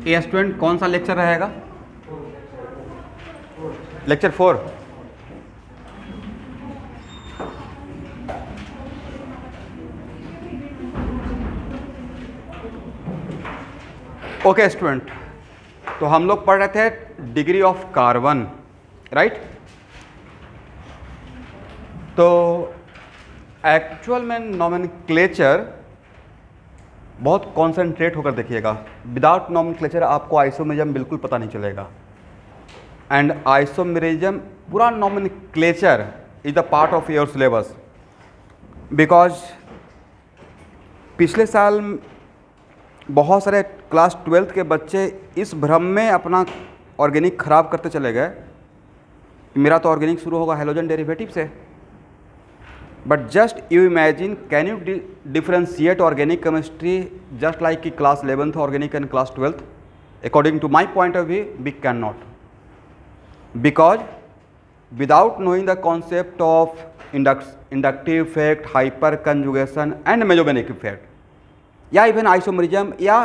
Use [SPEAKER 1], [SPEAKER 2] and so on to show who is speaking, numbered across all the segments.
[SPEAKER 1] ये स्टूडेंट कौन सा लेक्चर रहेगा? लेक्चर 4। ओके स्टूडेंट, तो हम लोग पढ़ रहे थे डिग्री ऑफ कार्बन, राइट? तो एक्चुअल में नॉमेनक्लेचर बहुत कॉन्सेंट्रेट होकर देखिएगा। विदाउट नॉमेनक्लेचर आपको आइसोमेरिज्म बिल्कुल पता नहीं चलेगा। एंड आइसोमेरिज्म पूरा nomenclature is the part of your syllabus, because पिछले साल बहुत सारे क्लास 12th के बच्चे इस भ्रम में अपना ऑर्गेनिक खराब करते चले गए। मेरा तो ऑर्गेनिक शुरू होगा हेलोजन डेरिवेटिव से, but just you imagine, can you differentiate organic chemistry just like की class 11th organic and class 12th? According to my point of view, we can not, because without knowing the concept of inductive effect, hyperconjugation and mesomeric effect, या even isomerism या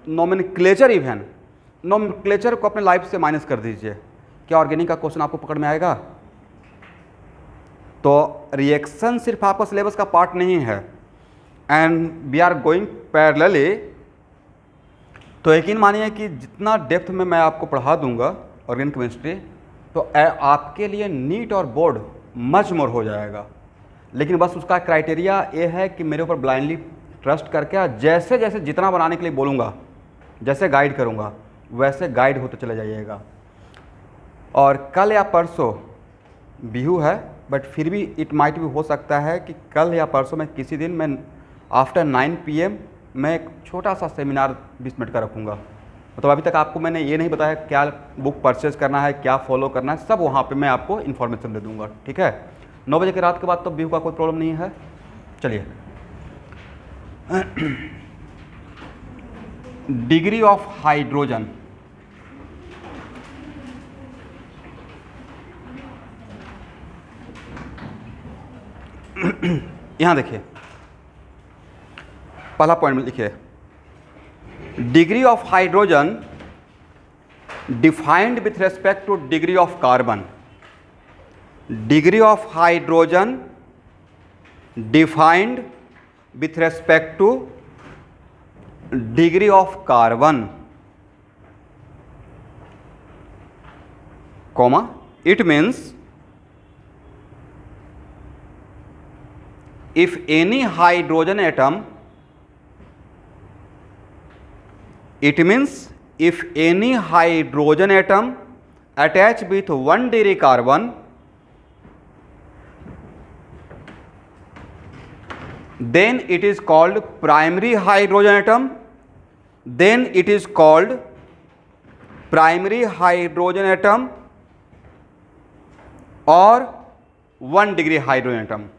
[SPEAKER 1] nomenclature, even nomenclature को अपने life से minus कर दीजिए, क्या organic का question आपको पकड़ में आएगा? तो रिएक्शन सिर्फ आपका सिलेबस का पार्ट नहीं है, and we are going parallelly. तो यकीन मानिए कि जितना डेप्थ में मैं आपको पढ़ा दूंगा ऑर्गेनिक केमिस्ट्री, तो आपके लिए नीट और बोर्ड मच मोर हो जाएगा। लेकिन बस उसका क्राइटेरिया ये है कि मेरे ऊपर ब्लाइंडली ट्रस्ट करके जैसे जैसे जितना बनाने के लिए बोलूँगा, जैसे गाइड करूँगा, वैसे गाइड होते चले जाइएगा। और कल या परसों बिहू है, बट फिर भी इट माइट भी हो सकता है कि कल या परसों में किसी दिन मैं आफ्टर 9 PM मैं एक छोटा सा सेमिनार 20 मिनट का रखूँगा। मतलब अभी तक आपको मैंने ये नहीं बताया क्या बुक परचेज करना है, क्या फॉलो करना है, सब वहाँ पे मैं आपको इन्फॉर्मेशन दे दूँगा, ठीक है? 9 बजे के रात के बाद तो बिहू का कोई प्रॉब्लम नहीं है। चलिए, डिग्री ऑफ हाइड्रोजन। यहाँ देखिए, पहला पॉइंट में लिखिए, degree of hydrogen defined with respect two degree of carbon. Degree of hydrogen defined with respect two degree of carbon, comma, it means if any hydrogen atom, it means if any hydrogen atom attached with 1 degree carbon, then it is called primary hydrogen atom, then it is called primary hydrogen atom or 1 degree hydrogen atom.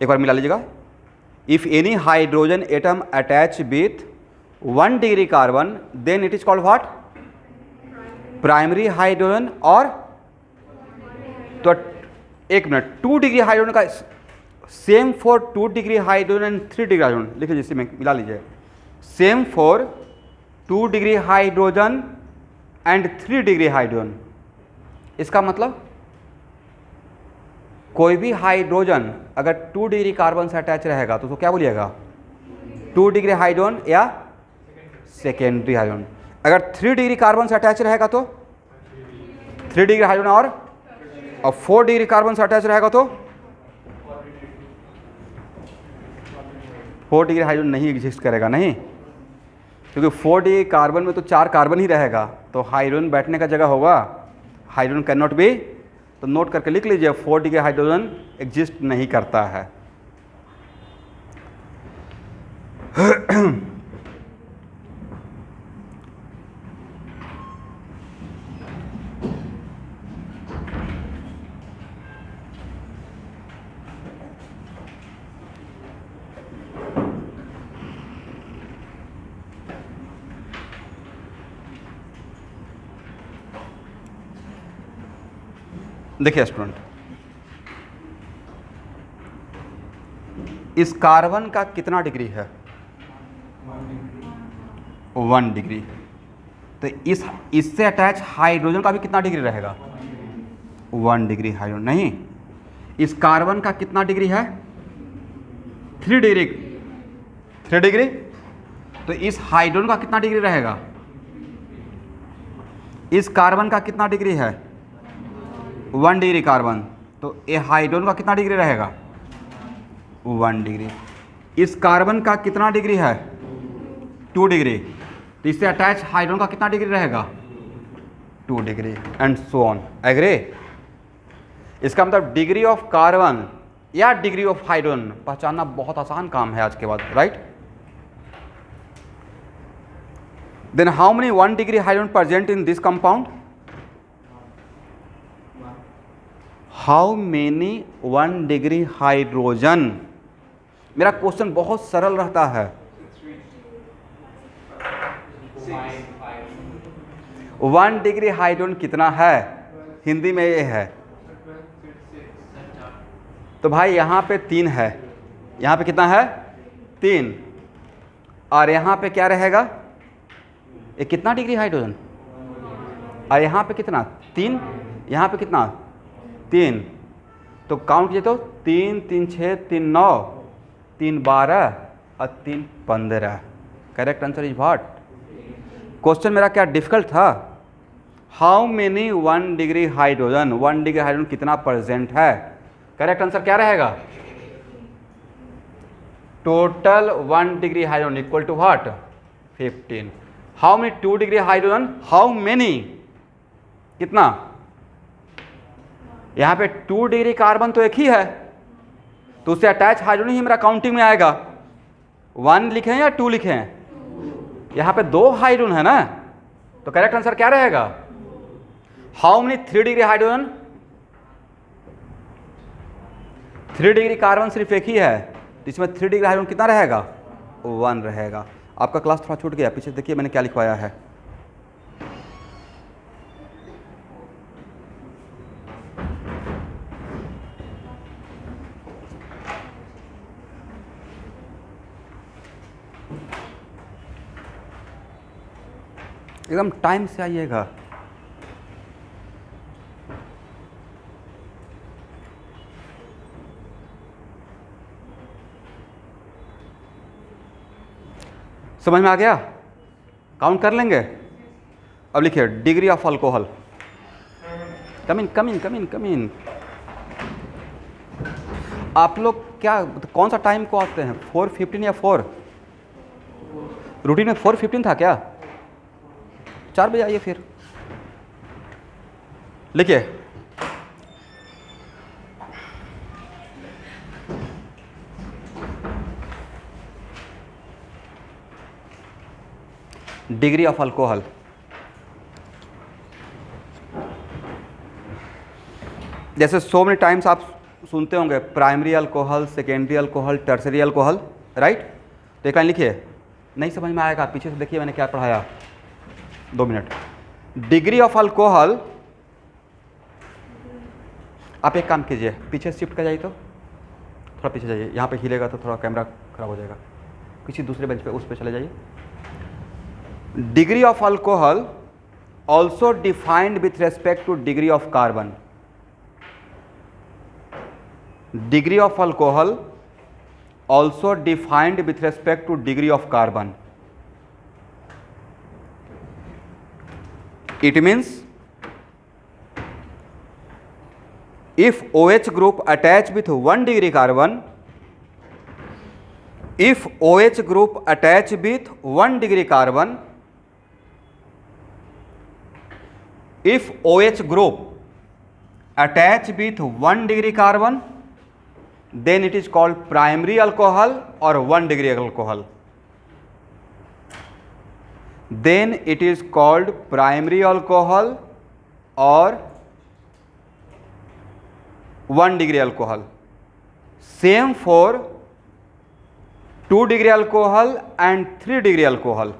[SPEAKER 1] एक बार मिला लीजिएगा, if any hydrogen atom attach with 1 degree carbon, then it is called what? Primary hydrogen. और तो एक minute, 2 degree hydrogen का same for 2 degree hydrogen and 3 degree hydrogen लिख लीजिए, इसमें मिला लीजिए, same for 2 degree hydrogen and 3 degree hydrogen. इसका मतलब कोई भी हाइड्रोजन अगर 2 डिग्री कार्बन से अटैच रहेगा तो क्या बोलिएगा? 2 डिग्री हाइड्रोजन या सेकेंडरी हाइड्रोजन। अगर 3 डिग्री कार्बन से अटैच रहेगा तो 3 डिग्री हाइड्रोजन, और 4 डिग्री कार्बन से अटैच रहेगा तो 4 डिग्री हाइड्रोजन नहीं एग्जिस्ट करेगा, नहीं, क्योंकि 4 डिग्री कार्बन में तो 4 कार्बन ही रहेगा, तो हाइड्रोजन बैठने का जगह होगा, हाइड्रोजन कैन नॉट बी। तो नोट करके लिख लीजिए, 4 डिग्री हाइड्रोजन एग्जिस्ट नहीं करता है। देखिए स्टूडेंट, इस कार्बन का कितना डिग्री है? 1 डिग्री। तो इससे अटैच हाइड्रोजन का भी कितना डिग्री रहेगा? 1 डिग्री हाइड्रोजन। नहीं, इस कार्बन का कितना डिग्री है? 3 डिग्री। 3 डिग्री। तो इस हाइड्रोजन का कितना डिग्री रहेगा? इस कार्बन का कितना डिग्री है? 1 डिग्री कार्बन। तो ये हाइड्रोजन का कितना डिग्री रहेगा? 1 डिग्री। इस कार्बन का कितना डिग्री है? 2 डिग्री। तो इससे अटैच हाइड्रोजन का कितना डिग्री रहेगा? 2 degree and so on. Agree? इसका मतलब डिग्री ऑफ कार्बन या डिग्री ऑफ हाइड्रोजन पहचानना बहुत आसान काम है आज के बाद, right? Then how many 1 degree hydrogen present in this compound? How many 1 degree hydrogen? मेरा क्वेश्चन बहुत सरल रहता है। 1 डिग्री हाइड्रोजन कितना है? हिंदी में ये है। तो भाई यहाँ पे 3 है, यहाँ पे कितना है? 3। और यहाँ पे क्या रहेगा? ये कितना डिग्री हाइड्रोजन? और यहाँ पे कितना? 3। यहाँ पे कितना? 3। तो काउंट कीजिए तो 3 3 6 3 9 3 12 और 3 15। Correct answer is what? Question मेरा क्या डिफिकल्ट था? How many 1 degree hydrogen? 1 degree hydrogen कितना प्रेजेंट है? करेक्ट आंसर क्या रहेगा? Total 1 degree hydrogen equal to what? 15। How many 2 degree hydrogen? How many कितना? यहाँ पे 2 डिग्री कार्बन तो एक ही है, तो उससे अटैच हाइड्रोजन ही मेरा काउंटिंग में आएगा। 1 लिखे हैं या 2 लिखे हैं? यहाँ पे 2 हाइड्रोजन है ना, तो करेक्ट आंसर क्या रहेगा? How many 3 degree hydrogen? 3 degree carbon सिर्फ एक ही है, तो इसमें 3 डिग्री हाइड्रोजन कितना रहेगा? 1 रहेगा। आपका क्लास थोड़ा छूट गया, पीछे देखिए मैंने क्या लिखवाया है। एकदम टाइम से आइएगा। समझ में आ गया? काउंट कर लेंगे। अब लिखिए डिग्री ऑफ अल्कोहल। कम इन कम इन कम इन कम इन। आप लोग क्या कौन सा टाइम को आते हैं? 4:15 या 4? रूटीन में 4:15 था क्या? 4 बजे आइए फिर। लिखिए डिग्री ऑफ अल्कोहल। जैसे सो मेनी टाइम्स आप सुनते होंगे primary alcohol, secondary alcohol, tertiary alcohol, right? तो एक लाइन लिखिए। नहीं समझ में आएगा, पीछे से देखिए मैंने क्या पढ़ाया। 2 मिनट। डिग्री ऑफ अल्कोहल, आप एक काम कीजिए, पीछे शिफ्ट कर जाइए, तो थोड़ा पीछे जाइए। यहाँ पे हिलेगा तो थोड़ा कैमरा खराब हो जाएगा। किसी दूसरे बेंच पे उस पे चले जाइए। Degree of alcohol also defined with respect two degree of carbon. Degree of alcohol also defined with respect two degree of carbon. It means if OH group attach with 1 degree carbon, if OH group attach with 1 degree carbon, if OH group attach with 1 degree carbon, then it is called primary alcohol or 1 degree alcohol. Then it is called primary alcohol or 1 degree alcohol. Same for 2 degree alcohol and 3 degree alcohol.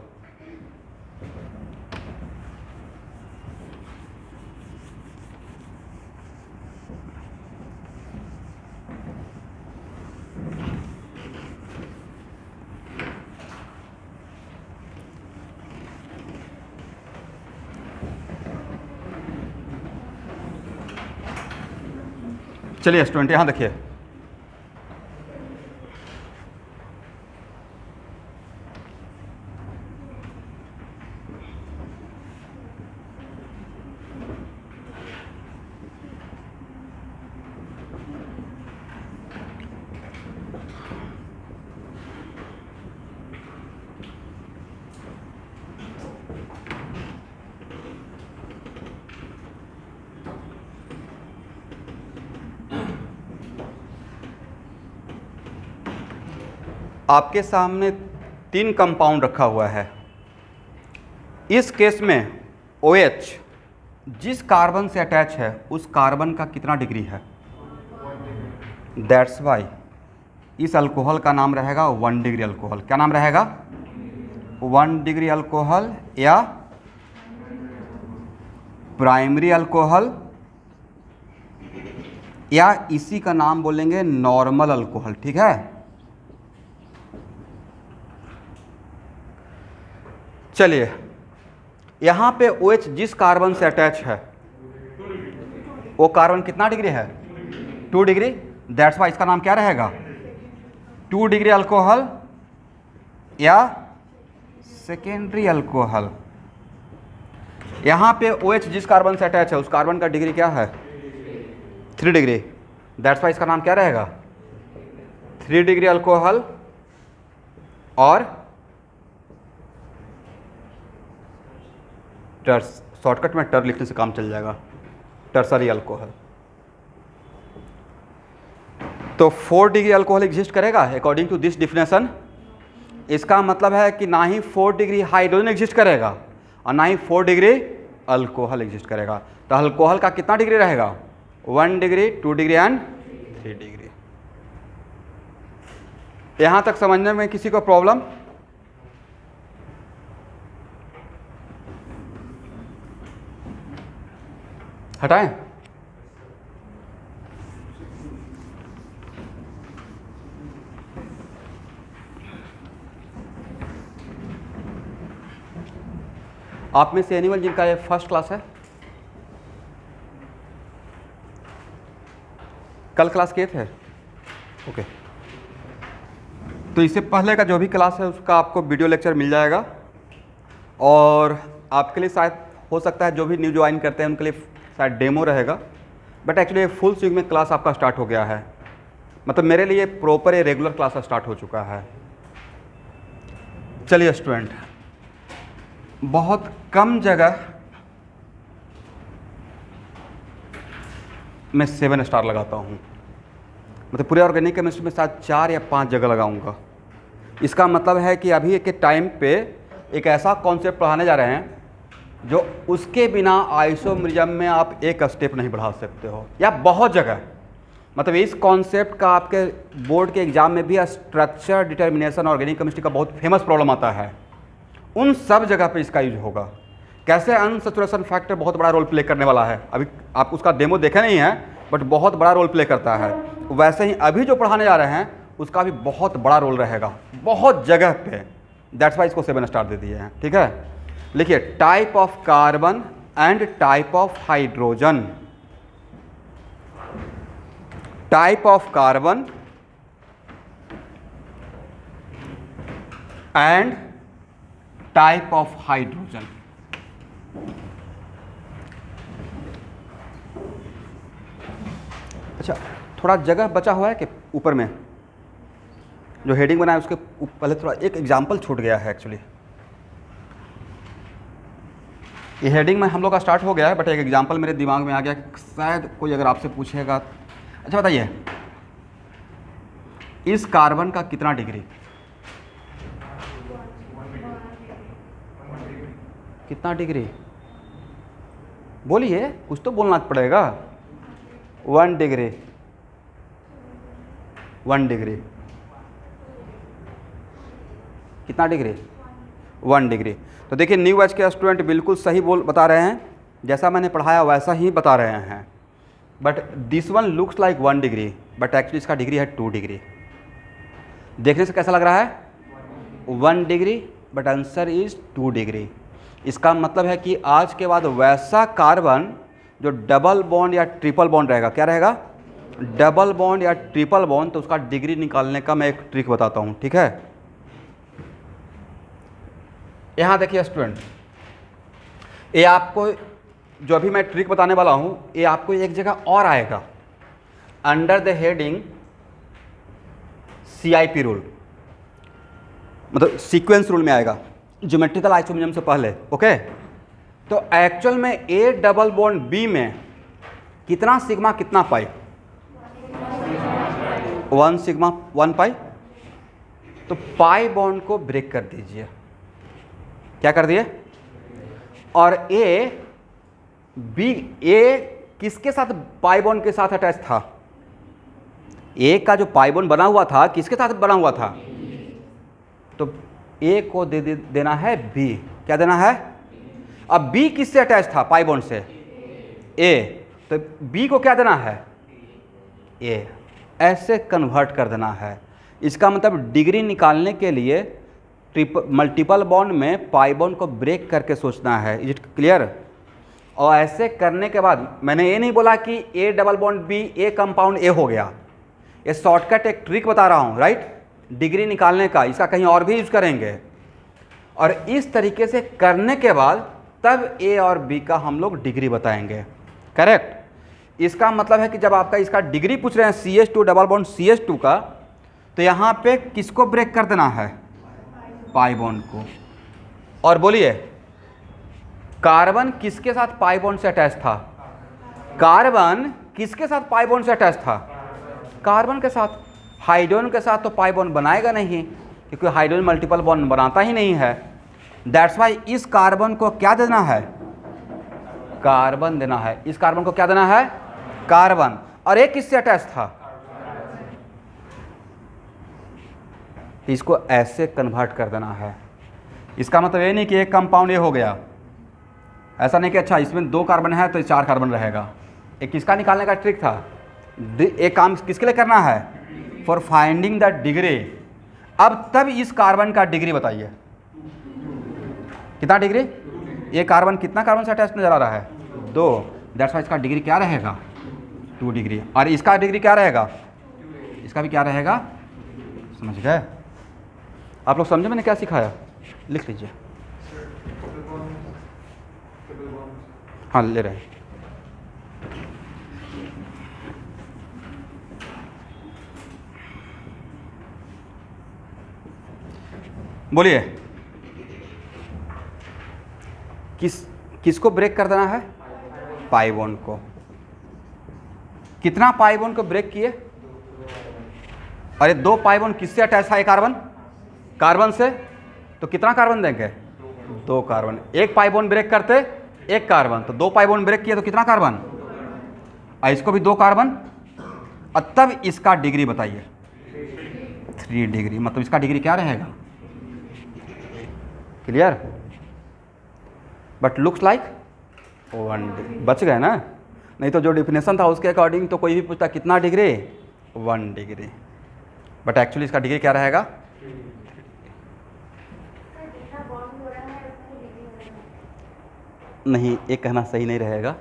[SPEAKER 1] चलिए student यहाँ देखिए, आपके सामने 3 compound रखा हुआ है। इस case में OH जिस कार्बन से अटैच है उस कार्बन का कितना डिग्री है? दैट्स वाई इस अल्कोहल का नाम रहेगा 1 डिग्री अल्कोहल। क्या नाम रहेगा? 1 डिग्री अल्कोहल या प्राइमरी अल्कोहल, या इसी का नाम बोलेंगे नॉर्मल अल्कोहल। ठीक है, चलिए यहाँ पे OH जिस कार्बन से अटैच है वो कार्बन कितना डिग्री है? 2 डिग्री। दैट्स वाई इसका नाम क्या रहेगा? 2 डिग्री अल्कोहल या सेकेंडरी अल्कोहल। यहाँ पे OH जिस कार्बन से अटैच है उस कार्बन का डिग्री क्या है? 3 डिग्री। दैट्स वाई इसका नाम क्या रहेगा? 3 डिग्री अल्कोहल और शॉर्टकट में टर लिखने से काम चल जाएगा, टर्सरी अल्कोहल। तो 4 डिग्री अल्कोहल एग्जिस्ट करेगा अकॉर्डिंग टू दिस डिफिनेशन। इसका मतलब है कि ना ही 4 डिग्री हाइड्रोजन एग्जिस्ट करेगा और ना ही 4 डिग्री अल्कोहल एग्जिस्ट करेगा। तो अल्कोहल का कितना डिग्री रहेगा? 1 डिग्री, 2 डिग्री एंड 3 डिग्री। यहां तक समझने में किसी को प्रॉब्लम? हटाएं? आप में से एनिमल जिनका ये फर्स्ट क्लास है, कल क्लास किए थे? ओके, तो इससे पहले का जो भी क्लास है उसका आपको वीडियो लेक्चर मिल जाएगा। और आपके लिए शायद हो सकता है जो भी न्यू ज्वाइन करते हैं उनके लिए शायद डेमो रहेगा, बट एक्चुअली फुल स्विंग में क्लास आपका स्टार्ट हो गया है। मतलब मेरे लिए प्रॉपर ये रेगुलर क्लास स्टार्ट हो चुका है। चलिए स्टूडेंट, बहुत कम जगह मैं 7 स्टार लगाता हूँ। मतलब पूरे ऑर्गेनिक केमिस्ट्री में शायद 4 या 5 जगह लगाऊंगा। इसका मतलब है कि अभी के टाइम पे एक ऐसा कॉन्सेप्ट पढ़ाने जा रहे हैं जो उसके बिना आइसोमेरिज्म में आप एक स्टेप नहीं बढ़ा सकते हो, या बहुत जगह। मतलब इस कॉन्सेप्ट का आपके बोर्ड के एग्जाम में भी स्ट्रक्चर डिटर्मिनेशन ऑर्गेनिक केमिस्ट्री का बहुत फेमस प्रॉब्लम आता है। उन सब जगह पे इसका यूज होगा। कैसे अनसैचुरेशन फैक्टर बहुत बड़ा रोल प्ले करने वाला है, अभी आप उसका डेमो देखे नहीं है बट बहुत बड़ा रोल प्ले करता है। वैसे ही अभी जो पढ़ाने जा रहे हैं उसका भी बहुत बड़ा रोल रहेगा बहुत जगह पे। दैट्स वाई इसको 7 स्टार दे दिए हैं। ठीक है, लिखिए type of carbon and type of hydrogen. Type of carbon and type of hydrogen. अच्छा, थोड़ा जगह बचा हुआ है कि ऊपर में जो हेडिंग बनाया उसके पहले थोड़ा एक एग्जाम्पल छूट गया है। एक्चुअली ये हेडिंग में हम लोग का स्टार्ट हो गया है, बट एक एग्जाम्पल मेरे दिमाग में आ गया, शायद कोई अगर आपसे पूछेगा। अच्छा बताइए, इस कार्बन का कितना डिग्री? कितना डिग्री? बोलिए, कुछ तो बोलना पड़ेगा। 1 डिग्री। 1 डिग्री कितना डिग्री? 1 डिग्री। तो देखिए न्यू बैच के स्टूडेंट बिल्कुल सही बता रहे हैं, जैसा मैंने पढ़ाया वैसा ही बता रहे हैं। But this one looks like 1 degree, but actually इसका डिग्री है 2 डिग्री। देखने से कैसा लग रहा है? 1 degree, but answer is 2 degree. इसका मतलब है कि आज के बाद वैसा कार्बन जो डबल बॉन्ड या ट्रिपल बॉन्ड रहेगा, क्या रहेगा? डबल बॉन्ड या ट्रिपल बॉन्ड, तो उसका डिग्री निकालने का मैं एक ट्रिक बताता हूँ, ठीक है। यहाँ देखिए स्टूडेंट, ये आपको जो अभी मैं ट्रिक बताने वाला हूँ, ये आपको एक जगह और आएगा under the heading CIP rule, मतलब सीक्वेंस रूल में आएगा, ज्योमेट्रिकल आइसोमेरिज्म से पहले, ओके। तो एक्चुअल में A डबल बॉन्ड B में कितना सिग्मा कितना पाई, 1 सिग्मा 1 पाई। तो पाई बॉन्ड को ब्रेक कर दीजिए, क्या कर दिए, और A किसके साथ पाई बॉन्ड के साथ अटैच था, A का जो पाई बॉन्ड बना हुआ था किसके साथ बना हुआ था, तो A को देना है B, क्या देना है, अब B किससे अटैच था पाई बॉन्ड से, A, तो B को क्या देना है, A, ऐसे कन्वर्ट कर देना है। इसका मतलब डिग्री निकालने के लिए मल्टीपल बॉन्ड में पाई बॉन्ड को ब्रेक करके सोचना है। Is it clear. और ऐसे करने के बाद मैंने ये नहीं बोला कि A double bond B A compound A हो गया, ये शॉर्टकट एक ट्रिक बता रहा हूँ, राइट, डिग्री निकालने का। इसका कहीं और भी यूज करेंगे, और इस तरीके से करने के बाद तब A और B का हम लोग डिग्री बताएंगे, करेक्ट। इसका मतलब है कि जब आपका इसका डिग्री पूछ रहे हैं CH2 डबल बॉन्ड CH2 का, तो यहाँ पे किसको ब्रेक कर देना है, पाई बॉन्ड को। और बोलिए कार्बन किसके साथ पाई बॉन्ड से अटैच था, कार्बन किसके साथ पाई बॉन्ड से अटैच था, कार्बन के साथ। हाइड्रोजन के साथ तो पाई बॉन्ड बनाएगा नहीं, क्योंकि हाइड्रोजन मल्टीपल बॉन्ड बनाता ही नहीं है। दैट्स वाई इस कार्बन को क्या देना है, कार्बन देना है, इस कार्बन को क्या देना है, कार्बन। और एक किससे अटैच था, इसको ऐसे कन्वर्ट कर देना है। इसका मतलब ये नहीं कि एक कंपाउंड ये हो गया, ऐसा नहीं कि अच्छा इसमें 2 कार्बन है तो 4 कार्बन रहेगा। एक किसका निकालने का ट्रिक था, एक काम किसके लिए करना है, फॉर फाइंडिंग द डिग्री। अब तब इस कार्बन का डिग्री बताइए, कितना डिग्री, ये कार्बन कितना कार्बन से अटैच नजर आ रहा है, 2। दैट्स वाई इसका डिग्री क्या रहेगा, 2 डिग्री। और इसका डिग्री क्या रहेगा, इसका भी क्या रहेगा, समझ गए आप लोग, समझे मैंने क्या सिखाया, लिख लीजिए। हाँ ले रहे हैं, बोलिए किसको ब्रेक कर देना है, पाई बॉन्ड को। कितना पाई बॉन्ड को ब्रेक किए, अरे 2 पाई बॉन्ड किससे अटैच था, एक कार्बन, कार्बन से, तो कितना कार्बन देंगे, 2 कार्बन। एक पाई बॉन्ड ब्रेक करते एक कार्बन, तो 2 पाई बॉन्ड ब्रेक किए तो कितना कार्बन, और इसको भी 2 कार्बन। और तब इसका डिग्री बताइए, 3 डिग्री। मतलब इसका डिग्री क्या रहेगा, clear. But looks like 1 degree, बच गए ना, नहीं तो जो डिफिनेशन था उसके अकॉर्डिंग तो कोई भी पूछता कितना डिग्री, 1 डिग्री। बट एक्चुअली इसका डिग्री क्या रहेगा, नहीं ये कहना सही नहीं रहेगा,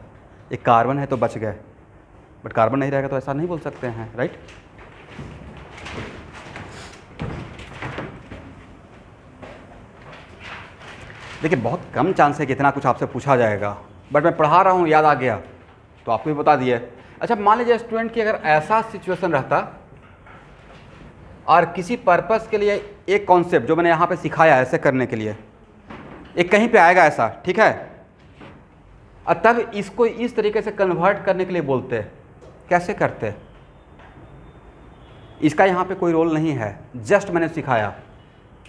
[SPEAKER 1] एक कार्बन है तो बच गए, बट कार्बन नहीं रहेगा तो ऐसा नहीं बोल सकते हैं, राइट। देखिए बहुत कम चांस है कि इतना कुछ आपसे पूछा जाएगा, बट मैं पढ़ा रहा हूँ, याद आ गया तो आपको भी बता दिए। अच्छा मान लीजिए स्टूडेंट की अगर ऐसा सिचुएशन रहता और किसी पर्पस के लिए एक कॉन्सेप्ट जो मैंने यहाँ पे सिखाया ऐसे करने के लिए एक कहीं पे आएगा ऐसा, ठीक है, और तब इसको इस तरीके से कन्वर्ट करने के लिए बोलते, कैसे करते, इसका यहाँ पे कोई रोल नहीं है, जस्ट मैंने सिखाया।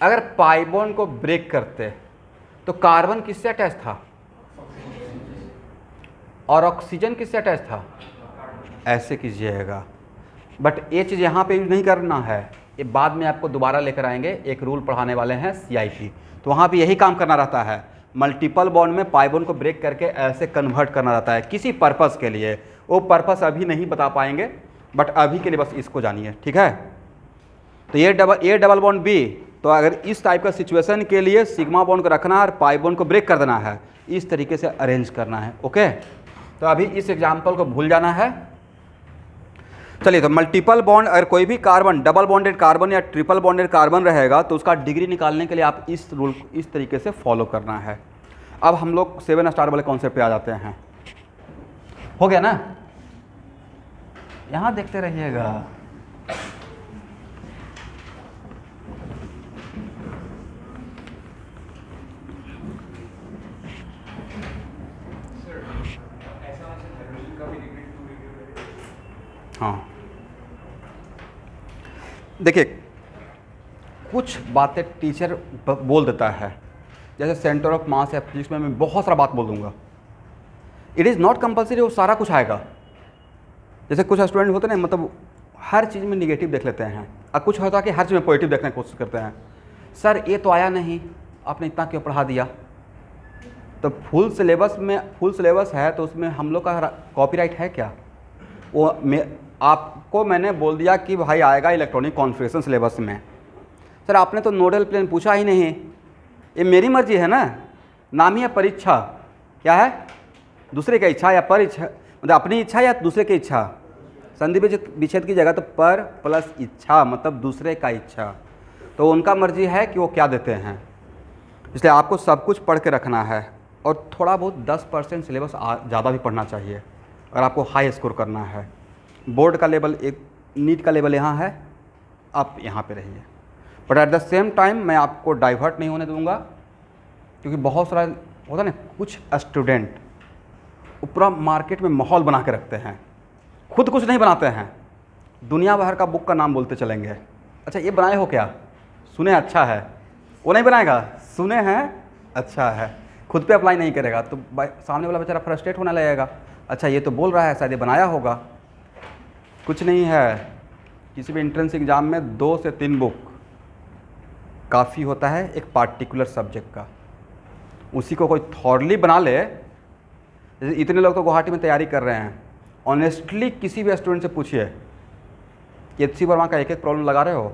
[SPEAKER 1] अगर पाई बॉन्ड को ब्रेक करते तो कार्बन किससे अटैच था और ऑक्सीजन किससे अटैच था, ऐसे कीजिएगा। बट ये चीज़ यहाँ पे यूज नहीं करना है, ये बाद में आपको दोबारा लेकर आएंगे, एक रूल पढ़ाने वाले हैं CIP, तो वहाँ पे यही काम करना रहता है, मल्टीपल बॉन्ड में पाई बॉन्ड को ब्रेक करके ऐसे कन्वर्ट करना रहता है किसी पर्पस के लिए। वो पर्पस अभी नहीं बता पाएंगे, बट अभी के लिए बस इसको जानिए, ठीक है। तो ये डबल बॉन्ड B, तो अगर इस टाइप का सिचुएशन के लिए सिग्मा बॉन्ड को रखना है और पाई बॉन्ड को ब्रेक कर देना है, इस तरीके से अरेंज करना है, ओके। तो अभी इस एग्जाम्पल को भूल जाना है। चलिए, तो मल्टीपल बॉन्ड, अगर कोई भी कार्बन डबल बॉन्डेड कार्बन या ट्रिपल बॉन्डेड कार्बन रहेगा तो उसका डिग्री निकालने के लिए आप इस रूल इस तरीके से फॉलो करना है। अब हम लोग 7 स्टार वाले कॉन्सेप्ट पे आ जाते हैं। हो गया ना? यहाँ देखते रहिएगा। हाँ, देखिए, कुछ बातें टीचर बोल देता है, जैसे सेंटर ऑफ मास या फिजिक्स में मैं बहुत सारा बात बोल दूंगा। इट इज़ नॉट कंपलसरी वो सारा कुछ आएगा। जैसे कुछ स्टूडेंट होते हैं ना, मतलब हर चीज़ में निगेटिव देख लेते हैं, और कुछ होता है कि हर चीज़ में पॉजिटिव देखने की कोशिश करते हैं। सर ये तो आया नहीं, आपने इतना क्यों पढ़ा दिया? तो फुल सिलेबस है तो उसमें हम लोग का कॉपीराइट है क्या? आपको मैंने बोल दिया कि भाई आएगा इलेक्ट्रॉनिक कॉन्फ़िगरेशन सिलेबस में। सर आपने तो नोडल प्लेन पूछा ही नहीं। ये मेरी मर्जी है ना, नाम ही है परीक्षा। क्या है? दूसरे की इच्छा या पर इच्छा, मतलब अपनी इच्छा या दूसरे की इच्छा। संधि विच्छेद की जगह तो पर प्लस इच्छा, मतलब दूसरे का इच्छा। तो उनका मर्जी है कि वो क्या देते हैं, इसलिए आपको सब कुछ पढ़ के रखना है। और थोड़ा बहुत 10% सिलेबस ज़्यादा भी पढ़ना चाहिए और आपको हाई स्कोर करना है। बोर्ड का लेवल, एक नीट का लेवल यहाँ है, आप यहाँ पे रहिए। But at the same time मैं आपको डाइवर्ट नहीं होने दूंगा, क्योंकि बहुत सारा होता है ना, कुछ स्टूडेंट पूरा मार्केट में माहौल बना के रखते हैं, खुद कुछ नहीं बनाते हैं, दुनिया भर का बुक का नाम बोलते चलेंगे। अच्छा ये बनाए हो क्या? सुने अच्छा है। वो नहीं बनाएगा, सुने हैं अच्छा है, खुद पे अप्लाई नहीं करेगा तो सामने वाला बेचारा फ्रस्ट्रेट होने लगेगा। अच्छा ये तो बोल रहा है, शायद ये बनाया होगा। कुछ नहीं है, किसी भी एंट्रेंस एग्ज़ाम में 2 से 3 बुक काफ़ी होता है एक पार्टिकुलर सब्जेक्ट का। उसी को कोई थॉरली बना ले। जैसे इतने लोग तो गुवाहाटी में तैयारी कर रहे हैं, ऑनेस्टली किसी भी स्टूडेंट से पूछिए कि एच सी वर्मा का एक प्रॉब्लम लगा रहे हो?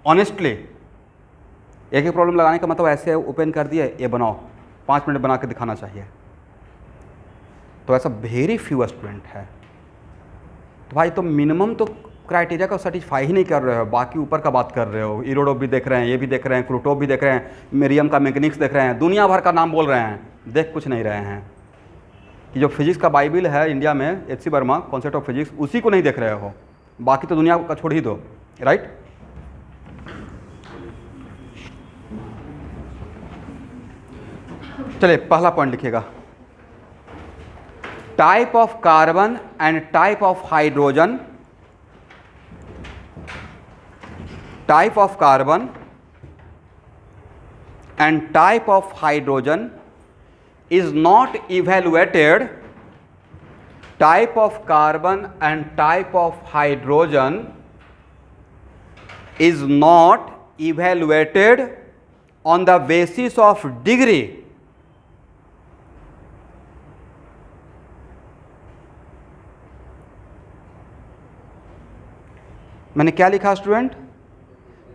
[SPEAKER 1] ऑनेस्टली एक प्रॉब्लम लगाने का मतलब ऐसे ओपन कर दिए, ये बनाओ, 5 मिनट बना के दिखाना चाहिए। तो ऐसा वेरी फ्यू स्टूडेंट है। तो भाई तो मिनिमम तो क्राइटेरिया को सेटिस्फाई ही नहीं कर रहे हो, बाकी ऊपर का बात कर रहे हो। इरोडोप भी देख रहे हैं, ये भी देख रहे हैं, क्रूटोप भी देख रहे हैं, मेरियम का मैकेनिक्स देख रहे हैं, दुनिया भर का नाम बोल रहे हैं, देख कुछ नहीं रहे हैं। कि जो फिजिक्स का बाइबिल है इंडिया में, H C Verma concept of physics, उसी को नहीं देख रहे हो, बाकी तो दुनिया का छोड़ ही दो। राइट? चलिए पहला पॉइंट लिखिएगा, type of carbon and type of hydrogen. Type of carbon and type of hydrogen is not evaluated. Type of carbon and type of hydrogen is not evaluated on the basis of degree. मैंने क्या लिखा student?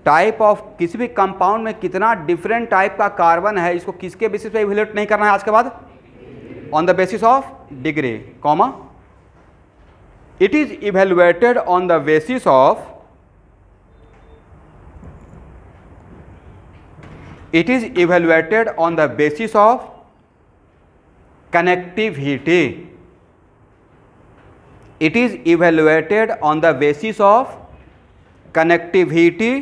[SPEAKER 1] Type of, किसी भी compound में कितना different type का carbon है, इसको किसके बेसिस पे इवेल्युएट नहीं करना है आज के बाद? On the basis of degree, comma, it is evaluated on the basis of, it is evaluated on the basis of connectivity. It is evaluated on the basis of connectivity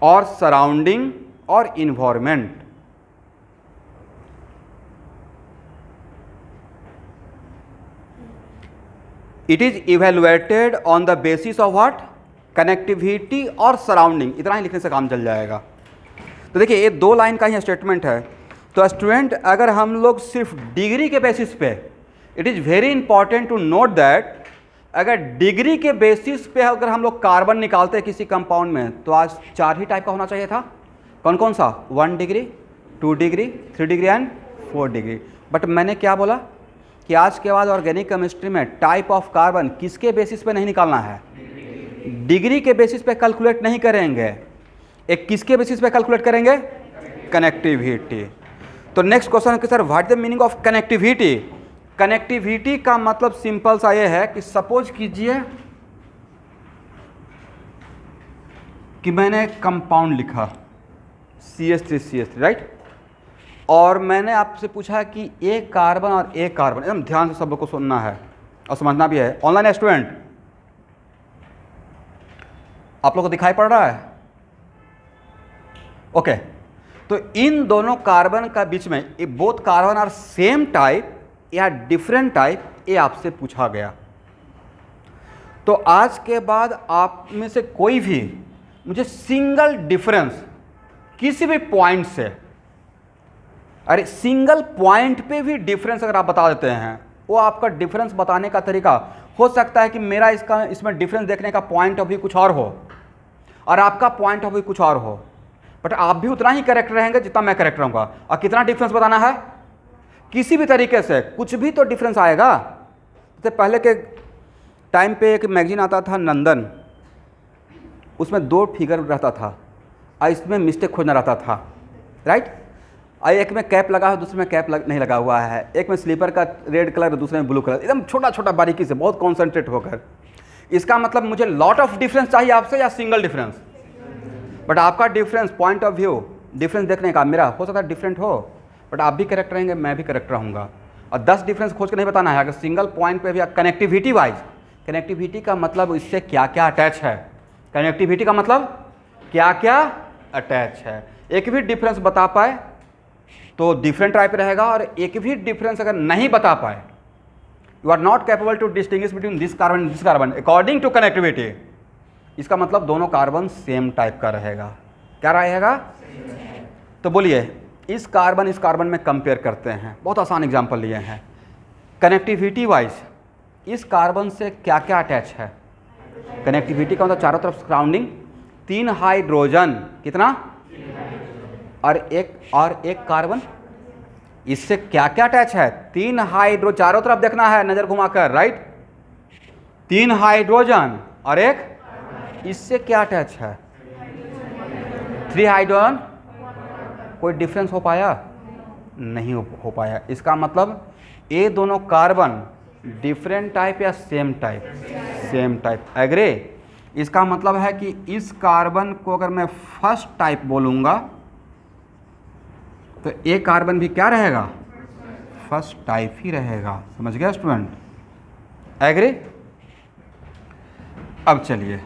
[SPEAKER 1] or surrounding or environment. It is evaluated on the basis of what? Connectivity or surrounding. इतना ही लिखने से काम चल जाएगा। तो देखिए ये 2 line का ही स्टेटमेंट है। तो स्टूडेंट अगर हम लोग सिर्फ डिग्री के बेसिस पे, it is very important to note that, अगर डिग्री के बेसिस पे अगर हम लोग कार्बन निकालते हैं किसी कंपाउंड में, तो आज 4 ही टाइप का होना चाहिए था। कौन कौन सा? 1 degree, 2 degree, 3 degree and 4 degree. But मैंने क्या बोला कि आज के बाद ऑर्गेनिक केमिस्ट्री में टाइप ऑफ कार्बन किसके बेसिस पे नहीं निकालना है? डिग्री के बेसिस पे कैलकुलेट नहीं करेंगे, एक किसके बेसिस पे कैलकुलेट करेंगे? कनेक्टिविटी। तो नेक्स्ट क्वेश्चन है कि sir what the meaning of connectivity? Connectivity का मतलब सिंपल सा ये है कि सपोज कीजिए कि मैंने कंपाउंड लिखा CH3CH3, राइट, और मैंने आपसे पूछा कि एक कार्बन और एक कार्बन, एकदम ध्यान से सब लोग को सुनना है और समझना भी है। ऑनलाइन स्टूडेंट, आप लोग को दिखाई पड़ रहा है? ओके, तो इन दोनों कार्बन का बीच में both carbon are same type या डिफरेंट टाइप, ये आपसे पूछा गया। तो आज के बाद आप में से कोई भी मुझे सिंगल डिफरेंस किसी भी पॉइंट से, अरे सिंगल पॉइंट पे भी डिफरेंस अगर आप बता देते हैं, वो आपका डिफरेंस बताने का तरीका हो सकता है कि मेरा इसमें डिफरेंस देखने का पॉइंट ऑफ व्यू कुछ और हो और आपका पॉइंट ऑफ व्यू कुछ और हो, बट आप भी उतना ही करेक्ट रहेंगे जितना मैं करेक्ट रहूँगा। और कितना डिफरेंस बताना है? किसी भी तरीके से कुछ भी तो डिफरेंस आएगा। तो पहले के टाइम पे एक मैगजीन आता था नंदन, उसमें 2 फिगर रहता था और इसमें मिस्टेक खोजना रहता था, राइट। और एक में कैप लगा है, दूसरे में कैप नहीं लगा हुआ है, एक में स्लीपर का रेड कलर, दूसरे में ब्लू कलर, एकदम छोटा छोटा बारीकी से, बहुत कॉन्सेंट्रेट होकर। इसका मतलब मुझे लॉट ऑफ डिफरेंस चाहिए आपसे या सिंगल डिफरेंस? बट आपका difference, point of view, difference देखने का मेरा हो सकता है डिफरेंट हो, बट आप भी करेक्ट रहेंगे, मैं भी करेक्ट रहूँगा। और 10 डिफरेंस खोज के नहीं बताना है, अगर सिंगल पॉइंट पे भी। कनेक्टिविटी वाइज, कनेक्टिविटी का मतलब इससे क्या क्या अटैच है, कनेक्टिविटी का मतलब क्या क्या अटैच है। एक भी डिफरेंस बता पाए तो डिफरेंट टाइप रहेगा, और एक भी डिफरेंस अगर नहीं बता पाए, you are not capable to distinguish between this carbon and this carbon according to connectivity, इसका मतलब दोनों कार्बन सेम टाइप का रहेगा। क्या रहेगा? तो बोलिए, इस कार्बन में कंपेयर करते हैं, बहुत आसान एग्जांपल लिए हैं। कनेक्टिविटी वाइज इस कार्बन से क्या क्या अटैच है? कनेक्टिविटी का मतलब चारों तरफ सराउंडिंग 3 हाइड्रोजन, कितना? और एक कार्बन, इससे क्या क्या अटैच है? 3 हाइड्रो, चारों तरफ देखना है नजर घुमाकर, राइट। 3 हाइड्रोजन और एक, इससे क्या अटैच है? 3 हाइड्रोजन। कोई डिफरेंस हो पाया? नहीं हो पाया। इसका मतलब ये दोनों कार्बन डिफरेंट टाइप या same type? Same type. Agree? इसका मतलब है कि इस कार्बन को अगर मैं फर्स्ट टाइप बोलूँगा तो ये कार्बन भी क्या रहेगा? फर्स्ट टाइप ही रहेगा। समझ गया स्टूडेंट? एग्री? अब चलिए,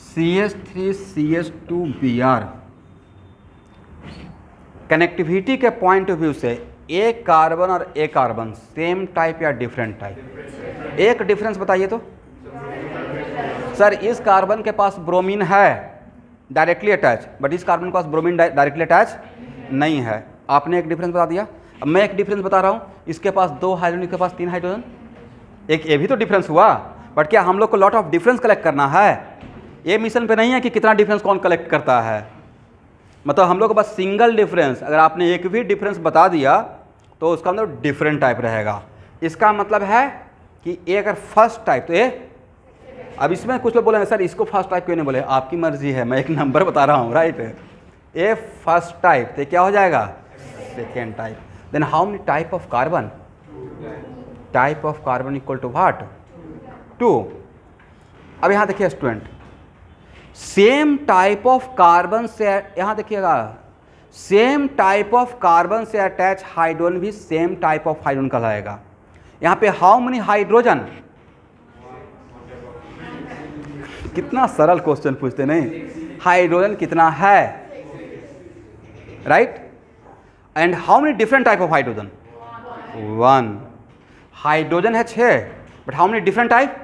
[SPEAKER 1] CH3CH2Br, कनेक्टिविटी के पॉइंट ऑफ व्यू से एक कार्बन और एक कार्बन सेम टाइप या डिफरेंट टाइप? एक डिफरेंस बताइए तो। सर, इस कार्बन के पास ब्रोमीन है डायरेक्टली अटैच, बट इस कार्बन के पास ब्रोमीन डायरेक्टली अटैच नहीं है। आपने एक डिफरेंस बता दिया, अब मैं एक डिफरेंस बता रहा हूँ। इसके पास 2 हाइड्रोजन, इसके पास 3 हाइड्रोजन, एक ये भी तो डिफरेंस हुआ। बट क्या हम लोग को लॉट ऑफ डिफरेंस कलेक्ट करना है? ये मिशन पे नहीं है कि कितना डिफरेंस कौन कलेक्ट करता है। मतलब हम लोग को बस सिंगल डिफरेंस, अगर आपने एक भी डिफरेंस बता दिया तो उसका मतलब डिफरेंट टाइप रहेगा। इसका मतलब है कि ये अगर फर्स्ट टाइप तो ये, अब इसमें कुछ लोग बोलेंगे सर इसको फर्स्ट टाइप क्यों नहीं बोले? आपकी मर्जी है, मैं एक नंबर बता रहा हूँ, राइट। ये फर्स्ट टाइप तो क्या हो जाएगा? Second type. Then how many type of carbon? Type of carbon equal to what? 2। अब यहाँ देखिए student, same type of carbon से, यहाँ देखिएगा, सेम टाइप ऑफ कार्बन से अटैच हाइड्रोजन भी सेम टाइप ऑफ हाइड्रोजन कहलाएगा। यहाँ पे हाउ मेनी हाइड्रोजन? कितना सरल क्वेश्चन पूछते नहीं, हाइड्रोजन कितना है, right. And how many different type of hydrogen? 1। Hydrogen है 6, but how many different type?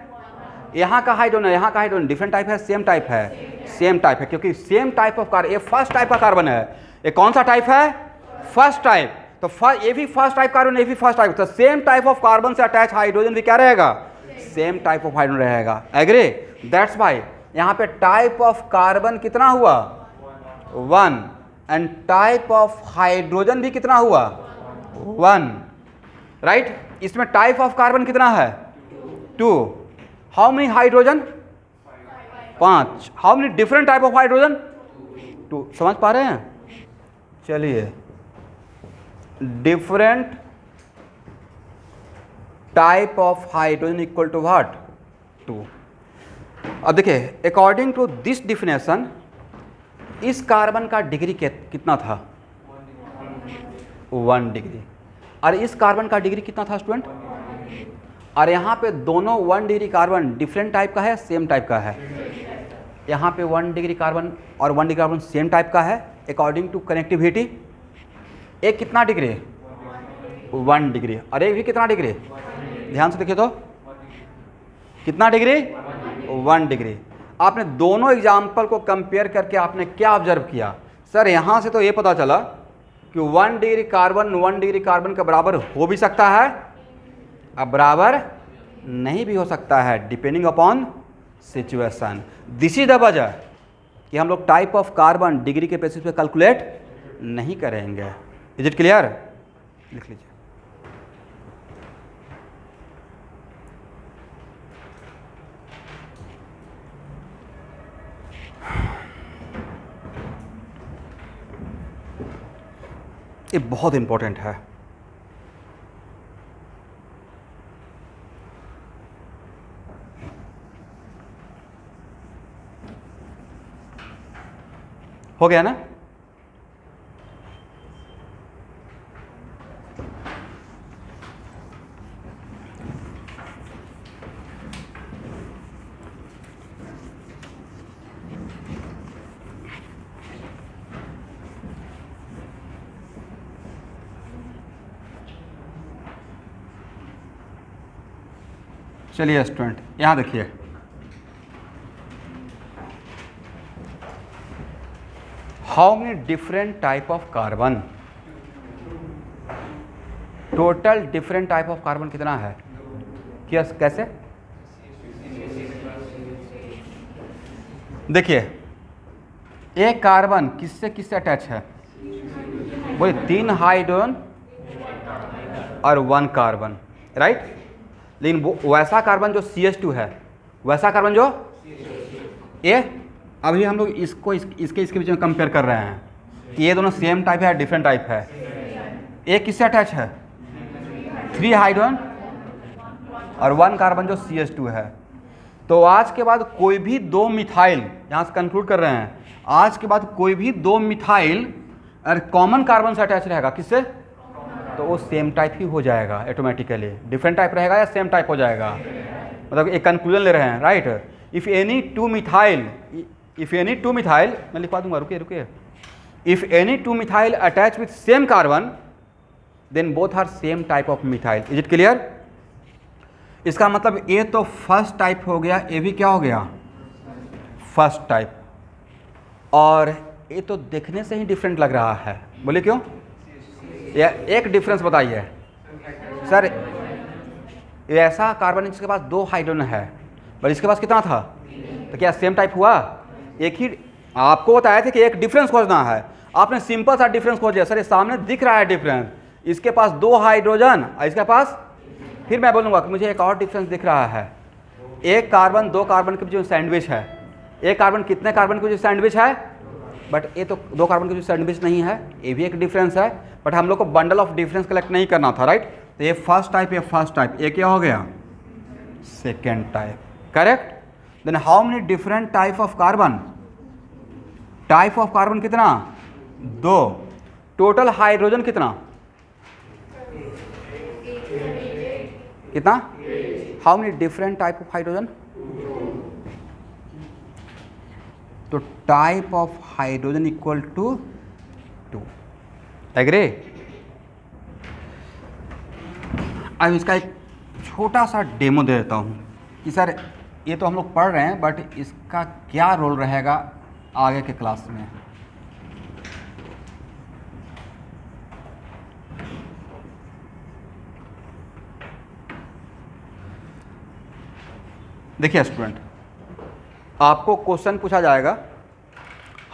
[SPEAKER 1] यहाँ का हाइड्रोजन, यहाँ का हाइड्रोजन डिफरेंट टाइप है, सेम टाइप है? सेम टाइप है, क्योंकि सेम टाइप ऑफ कार्बन, ये फर्स्ट टाइप का कार्बन है। ये कौन सा टाइप है? First type. तो ये भी फर्स्ट टाइप कार्बन, ये भी फर्स्ट टाइप। तो सेम टाइप ऑफ कार्बन से अटैच हाइड्रोजन भी क्या रहेगा? सेम टाइप ऑफ हाइड्रोजन रहेगा। एग्री? दैट्स वाई यहाँ पे टाइप ऑफ कार्बन कितना हुआ? 1। एंड टाइप ऑफ हाइड्रोजन भी कितना हुआ? 1, राइट। इसमें टाइप ऑफ कार्बन कितना है? 2। How many hydrogen? 5। How many different type of hydrogen? 2। समझ पा रहे हैं? चलिए, different type of hydrogen equal to what, 2। अब देखिए अकॉर्डिंग टू दिस डिफिनेशन इस कार्बन का डिग्री कितना था, 1 डिग्री, और इस कार्बन का डिग्री कितना था स्टूडेंट, और यहाँ पे दोनों 1 डिग्री कार्बन डिफरेंट टाइप का है, सेम टाइप का है। यहाँ पे 1 डिग्री कार्बन और 1 डिग्री कार्बन सेम टाइप का है अकॉर्डिंग टू कनेक्टिविटी। एक कितना डिग्री, 1 डिग्री, और एक भी कितना डिग्री, ध्यान से देखिए तो कितना डिग्री, 1 डिग्री। आपने दोनों एग्जाम्पल को कंपेयर करके आपने क्या ऑब्जर्व किया, सर यहाँ से तो ये पता चला कि 1 डिग्री कार्बन 1 डिग्री कार्बन के बराबर हो भी सकता है, अब बराबर नहीं भी हो सकता है, depending upon situation. This is the वजह कि हम लोग टाइप ऑफ कार्बन डिग्री के बेसिस पे कैलकुलेट नहीं करेंगे। इज इट क्लियर, लिख लीजिए। ये बहुत इंपॉर्टेंट है। हो गया ना? चलिए स्टूडेंट यहाँ देखिए, how many different type of carbon, total different type of carbon कितना है, क्या कैसे, देखिए एक कार्बन किससे किससे अटैच है, बोलिए 3 हाइड्रोजन और 1 कार्बन, राइट। लेकिन वैसा कार्बन जो CH2 है, वैसा कार्बन जो ये, अभी हम लोग इसको इसके बीच में कंपेयर कर रहे हैं कि ये दोनों सेम टाइप है डिफरेंट टाइप है। एक किससे अटैच है, 3 हाइड्रोजन और 1 कार्बन जो CH2 है। तो आज के बाद कोई भी 2 मिथाइल, यहाँ से कंक्लूड कर रहे हैं, आज के बाद कोई भी 2 मिथाइल और कॉमन कार्बन से अटैच रहेगा, किससे, तो वो सेम टाइप ही हो जाएगा ऑटोमेटिकली। डिफरेंट टाइप रहेगा या सेम टाइप हो जाएगा, मतलब एक कंक्लूजन ले रहे हैं, right. If any two methyl, मैं लिखवा दूंगा, रुकिए, if any 2 methyl attach with same carbon then both are same type of methyl. Is it clear? इसका मतलब ये तो फर्स्ट टाइप हो गया, ये भी क्या हो गया, फर्स्ट टाइप, और ये तो देखने से ही डिफरेंट लग रहा है, बोलिए क्यों, या एक डिफरेंस बताइए सर, ऐसा कार्बन जिसके पास 2 हाइड्रोजन है पर इसके पास कितना था, तो क्या सेम टाइप हुआ, एक ही, आपको बताया था कि एक डिफरेंस खोजना है, आपने सिंपल सा डिफरेंस खोज लिया, सर ये सामने दिख रहा है डिफरेंस, इसके पास 2 हाइड्रोजन और इसके पास, फिर मैं बोलूँगा कि मुझे एक और डिफरेंस दिख रहा है, एक कार्बन 2 कार्बन के बीच में सैंडविच है, एक कार्बन कितने कार्बन के बीच सैंडविच है, बट ये तो 2 कार्बन के बीच सैंडविच नहीं है, ये भी एक डिफरेंस है, बट हम लोग को बंडल ऑफ डिफरेंस कलेक्ट नहीं करना था, राइट। तो ये फर्स्ट टाइप, ये फर्स्ट टाइप, ये क्या हो गया, second type, correct. Then how many different type of carbon, type of carbon कितना, 2, टोटल हाइड्रोजन कितना, कितना, how many different type of hydrogen, तो type of hydrogen equal to 2, agree. अब इसका एक छोटा सा डेमो दे देता हूँ कि सर ये तो हम लोग पढ़ रहे हैं बट इसका क्या रोल रहेगा आगे के क्लास में। देखिए स्टूडेंट, आपको क्वेश्चन पूछा जाएगा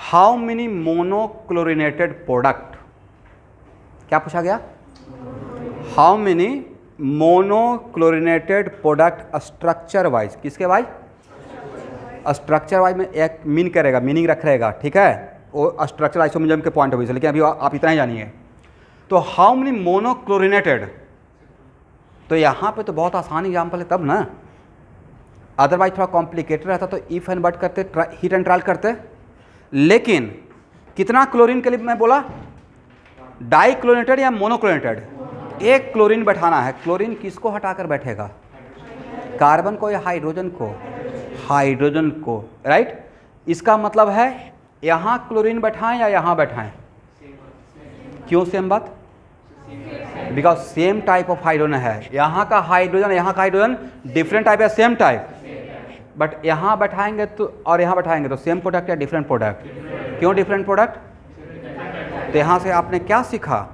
[SPEAKER 1] हाउ मेनी मोनोक्लोरिनेटेड प्रोडक्ट, क्या पूछा गया, how many monochlorinated product structure wise, किसके वाइज, स्ट्रक्चर वाइज में एक मीन करेगा, मीनिंग रख रहेगा, ठीक है, वो स्ट्रक्चर आइसोमेरिज्म के पॉइंट ऑफ व्यू से, लेकिन अभी आप इतना ही जानिए। तो हाउ मेनी मोनोक्लोरिनेटेड तो यहाँ पे तो बहुत आसान एग्जाम्पल है तब ना, अदरवाइज थोड़ा कॉम्प्लिकेटेड रहता तो इफ एंड बट करते, हीट एंड ट्रायल करते। लेकिन कितना क्लोरीन के लिए मैं बोला, डाइक्लोरिनेटेड या मोनोक्लोरिनेटेड, एक क्लोरीन बैठाना है। क्लोरीन किसको हटाकर बैठेगा, कार्बन को या हाइड्रोजन को, हाइड्रोजन को, राइट। इसका मतलब है यहाँ क्लोरीन बैठाएं या यहाँ बैठाएं, क्यों सेम बात, because same type of hydrogen है। यहाँ का हाइड्रोजन यहाँ का हाइड्रोजन डिफरेंट टाइप है, सेम टाइप, बट यहाँ बैठाएंगे तो और यहाँ बैठाएंगे तो सेम प्रोडक्ट या डिफरेंट प्रोडक्ट, क्यों डिफरेंट प्रोडक्ट। तो यहाँ से आपने क्या सीखा,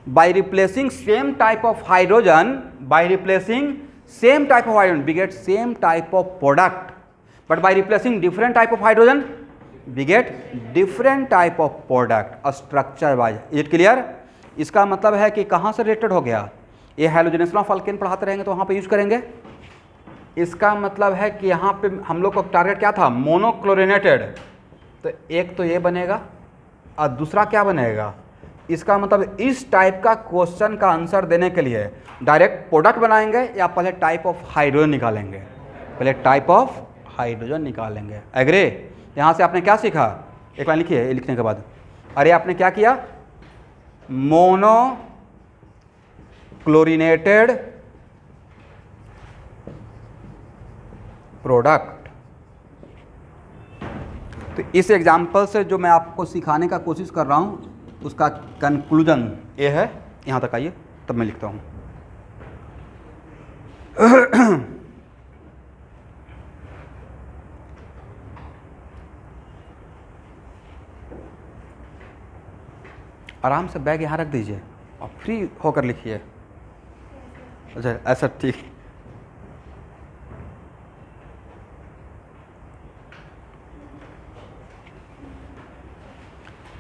[SPEAKER 1] by replacing same type of hydrogen, by replacing same type of hydrogen we get same type of product, but by replacing different type of hydrogen we get different type of product structure wise. Is it clear. इसका मतलब है कि कहाँ से related हो गया, ये हैलोजेनेशन of alkane पढ़ाते रहेंगे तो वहाँ पे यूज करेंगे। इसका मतलब है कि यहाँ पे हम लोग का टारगेट क्या था, मोनोक्लोरिनेटेड, तो एक तो ये बनेगा और दूसरा क्या बनेगा। इसका मतलब इस टाइप का क्वेश्चन का आंसर देने के लिए डायरेक्ट प्रोडक्ट बनाएंगे या पहले टाइप ऑफ हाइड्रोजन निकालेंगे, पहले टाइप ऑफ हाइड्रोजन निकालेंगे। एग्री। यहाँ से आपने क्या सीखा, एक लाइन लिखिए, लिखने के बाद अरे आपने क्या किया, मोनो क्लोरिनेटेड प्रोडक्ट। तो इस एग्जाम्पल से जो मैं आपको सिखाने का कोशिश कर रहा हूं उसका कंक्लूजन ये है। यहां तक आइए तब मैं लिखता हूं। आराम से बैग यहाँ रख दीजिए और फ्री होकर लिखिए। अच्छा ऐसा ठीक।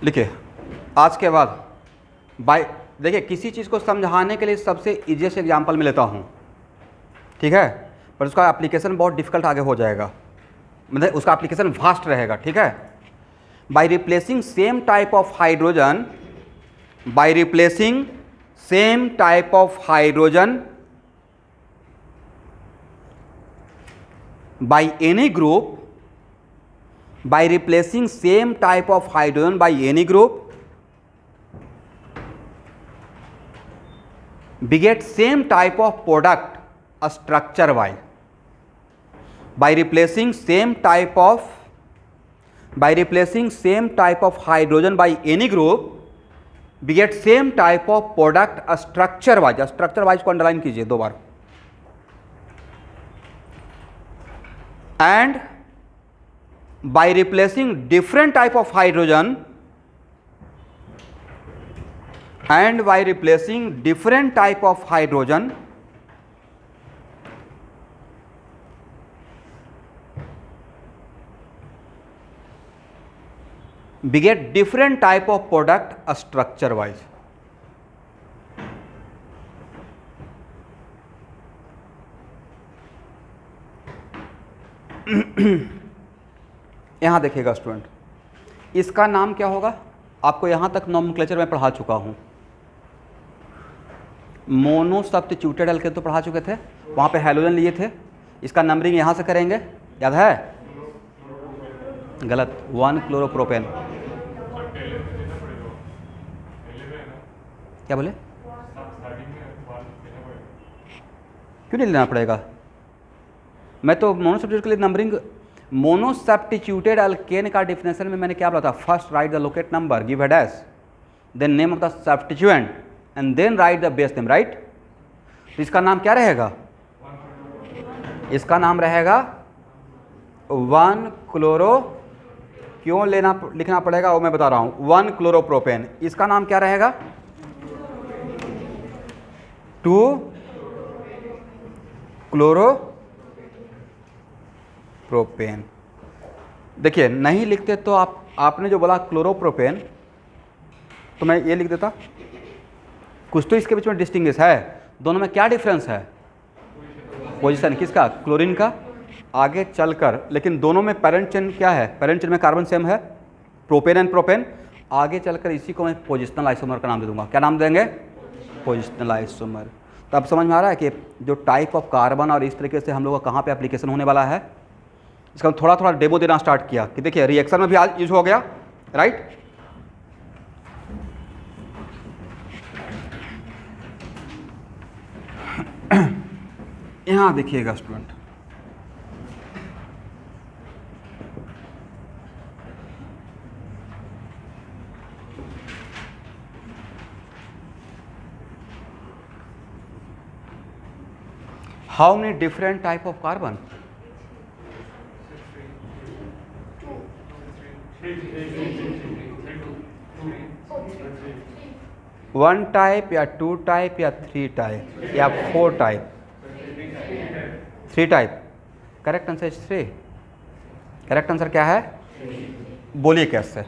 [SPEAKER 1] लिखिए आज के बाद बाय, देखिए किसी चीज़ को समझाने के लिए सबसे ईजीएस्ट एग्जांपल मैं लेता हूँ, ठीक है, पर उसका एप्लीकेशन बहुत डिफिकल्ट आगे हो जाएगा, मतलब उसका एप्लीकेशन वास्ट रहेगा, ठीक है। Bye replacing same type of hydrogen, by replacing same type of hydrogen by any group, by replacing same type of hydrogen by any group we get same type of product structure wise. By replacing same type of hydrogen by any group we get same type of product structure wise. Structure wise को underline कीजिए 2 बार। And by replacing different type of hydrogen and by replacing different type of hydrogen we get different type of product structure wise. यहाँ देखिएगा student, इसका नाम क्या होगा, आपको यहाँ तक नोमेनक्लेचर में पढ़ा चुका हूँ। मोनो सब्स्टिट्यूटेड एल्केन तो पढ़ा चुके थे, वहाँ पे हैलोजन लिए थे। इसका नंबरिंग यहाँ से करेंगे, याद है? गलत, 1 क्लोरोप्रोपेन। क्या बोले? क्यों नहीं लेना पड़ेगा? मैं तो मोनो सब्स्टिट्यूट के लिए नंबरिंग, मोनो सब्स्टिट्यूटेड अल्केन का डिफिनेशन में मैंने क्या बोला था? First write the locate number, give a dash, then name of the substituent and then write the base name, right? तो इसका नाम क्या रहेगा? इसका नाम रहेगा 1 क्लोरो, क्यों लिखना पड़ेगा वो मैं बता रहा हूँ, 1 क्लोरोप्रोपेन। इसका नाम क्या रहेगा? 2 क्लोरोप्रोपेन। देखिए नहीं लिखते तो आपने जो बोला क्लोरोप्रोपेन, तो मैं ये लिख देता। कुछ तो इसके बीच में डिस्टिंग्विश है, दोनों में क्या डिफरेंस है? पोजीशन किसका? क्लोरीन का। आगे चलकर लेकिन दोनों में पैरेंट चेन क्या है? पैरेंट चेन में कार्बन सेम है, प्रोपेन एंड प्रोपेन। आगे चलकर इसी को मैं पोजिशनल आइसोमर का नाम दे दूंगा। क्या नाम देंगे? Positional isomer. तो अब समझ में आ रहा है कि जो टाइप ऑफ कार्बन और इस तरीके से हम लोग का कहाँ पे एप्लीकेशन होने वाला है। इसका थोड़ा थोड़ा डेमो देना स्टार्ट किया कि देखिए रिएक्शन में भी आज यूज हो गया, राइट। यहाँ देखिएगा student, how many different type of carbon? One type या टू टाइप या थ्री टाइप या four type? Three type. Correct answer is three. Correct answer क्या है? बोलिए कैसे?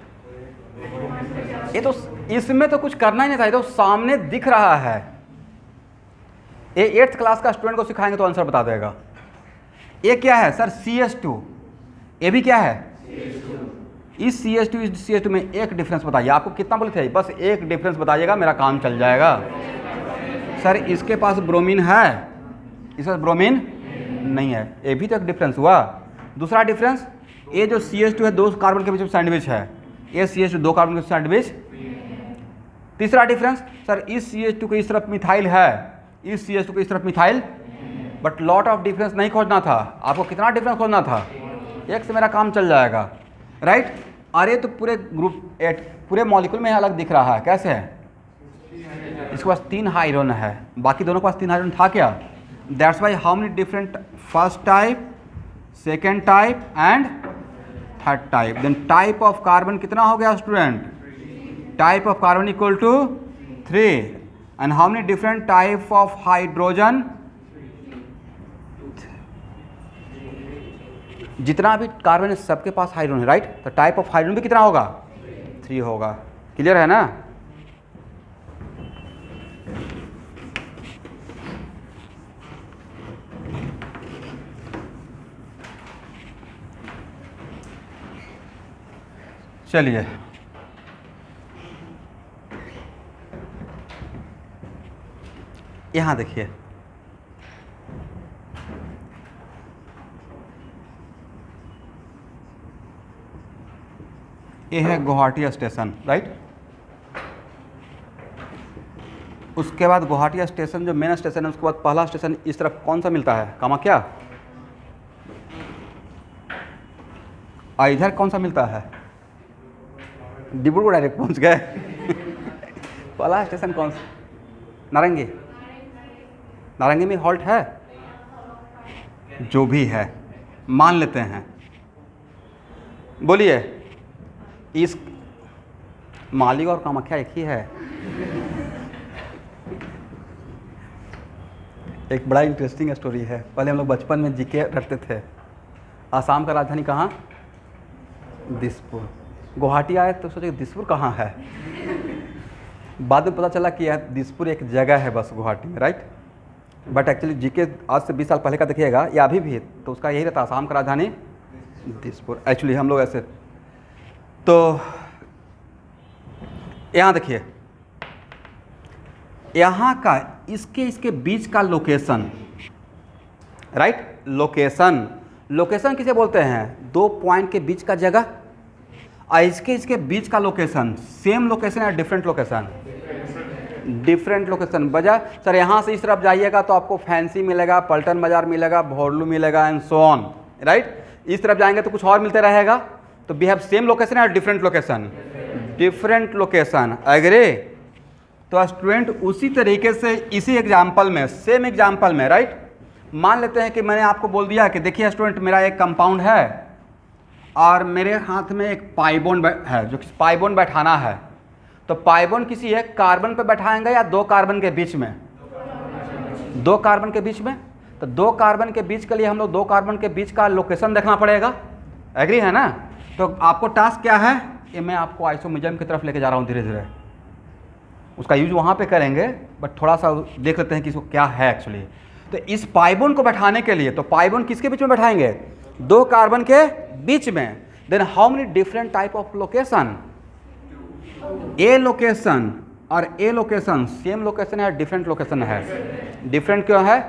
[SPEAKER 1] ये तो इसमें तो कुछ करना ही नहीं था, ये तो सामने दिख रहा है। ये 8th क्लास का स्टूडेंट को सिखाएंगे तो आंसर बता देगा। ये क्या है सर? CH2। ये भी क्या है? इस CH2 इस CH2 में एक डिफरेंस बताइए। आपको कितना बोले थे? बस एक डिफरेंस बताइएगा, मेरा काम चल जाएगा। सर इसके पास ब्रोमीन है, इसके पास ब्रोमीन नहीं है, ये भी तो एक डिफरेंस हुआ। दूसरा डिफरेंस, ये जो CH2 है 2 कार्बन के बीच में सैंडविच है, ये CH2 2 कार्बन के सैंडविच। तीसरा डिफरेंस, सर इस CH2 के इस तरफ मिथाइल है, इस CH2 के इस तरफ methyl, but lot of difference नहीं खोजना था। आपको कितना डिफरेंस खोजना था? एक से मेरा काम चल जाएगा, राइट। अरे तो पूरे ग्रुप 8 पूरे मॉलिक्यूल में अलग दिख रहा है, कैसे है? इसके पास 3 हाइड्रोजन है, बाकी दोनों के पास 3 हाइड्रोजन था क्या? That's why how many different? First type, second type and third type. Then type of carbon कितना हो गया student? Type of carbon equal to 3। And how many different type of hydrogen? जितना भी कार्बन है सबके पास हाइड्रोजन है, right. तो टाइप ऑफ हाइड्रोजन भी कितना होगा? 3 होगा। क्लियर है ना? चलिए यहाँ देखिए, ये है गुवाहाटी स्टेशन, राइट। उसके बाद गुवाहाटी स्टेशन जो मेन स्टेशन है, उसके बाद पहला स्टेशन इस तरफ कौन सा मिलता है? कामाख्या। इधर कौन सा मिलता है? डिब्रूगढ़ डायरेक्ट पहुंच गए। पहला स्टेशन कौन सा? नारंगी। नारंगी में हॉल्ट है? जो भी है मान लेते हैं। बोलिए, इस मालिक और कामाख्या एक ही है। एक बड़ा इंटरेस्टिंग स्टोरी है। पहले हम लोग बचपन में जीके रखते थे। आसाम का राजधानी कहाँ? दिसपुर। गुवाहाटी आए तो सोचे दिसपुर कहाँ है, बाद में पता चला कि यह दिसपुर एक जगह है बस गुवाहाटी में, राइट। बट एक्चुअली जीके आज से 20 साल पहले का देखिएगा या अभी भी तो उसका यही रहता, आसाम का राजधानी दिसपुर। एक्चुअली हम लोग ऐसे, तो यहाँ देखिए, यहाँ का इसके बीच का लोकेशन, राइट। लोकेशन किसे बोलते हैं? 2 पॉइंट के बीच का जगह। और इसके बीच का लोकेशन सेम लोकेशन या डिफरेंट लोकेशन? Different location. वजह सर यहाँ से इस तरफ जाइएगा तो आपको फैंसी मिलेगा, पल्टन बाजार मिलेगा, भोरलू मिलेगा एंड सो ऑन, राइट। इस तरफ जाएंगे तो कुछ और मिलते रहेगा। तो वी हैव सेम लोकेशन या different location? Different location. Agree? तो स्टूडेंट उसी तरीके से इसी एग्जाम्पल में, सेम एग्जाम्पल में, राइट, मान लेते हैं कि मैंने आपको बोल दिया कि देखिए स्टूडेंट मेरा एक कंपाउंड है और मेरे हाथ में एक पाइबोन है, जो पाइबोन बैठाना है। तो पाइबोन किसी एक कार्बन पे बैठाएंगे या 2 कार्बन के बीच में? 2 कार्बन के बीच में। तो 2 कार्बन के बीच के लिए हम लोग 2 कार्बन के बीच का लोकेशन देखना पड़ेगा। एग्री है ना? तो आपको टास्क क्या है? ये मैं आपको आइसोमेरिज्म की तरफ लेके जा रहा हूँ धीरे धीरे। उसका यूज वहाँ पे करेंगे, बट थोड़ा सा देख लेते हैं कि इसको क्या है एक्चुअली। तो इस पाइबोन को बैठाने के लिए, तो पाइबोन किसके बीच में बैठाएंगे? 2 कार्बन के बीच में। Then how many different type of location? A location और ए लोकेशन सेम लोकेशन है, डिफरेंट लोकेशन है? डिफरेंट क्यों है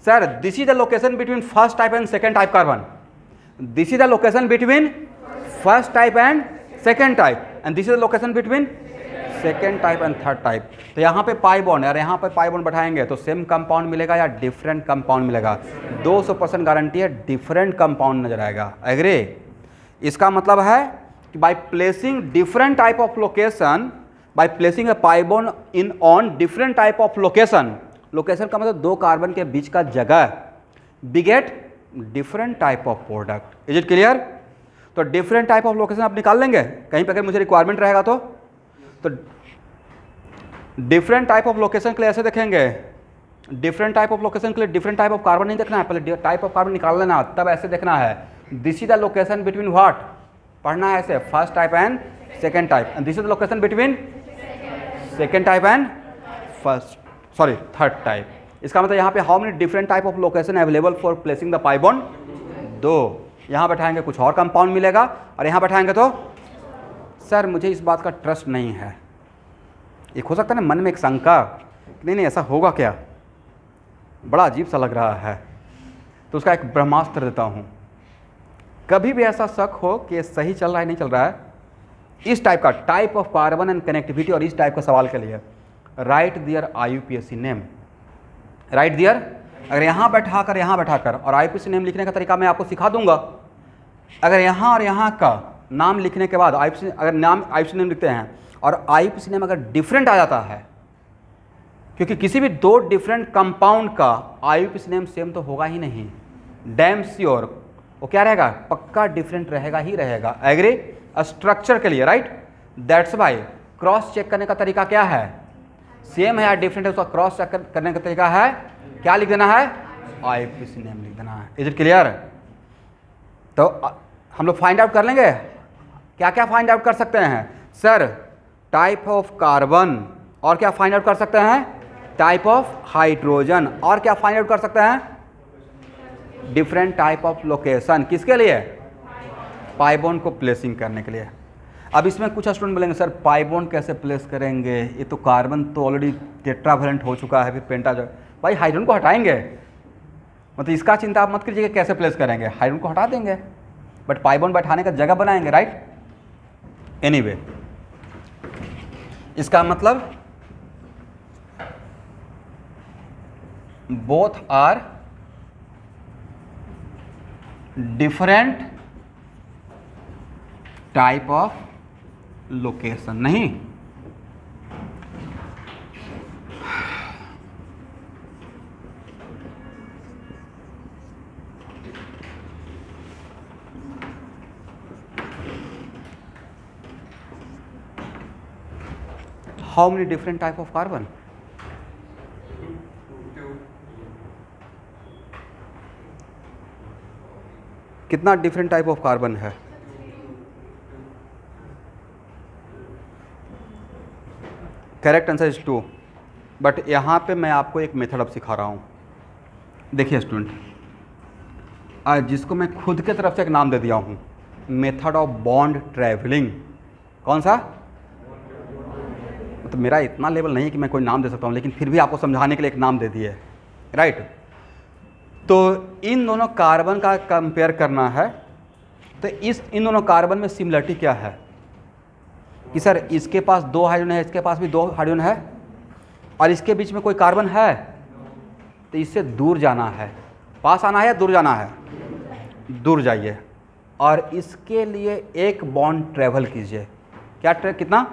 [SPEAKER 1] sir? This is the location between first type and second type carbon. This is the location between first type and second type, and this is the location between second type and third type. तो यहाँ पे pi bond है और यहाँ पे pi bond बैठाएंगे तो same compound मिलेगा या डिफरेंट कंपाउंड मिलेगा? 200% गारंटी है डिफरेंट कंपाउंड नजर आएगा। एग्री? इसका मतलब है कि by placing different type of location, by placing a pi bond in on different type of location, location का मतलब दो कार्बन के बीच का जगह, we get different type of product. Is it clear? तो डिफरेंट टाइप ऑफ लोकेशन आप निकाल लेंगे कहीं पर, अगर मुझे रिक्वायरमेंट रहेगा तो डिफरेंट टाइप ऑफ लोकेशन के लिए ऐसे देखेंगे, डिफरेंट टाइप ऑफ लोकेशन के लिए डिफरेंट टाइप ऑफ कार्बन नहीं देखना है, पहले टाइप ऑफ कार्बन निकाल लेना, तब ऐसे देखना है this is the location between what, पढ़ना है ऐसे first type and second type, and this is the location between second type and third type. इसका मतलब यहाँ पे how many different type of location available for placing the pi bond? 2। यहाँ बैठाएंगे कुछ और कंपाउंड मिलेगा और यहाँ बैठाएंगे तो सर मुझे इस बात का ट्रस्ट नहीं है। एक हो सकता है ना मन में एक शंका, नहीं ऐसा होगा क्या, बड़ा अजीब सा लग रहा है, तो उसका एक ब्रह्मास्त्र देता हूँ। कभी भी ऐसा शक हो कि सही चल रहा है नहीं चल रहा है, इस टाइप का type of carbon and connectivity और इस टाइप का सवाल के लिए राइट दियर IUPAC नेम, राइट दियर। अगर यहाँ बैठाकर और IUPAC नेम लिखने का तरीका मैं आपको सिखा दूंगा। अगर यहाँ और यहाँ का नाम लिखने के बाद अगर नाम IUPAC नेम लिखते हैं और IUPAC नेम अगर डिफरेंट आ जाता है, क्योंकि किसी भी दो डिफरेंट कंपाउंड का IUPAC नेम सेम तो होगा ही नहीं, डैम श्योर वो क्या रहेगा, पक्का डिफरेंट रहेगा ही रहेगा। एग्री? स्ट्रक्चर के लिए right, that's why cross check करने का तरीका क्या है, सेम है या डिफरेंट है, उसका क्रॉस चेक करने का तरीका है क्या लिख देना है, IUPAC नेम लिख देना है। Is it clear? तो हम लोग फाइंड आउट कर लेंगे क्या क्या फाइंड आउट कर सकते हैं सर, टाइप ऑफ कार्बन, और क्या फाइंड आउट कर सकते हैं, टाइप ऑफ हाइड्रोजन, और क्या फाइंड आउट कर सकते हैं, डिफरेंट टाइप ऑफ लोकेशन। किसके लिए? पाई बॉन्ड को प्लेसिंग करने के लिए। अब इसमें कुछ स्टूडेंट बोलेंगे सर पाई बॉन्ड कैसे प्लेस करेंगे, ये तो कार्बन तो ऑलरेडी टेट्रावेलेंट हो चुका है, फिर पेंटा भाई हाइड्रोजन को हटाएंगे, मतलब इसका चिंता आप मत कीजिए कैसे प्लेस करेंगे, हाइड्रोजन को हटा देंगे बट पाई बॉन्ड बैठाने का जगह बनाएंगे, राइट। एनीवे इसका मतलब both are different type of location, नहीं how many different type of carbon? कितना डिफरेंट टाइप ऑफ कार्बन है? करेक्ट आंसर इज 2, बट यहाँ पे मैं आपको एक मेथड अब सिखा रहा हूँ। देखिए स्टूडेंट, जिसको मैं खुद के तरफ से एक नाम दे दिया हूँ, मेथड ऑफ बॉन्ड ट्रैवलिंग। कौन सा? तो मेरा इतना लेवल नहीं है कि मैं कोई नाम दे सकता हूँ, लेकिन फिर भी आपको समझाने के लिए एक नाम दे दिए, राइट। तो इन दोनों कार्बन का कंपेयर करना है, तो इन दोनों कार्बन में सिमिलरिटी क्या है कि सर इसके पास 2 हाइड्रोजन है, इसके पास भी 2 हाइड्रोजन है, और इसके बीच में कोई कार्बन है, तो इससे दूर जाना है, पास आना है या दूर जाना है, दूर जाइए, और इसके लिए एक बॉन्ड ट्रेवल कीजिए। क्या कितना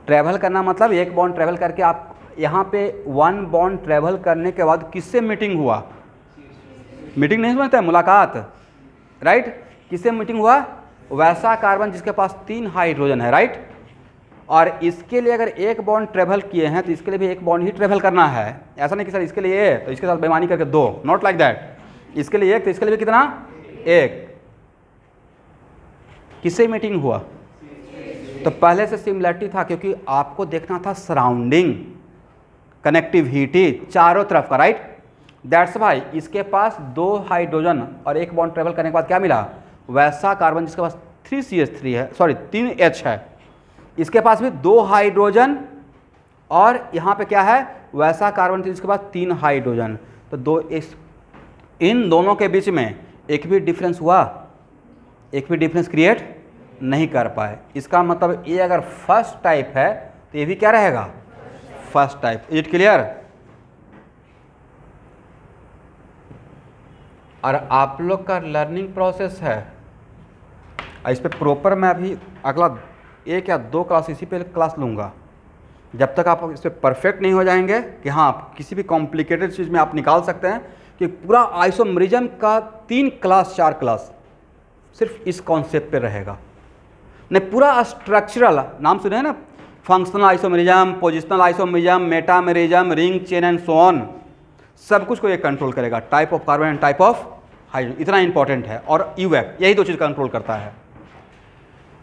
[SPEAKER 1] ट्रैवल करना, मतलब एक बॉन्ड ट्रैवल करके आप यहाँ पे 1 बॉन्ड ट्रैवल करने के बाद किससे मीटिंग हुआ, मीटिंग नहीं समझते हैं, मुलाकात, राइट। किससे मीटिंग हुआ? वैसा कार्बन जिसके पास 3 हाइड्रोजन है, राइट। और इसके लिए अगर एक बॉन्ड ट्रैवल किए हैं तो इसके लिए भी एक बॉन्ड ही ट्रैवल करना है। ऐसा नहीं कि सर इसके लिए तो इसके साथ बेईमानी करके 2, नॉट लाइक दैट। इसके लिए एक तो इसके लिए भी कितना, 1। किससे मीटिंग हुआ? तो पहले से सिमिलरिटी था, क्योंकि आपको देखना था सराउंडिंग, कनेक्टिविटी चारों तरफ का, राइट। दैट्स वाई इसके पास 2 हाइड्रोजन और एक बॉन्ड ट्रेवल करने के बाद क्या मिला, वैसा कार्बन जिसके पास 3 CH3 है, सॉरी 3 H है, इसके पास भी 2 हाइड्रोजन और यहाँ पे क्या है, वैसा कार्बन जिसके पास 3 हाइड्रोजन। तो इन दोनों के बीच में एक भी डिफरेंस हुआ, एक भी डिफरेंस क्रिएट नहीं कर पाए। इसका मतलब ये अगर फर्स्ट टाइप है तो ये भी क्या रहेगा, first type. Is it clear? और आप लोग का लर्निंग प्रोसेस है, इस पर प्रॉपर मैं अभी अगला 1 या 2 क्लास इसी पे क्लास लूँगा। जब तक आप इस पर परफेक्ट नहीं हो जाएंगे कि हाँ आप किसी भी कॉम्प्लिकेटेड चीज़ में आप निकाल सकते हैं कि पूरा आइसोमेरिज्म का 3 क्लास 4 क्लास सिर्फ इस कॉन्सेप्ट पे रहेगा। नहीं, पूरा स्ट्रक्चरल, नाम सुने हैं ना, functional isomerism, positional isomerism, metamerism, ring chain and so on, सब कुछ को ये कंट्रोल करेगा। Type of carbon and type of hydrogen, इतना इंपॉर्टेंट है। और यूएफ, यही 2 चीज़ कंट्रोल करता है।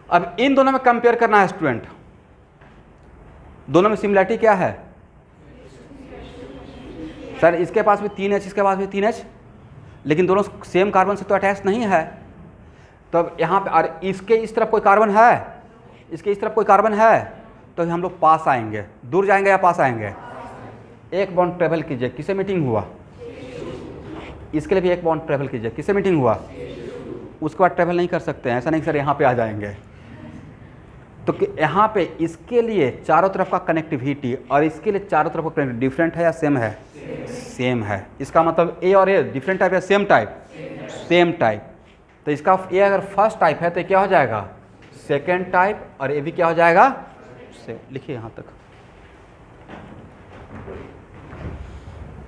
[SPEAKER 1] अब इन दोनों में कंपेयर करना है स्टूडेंट, दोनों में सिमिलरिटी क्या है? सर इसके पास भी 3H, इसके पास भी 3H, लेकिन दोनों सेम कार्बन से तो अटैच नहीं है। तो अब यहाँ पे, और इसके इस तरफ कोई कार्बन है, इसके इस तरफ कोई कार्बन है, तो हम लोग पास आएंगे, दूर जाएंगे या पास आएंगे? एक बॉन्ड ट्रेवल कीजिए, किससे मीटिंग हुआ? इसके लिए भी एक बॉन्ड ट्रेवल कीजिए, किससे मीटिंग हुआ? उसके बाद ट्रेवल नहीं कर सकते हैं, ऐसा नहीं सर यहाँ पे आ जाएंगे। तो यहाँ पे इसके लिए चारों तरफ का कनेक्टिविटी और इसके लिए चारों तरफ का कनेक्टिविटी डिफरेंट है या सेम है? सेम है। इसका मतलब ए और ए डिफरेंट टाइप या सेम टाइप? Same type. तो इसका ए अगर फर्स्ट टाइप है तो क्या हो जाएगा? Second type. और ए भी क्या हो जाएगा? लिखिए यहाँ तक।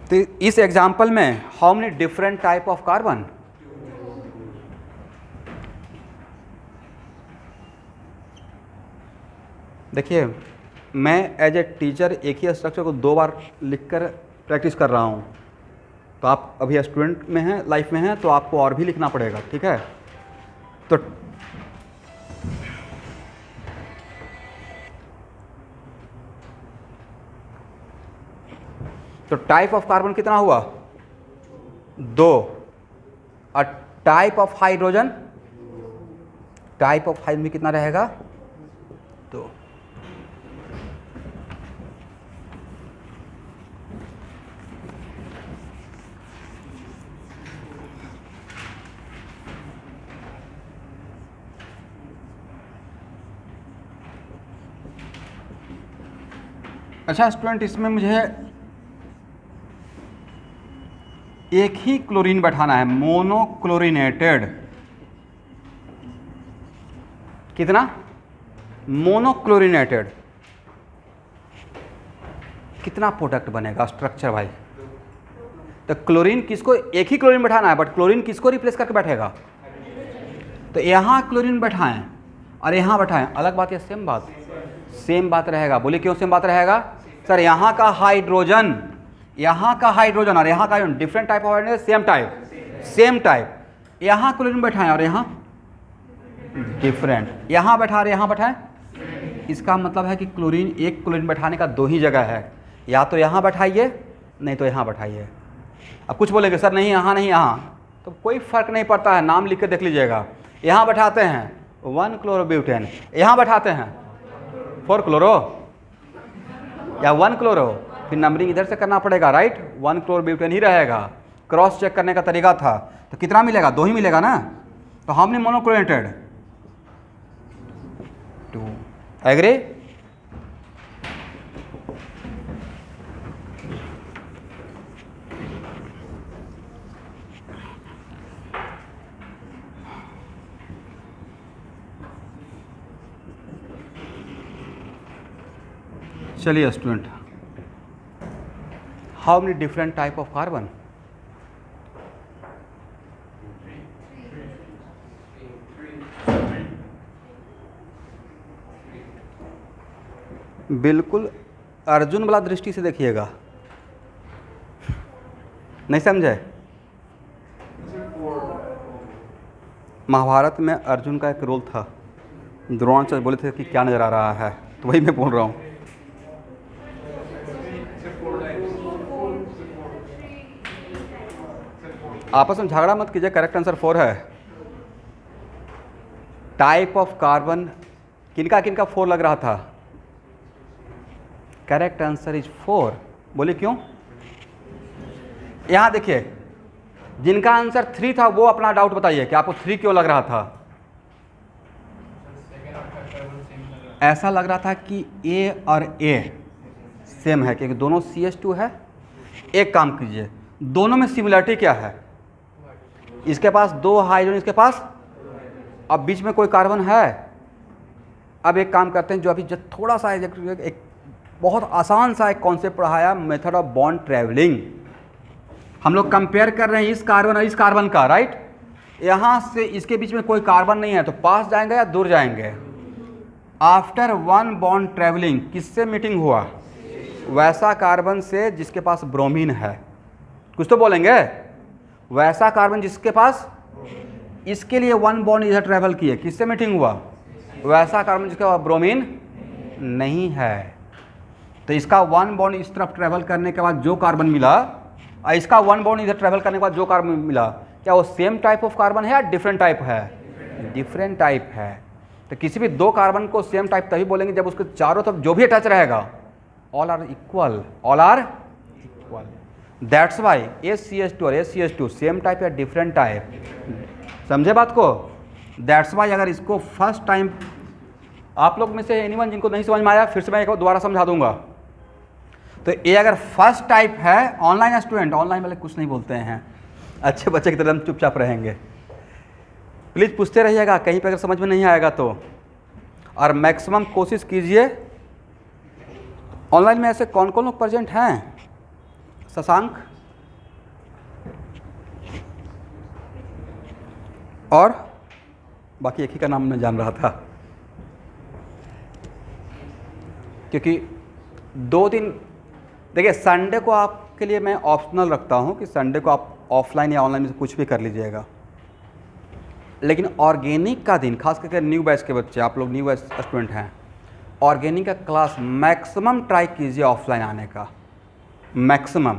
[SPEAKER 1] तो इस एग्जाम्पल में how many different type of carbon? देखिए, मैं एज ए टीचर एक ही स्ट्रक्चर को 2 बार लिखकर प्रैक्टिस कर रहा हूँ। तो आप अभी स्टूडेंट में हैं, लाइफ में हैं, तो आपको और भी लिखना पड़ेगा, ठीक है? तो टाइप ऑफ कार्बन कितना हुआ? 2। और type of hydrogen, type of hydrogen कितना रहेगा? 2। अच्छा स्टूडेंट, इसमें मुझे एक ही क्लोरीन बैठाना है, मोनोक्लोरिनेटेड। कितना? मोनोक्लोरिनेटेड। कितना प्रोडक्ट बनेगा स्ट्रक्चर भाई? तो क्लोरीन किसको, एक ही क्लोरीन बैठाना है, बट क्लोरीन किसको रिप्लेस करके बैठेगा? तो यहाँ क्लोरीन बैठाएं और यहाँ बैठाएं, अलग बात है, सेम बात? सेम बात रहेगा। बोलिए क्यों सेम बात रहेगा? सर यहाँ का हाइड्रोजन, यहाँ का हाइड्रोजन और यहाँ का different type of hydrogen, same type, same type. यहाँ क्लोरीन बैठाएं और यहाँ डिफरेंट, यहाँ बैठा रहे, यहाँ बैठाएं। इसका मतलब है कि क्लोरीन, एक क्लोरीन बैठाने का 2 ही जगह है, या तो यहाँ बैठाइए नहीं तो यहाँ बैठाइए। अब कुछ बोलेंगे सर नहीं यहाँ नहीं यहाँ, तो कोई फ़र्क नहीं पड़ता है, नाम लिख के देख लीजिएगा। यहाँ बैठाते हैं 1 क्लोरोब्यूटेन, यहाँ बैठाते हैं 4 क्लोरो या 1 क्लोरो, फिर नंबरिंग इधर से करना पड़ेगा, राइट? 1 क्लोरोब्यूटेन ही रहेगा। क्रॉस चेक करने का तरीका था। तो कितना मिलेगा? 2 ही मिलेगा ना। तो हमने मोनोक्लोरिनेटेड 2। एग्री? चलिए student, how many different type of carbon? बिल्कुल अर्जुन वाला दृष्टि से देखिएगा, नहीं समझे? महाभारत में अर्जुन का एक रोल था, द्रोणाचार्य बोले थे कि क्या नजर आ रहा है, तो वही मैं बोल रहा हूँ। आपस में झगड़ा मत कीजिए, करेक्ट आंसर 4 है। टाइप ऑफ कार्बन किनका किनका 4 लग रहा था? Correct answer is 4। बोले क्यों? यहां देखिए, जिनका आंसर 3 था वो अपना डाउट बताइए कि आपको 3 क्यों लग रहा था? ऐसा लग रहा था कि A और A सेम है क्योंकि दोनों CH2 है। एक काम कीजिए, दोनों में सिमिलरिटी क्या है? इसके पास 2 हाइड्रोजन, इसके पास, अब बीच में कोई कार्बन है। अब एक काम करते हैं, जो अभी थोड़ा सा एक बहुत आसान सा एक कॉन्सेप्ट पढ़ाया, मेथड ऑफ बॉन्ड ट्रैवलिंग। हम लोग कंपेयर कर रहे हैं इस कार्बन और इस कार्बन का, राइट? यहाँ से इसके बीच में कोई कार्बन नहीं है तो पास जाएंगे या दूर जाएंगे? आफ्टर 1 बॉन्ड ट्रैवलिंग किससे मीटिंग हुआ? वैसा कार्बन से जिसके पास ब्रोमीन है। कुछ तो बोलेंगे, वैसा कार्बन जिसके पास, इसके लिए 1 बॉन्ड इधर ट्रैवल किए, किससे मीटिंग हुआ? वैसा कार्बन जिसके पास ब्रोमीन नहीं है। तो इसका 1 बॉन्ड इस तरफ ट्रैवल करने के बाद जो कार्बन मिला, और इसका 1 बॉन्ड इधर ट्रैवल करने के बाद जो कार्बन मिला, क्या वो सेम टाइप ऑफ कार्बन है या डिफरेंट टाइप है? डिफरेंट टाइप है। तो किसी भी 2 कार्बन को सेम टाइप तभी बोलेंगे जब उसके चारों तरफ जो भी अटैच रहेगा all are equal, all are equal. That's why ACH2 और ACH2 सेम टाइप या डिफरेंट टाइप। समझे बात को? दैट्स वाई अगर इसको फर्स्ट टाइम, आप लोग में से एनीवन जिनको नहीं समझ में आया, फिर से मैं एक बार दोबारा समझा दूंगा। तो ये अगर फर्स्ट टाइप है, ऑनलाइन स्टूडेंट, ऑनलाइन वाले कुछ नहीं बोलते हैं, अच्छे बच्चे की तरह हम चुपचाप रहेंगे। प्लीज़ पूछते रहिएगा कहीं पर अगर समझ में नहीं आएगा तो, और मैक्सिमम कोशिश कीजिए। ऑनलाइन में ऐसे कौन कौन लोग प्रेजेंट हैं? शशांक और बाकी एक ही का नाम मैं जान रहा था, क्योंकि 2 दिन देखिए, संडे को आपके लिए मैं ऑप्शनल रखता हूं कि संडे को आप ऑफलाइन या ऑनलाइन में से कुछ भी कर लीजिएगा, लेकिन ऑर्गेनिक का दिन, खास करके न्यू बैच के बच्चे, आप लोग न्यू बैच स्टूडेंट हैं, ऑर्गेनिक का क्लास मैक्सिमम ट्राई कीजिए ऑफलाइन आने का, मैक्सिमम।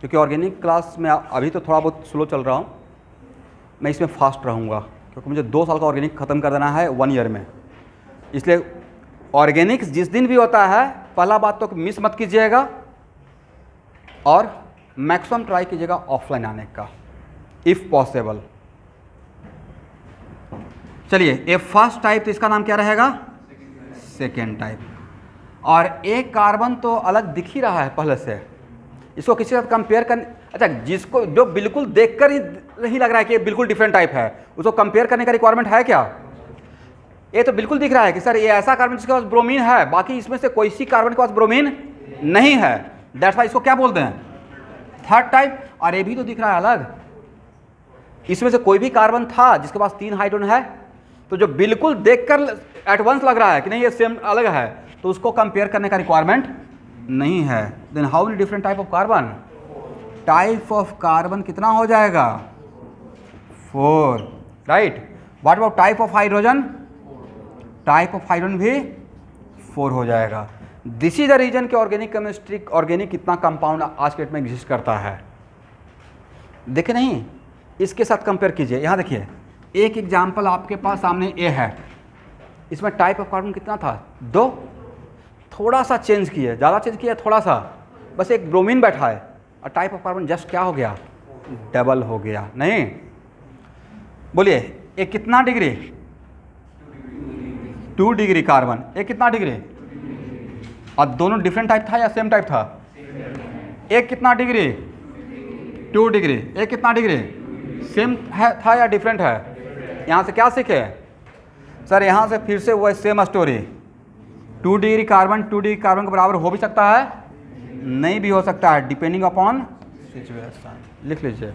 [SPEAKER 1] क्योंकि ऑर्गेनिक क्लास में अभी तो थोड़ा बहुत स्लो चल रहा हूँ, मैं इसमें फास्ट रहूँगा क्योंकि मुझे 2 साल का ऑर्गेनिक ख़त्म कर देना है 1 ईयर में। इसलिए ऑर्गेनिक्स जिस दिन भी होता है, पहला बात तो मिस मत कीजिएगा और मैक्सिमम ट्राई कीजिएगा ऑफलाइन आने का इफ़ पॉसिबल। चलिए, ये फर्स्ट टाइप, तो इसका नाम क्या रहेगा? Second type. और एक कार्बन तो अलग दिख ही रहा है पहले से, इसको किसी के साथ कंपेयर कर, अच्छा जिसको जो बिल्कुल देखकर ही नहीं लग रहा है कि ये बिल्कुल डिफरेंट टाइप है, उसको कंपेयर करने का रिक्वायरमेंट है क्या? ये तो बिल्कुल दिख रहा है कि सर ये ऐसा कार्बन जिसके पास ब्रोमीन है, बाकी इसमें से कोई सी कार्बन के पास ब्रोमीन नहीं है। दैट्स वाई इसको क्या बोलते हैं? Third type. और ये भी तो दिख रहा है अलग, इसमें से कोई भी कार्बन था जिसके पास 3 हाइड्रोजन है, तो जो बिल्कुल देखकर एट वंस लग रहा है कि नहीं ये सेम अलग है, तो उसको कंपेयर करने का रिक्वायरमेंट नहीं है। Then how many different type of carbon? Type of carbon कितना हो जाएगा? 4, right. What about type of hydrogen? Type of hydrogen भी 4 हो जाएगा। दिस इज द रीजन कि ऑर्गेनिक केमिस्ट्री, ऑर्गेनिक कितना कंपाउंड आज के डेट में एग्जिस्ट करता है। देखे नहीं, इसके साथ कंपेयर कीजिए। यहाँ देखिए, एक एग्जाम्पल आपके पास सामने ए है, इसमें टाइप ऑफ कार्बन कितना था? 2। थोड़ा सा चेंज किए, ज़्यादा चेंज किया थोड़ा सा, बस एक ब्रोमीन बैठा है और टाइप ऑफ कार्बन जस्ट क्या हो गया? डबल हो गया। नहीं, बोलिए ये कितना डिग्री? 2 डिग्री कार्बन, एक कितना डिग्री? और दोनों डिफरेंट टाइप था या सेम टाइप था? एक कितना डिग्री? 2 डिग्री। एक कितना डिग्री? सेम है था या डिफरेंट है? यहाँ से क्या सीखे सर? यहाँ से फिर से वह same story, 2 degree carbon 2 degree carbon के बराबर हो भी सकता है, नहीं भी हो सकता है, डिपेंडिंग अपॉन सिचुएशन। लिख लीजिए।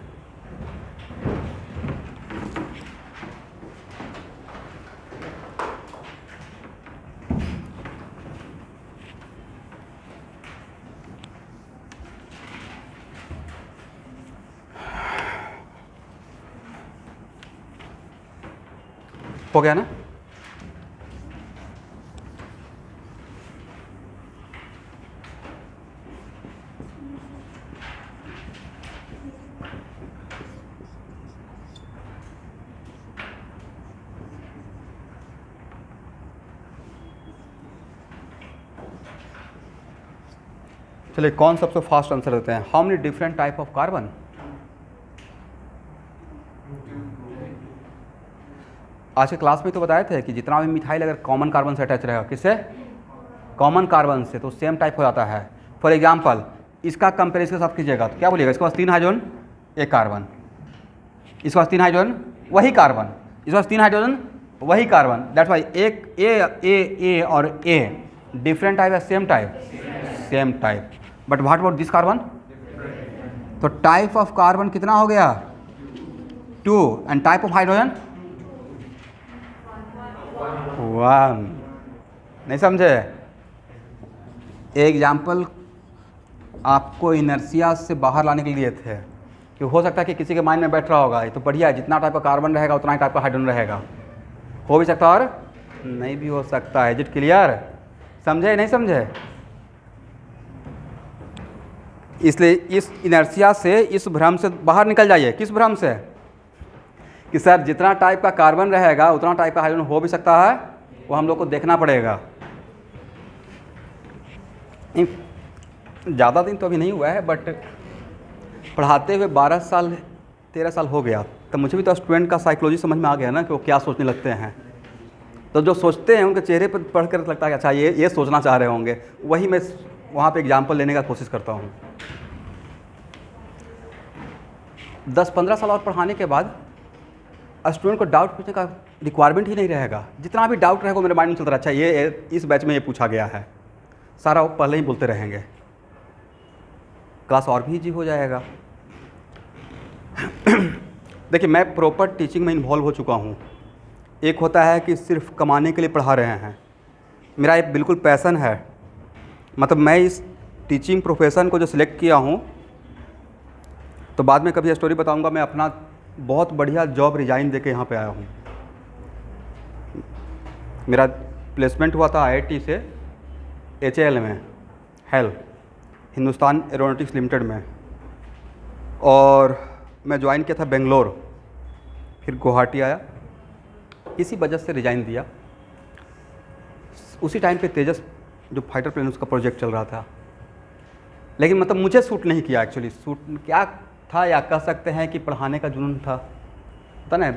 [SPEAKER 1] हो गया ना? चलिए कौन सबसे फास्ट आंसर देते हैं? How many different type of carbon? आज के क्लास में तो बताए थे कि जितना भी मिथाइल अगर कॉमन कार्बन से अटैच रहेगा, किससे? कॉमन कार्बन से, तो सेम टाइप हो जाता है। फॉर एग्जांपल इसका कंपेरिजन के साथ कीजिएगा तो क्या बोलिएगा? इसके पास 3 हाइड्रोजन, 1 कार्बन, इसके पास 3 हाइड्रोजन, वही कार्बन, इसके पास 3 हाइड्रोजन, वही कार्बन। दैट्स वाई एक ए और ए डिफरेंट टाइप है, same type? Same type. But what about this carbon? तो टाइप ऑफ कार्बन कितना हो गया? 2 एंड टाइप ऑफ हाइड्रोजन 1। नहीं समझे? एग्जाम्पल आपको इनर्शिया से बाहर लाने के लिए थे कि हो सकता है कि किसी के माइंड में बैठ रहा होगा ये तो बढ़िया है, जितना टाइप का कार्बन रहेगा उतना ही टाइप का हाइड्रोजन रहेगा। हो भी सकता है और नहीं भी हो सकता है। Is it clear? समझे नहीं समझे? इसलिए इस इनर्शिया से, इस भ्रम से बाहर निकल जाइए। किस भ्रम से? कि सर जितना टाइप का कार्बन रहेगा उतना टाइप का हाइड्रोजन हो भी सकता है, वो हम लोग को देखना पड़ेगा। ज़्यादा दिन तो अभी नहीं हुआ है, बट पढ़ाते हुए 12 साल 13 साल हो गया, तब मुझे भी तो स्टूडेंट का साइकोलॉजी समझ में आ गया ना कि वो क्या सोचने लगते हैं। तो जो सोचते हैं उनके चेहरे पर पढ़ कर लगता है कि अच्छा ये सोचना चाह रहे होंगे, वही मैं वहाँ पे एग्जाम्पल लेने का कोशिश करता हूँ। 10-15 साल और पढ़ाने के बाद स्टूडेंट को डाउट पूछने का रिक्वायरमेंट ही नहीं रहेगा। जितना भी डाउट रहेगा मेरे माइंड में चलता है, अच्छा ये इस बैच में ये पूछा गया है, सारा वो पहले ही बोलते रहेंगे, क्लास और भी ईजी हो जाएगा। देखिए मैं प्रॉपर टीचिंग में इन्वॉल्व हो चुका हूँ। एक होता है कि सिर्फ कमाने के लिए पढ़ा रहे हैं, मेरा एक बिल्कुल पैसन है। मतलब मैं इस टीचिंग प्रोफेशन को जो सिलेक्ट किया हूँ, तो बाद में कभी स्टोरी बताऊँगा। मैं अपना बहुत बढ़िया जॉब रिजाइन दे के यहाँ पे आया हूँ। मेरा प्लेसमेंट हुआ था IIT से HAL में, हेल हिंदुस्तान एरोनॉटिक्स लिमिटेड में, और मैं ज्वाइन किया था बेंगलोर, फिर गुवाहाटी आया। इसी वजह से रिजाइन दिया। उसी टाइम पे तेजस जो फाइटर प्लेन उसका प्रोजेक्ट चल रहा था, लेकिन मतलब मुझे सूट नहीं किया। एक्चुअली सूट क्या था, या कह सकते हैं कि पढ़ाने का जुनून था, पता ना।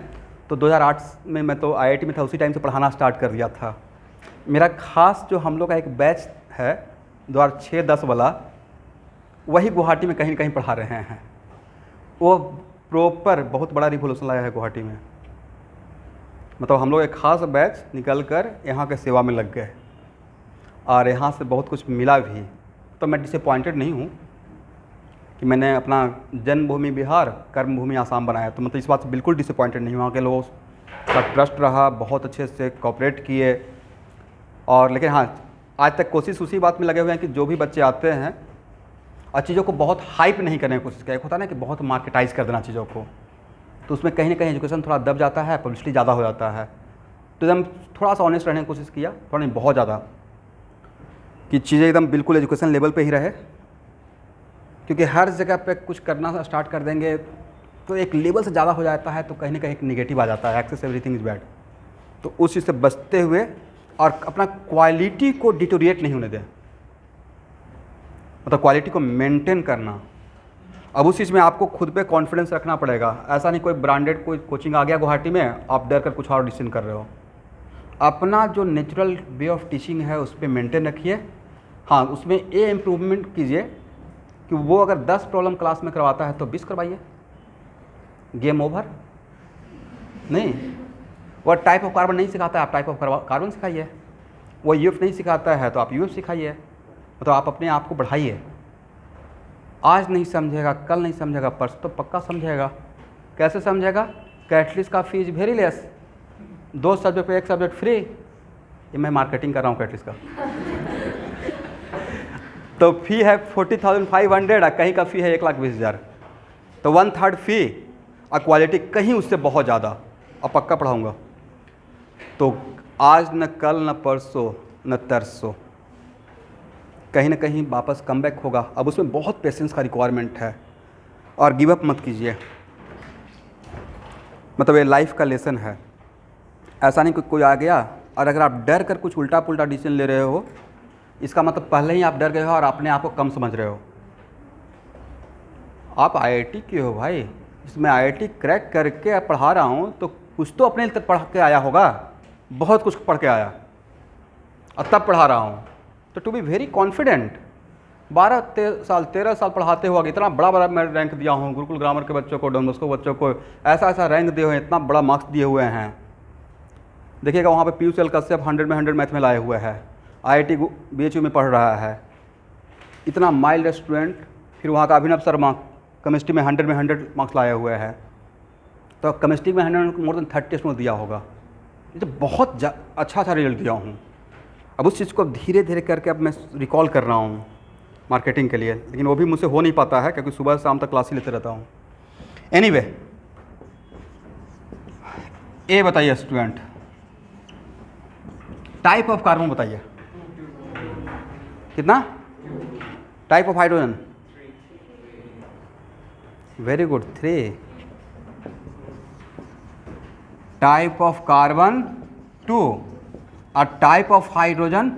[SPEAKER 1] तो 2008 में मैं तो IIT में था, उसी टाइम से पढ़ाना स्टार्ट कर दिया था। मेरा खास जो हम लोग का एक बैच है 2006-10 वाला, वही गुवाहाटी में कहीं न कहीं पढ़ा रहे हैं। वो प्रॉपर बहुत बड़ा रिवोल्यूशन लाया है गुवाहाटी में। मतलब हम लोग एक ख़ास बैच निकल कर यहाँ के सेवा में लग गए, और यहाँ से बहुत कुछ मिला भी। तो मैं डिसअपॉइंटेड नहीं हूँ कि मैंने अपना जन्मभूमि बिहार, कर्मभूमि आसाम बनाया। तो मतलब इस बात से बिल्कुल डिसअपॉइंटेड नहीं हूँ। वहाँ के लोगों का ट्रस्ट रहा, बहुत अच्छे से कोऑपरेट किए। और लेकिन हाँ, आज तक कोशिश उसी बात में लगे हुए हैं कि जो भी बच्चे आते हैं और चीज़ों को बहुत हाइप नहीं करने की कोशिश किया। एक होता है ना कि बहुत मार्केटाइज़ कर देना चीज़ों को, तो उसमें कहीं ना कहीं एजुकेशन थोड़ा दब जाता है, पब्लिसिटी ज़्यादा हो जाता है। तो एकदम थोड़ा सा ऑनेस्ट रहने की कोशिश किया, थोड़ा नहीं बहुत ज़्यादा, कि चीज़ें एकदम बिल्कुल एजुकेशन लेवल पे ही रहे। क्योंकि हर जगह पे कुछ करना स्टार्ट कर देंगे तो एक लेवल से ज़्यादा हो जाता है, तो कहीं ना कहीं एक निगेटिव आ जाता है, एक्सेस एवरीथिंग इज़ बैड। तो उस चीज़ से बचते हुए और अपना क्वालिटी को डिटोरिएट नहीं होने दें, मतलब क्वालिटी को मेंटेन करना। अब उस चीज़ में आपको खुद पे कॉन्फिडेंस रखना पड़ेगा। ऐसा नहीं कोई ब्रांडेड कोई कोचिंग आ गया गुवाहाटी में, आप डर कर कुछ और डिसीजन कर रहे हो। अपना जो नेचुरल वे ऑफ टीचिंग है उस पर मेंटेन रखिए। हाँ, उसमें ये इम्प्रूवमेंट कीजिए कि वो अगर 10 प्रॉब्लम क्लास में करवाता है तो 20 करवाइए, गेम ओवर। नहीं, वो टाइप ऑफ कार्बन नहीं सिखाता है, आप टाइप ऑफ कार्बन सिखाइए। वो यूएफ नहीं सिखाता है तो आप यूएफ सिखाइए। मतलब आप अपने आप को बढ़ाइए। आज नहीं समझेगा, कल नहीं समझेगा, परसों तो पक्का समझेगा। कैसे समझेगा? कैटलिस्ट का फीस वेरी लेस, 2 सब्जेक्ट पे 1 सब्जेक्ट फ्री। ये मैं मार्केटिंग कर रहा हूँ कैटलिस्ट का। तो फ़ी है 40,500 और कहीं का फ़ी है 1,20,000। तो 1/3 फ़ी और क्वालिटी कहीं उससे बहुत ज़्यादा, और पक्का पढ़ाऊँगा। तो आज न कल न परसों न तरसों कहीं ना कहीं वापस कमबैक होगा। अब उसमें बहुत पेशेंस का रिक्वायरमेंट है, और गिव अप मत कीजिए। मतलब ये लाइफ का लेसन है। ऐसा नहीं कि कोई आ गया और अगर आप डर कर कुछ उल्टा पुल्टा डिसीजन ले रहे हो, इसका मतलब पहले ही आप डर गए हो और अपने आप को कम समझ रहे हो। आप आईआईटी के हो भाई, इसमें आईआईटी क्रैक करके पढ़ा रहा हूँ तो कुछ तो अपने लिए पढ़ के आया होगा, बहुत कुछ पढ़ के आया और तब पढ़ा रहा हूँ। तो टू बी वेरी कॉन्फिडेंट, 13 साल पढ़ाते हुआ इतना बड़ा बड़ा मैं रैंक दिया हूँ, गुरुकुल ग्रामर के बच्चों को, डॉन बॉस्को बच्चों को ऐसा ऐसा रैंक दिए हुए हैं, इतना बड़ा मार्क्स दिए हुए हैं। देखिएगा वहाँ पे पीयूष एल कश्यप 100 में 100 मैथ में लाए हुए है, आईआईटी बीएचयू में पढ़ रहा है, इतना माइल्ड स्टूडेंट। फिर वहाँ का अभिनव शर्मा केमिस्ट्री में 100 में 100 मार्क्स लाए हुए हैं, तो केमिस्ट्री में 100 मोर देन 30 टेस्ट में दिया होगा। ये तो बहुत अच्छा रिजल्ट दिया हूँ। अब उस चीज़ को धीरे धीरे करके अब मैं रिकॉल कर रहा हूँ मार्केटिंग के लिए, लेकिन वो भी मुझसे हो नहीं पाता है क्योंकि सुबह शाम तक क्लास ही लेते रहता हूँ। एनीवे, ए बताइए स्टूडेंट, टाइप ऑफ कार्बन बताइए कितना, type of hydrogen, very good 3, type of carbon 2 और टाइप ऑफ हाइड्रोजन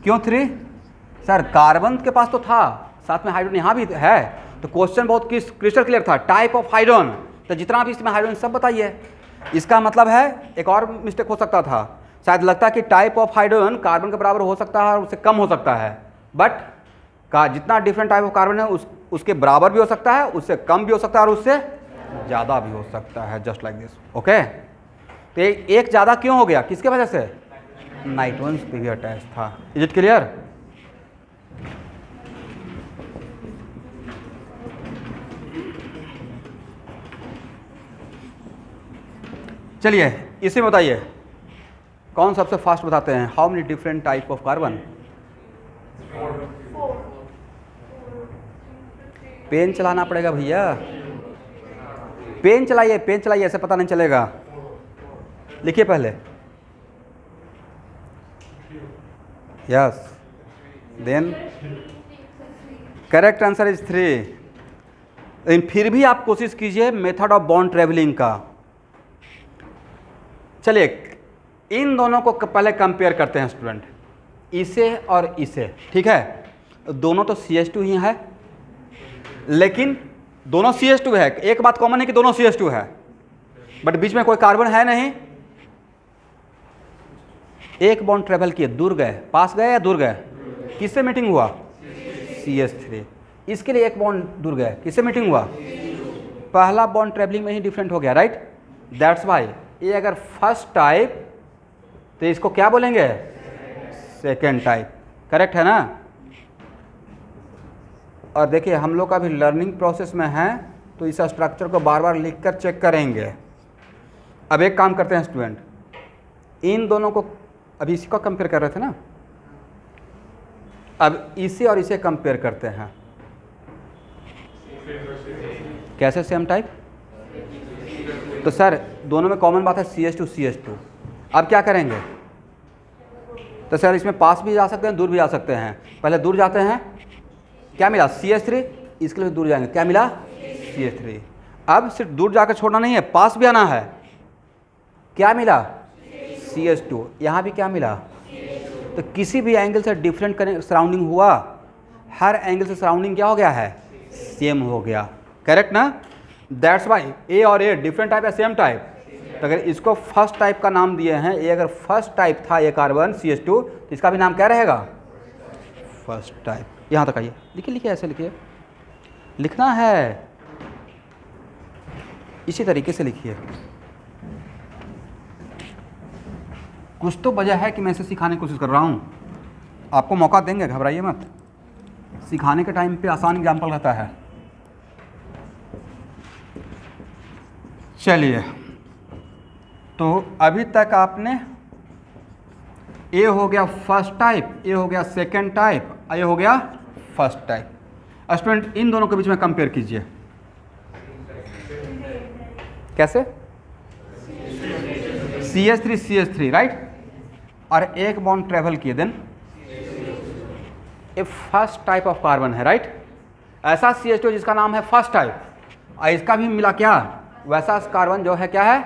[SPEAKER 1] क्यों 3? सर कार्बन के पास तो था, साथ में हाइड्रोजन यहाँ भी है, तो क्वेश्चन बहुत क्रिस्टल क्लियर था, टाइप ऑफ हाइड्रोजन, तो जितना भी इसमें हाइड्रोजन सब बताइए। इसका मतलब है एक और मिस्टेक हो सकता था, शायद लगता है कि टाइप ऑफ हाइड्रोजन कार्बन के बराबर हो सकता है और उससे कम हो सकता है, बट का जितना डिफरेंट टाइप ऑफ कार्बन है उसके बराबर भी हो सकता है, उससे कम भी हो सकता है और उससे ज़्यादा भी हो सकता है, जस्ट लाइक दिस। ओके, तो एक ज़्यादा क्यों हो गया, किसके वजह से? नाइट्रोजन पे भी अटैच था। Is it clear? चलिए इसे बताइए, कौन सबसे फास्ट बताते हैं? How many different type of carbon? Pen चलाना पड़ेगा भैया, पेन चलाइए, पेन चलाइए, ऐसे पता नहीं चलेगा। लिखिए पहले, yes, then correct answer is 3। लेकिन फिर भी आप कोशिश कीजिए मेथड ऑफ बॉन्ड ट्रेवलिंग का। चलिए इन दोनों को पहले कंपेयर करते हैं स्टूडेंट, इसे और इसे, ठीक है? दोनों तो CH2 ही है, लेकिन दोनों CH2 है, एक बात कॉमन है कि दोनों CH2 है, बट बीच में कोई कार्बन है नहीं। एक बॉन्ड ट्रेवल किए, दूर गए, पास गए या दूर गए? किससे मीटिंग हुआ? CH3। इसके लिए एक बॉन्ड दूर गए, किससे मीटिंग हुआ? पहला बॉन्ड ट्रेवलिंग में ही डिफरेंट हो गया, राइट? दैट्स वाई ये अगर फर्स्ट टाइप तो इसको क्या बोलेंगे? Second type. करेक्ट है ना? और देखिए हम लोग का भी लर्निंग प्रोसेस में है, तो इस स्ट्रक्चर को बार बार लिख कर चेक करेंगे। अब एक काम करते हैं स्टूडेंट, इन दोनों को, अभी इसी को कंपेयर कर रहे थे ना, अब इसे और इसे कंपेयर करते हैं। कैसे सेम टाइप? तो सर दोनों में कॉमन बात है CH2 CH2। अब क्या करेंगे? तो सर इसमें पास भी जा सकते हैं, दूर भी जा सकते हैं। पहले दूर जाते हैं, क्या मिला? CH3। इसके लिए दूर जाएंगे, क्या मिला? CH3। अब सिर्फ दूर जाकर छोड़ना नहीं है, पास भी आना है, क्या मिला? CH2। यहाँ भी क्या मिला? तो किसी भी एंगल से डिफरेंट सराउंडिंग हुआ, हर एंगल से सराउंडिंग क्या हो गया है? सेम हो गया। करेक्ट ना? दैट्स वाई ए और ए डिफरेंट टाइप या सेम टाइप? तो अगर इसको फर्स्ट टाइप का नाम दिए हैं, ये अगर फर्स्ट टाइप था ये कार्बन CH2, तो इसका भी नाम क्या रहेगा? First type. यहाँ तक आइए, लिखिए लिखिए, ऐसे लिखिए, लिखना है इसी तरीके से लिखिए। कुछ तो वजह है कि मैं इसे सिखाने की कोशिश कर रहा हूँ, आपको मौका देंगे, घबराइए मत। सिखाने के टाइम पे आसान एग्जाम्पल रहता है। चलिए, तो अभी तक आपने ए हो गया फर्स्ट टाइप, ए हो गया सेकेंड टाइप, ये हो गया फर्स्ट टाइप। स्टूडेंट इन दोनों के बीच में कंपेयर कीजिए, कैसे? CH3 CH3, right? और एक बॉन्ड ट्रेवल किए, देन ये फर्स्ट टाइप ऑफ कार्बन है, राइट? ऐसा CH2 जिसका नाम है फर्स्ट टाइप, और इसका भी मिला क्या? वैसा कार्बन जो है क्या है?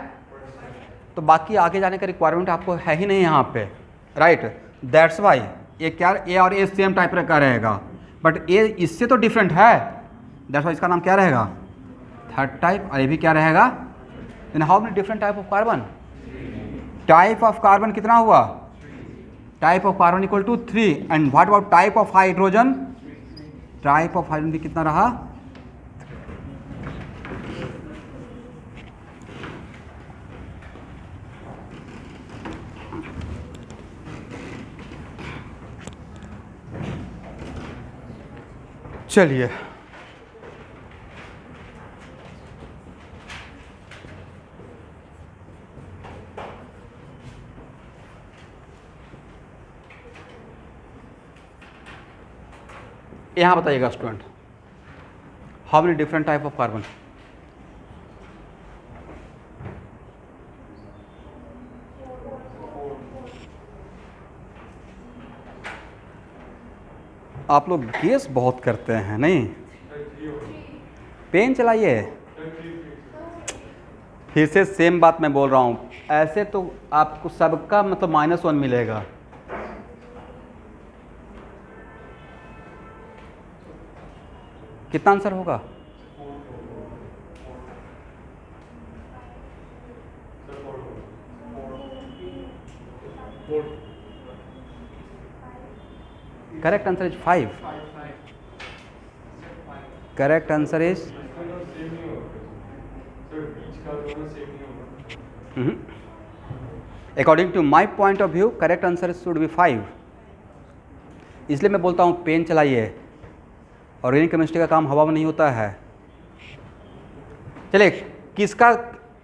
[SPEAKER 1] तो बाकी आगे जाने का रिक्वायरमेंट आपको है ही नहीं यहाँ पे, राइट? दैट्स वाई ए क्या, ए और ए सेम टाइप का रहेगा, बट ए इससे तो डिफरेंट है, दैट्स व्हाई इसका नाम क्या रहेगा, थर्ड टाइप। और ये भी क्या रहेगा, then how many different type of carbon, type of carbon कितना हुआ, type of carbon equal to 3। And what about type of hydrogen, type of hydrogen भी कितना रहा, चलिए यहाँ बताइएगा student, how many different type of carbon, आप लोग गेस बहुत करते हैं नहीं, पेन चलाइए। फिर से सेम बात मैं बोल रहा हूँ, ऐसे तो आपको सबका मतलब -1 मिलेगा। कितना आंसर होगा, correct answer is 5। Correct answer is according to my point of view correct answer should be 5। इसलिए मैं बोलता हूँ पेन चलाइए, ऑर्गेनिक केमिस्ट्री का काम हवा में नहीं होता है। चलिए, किसका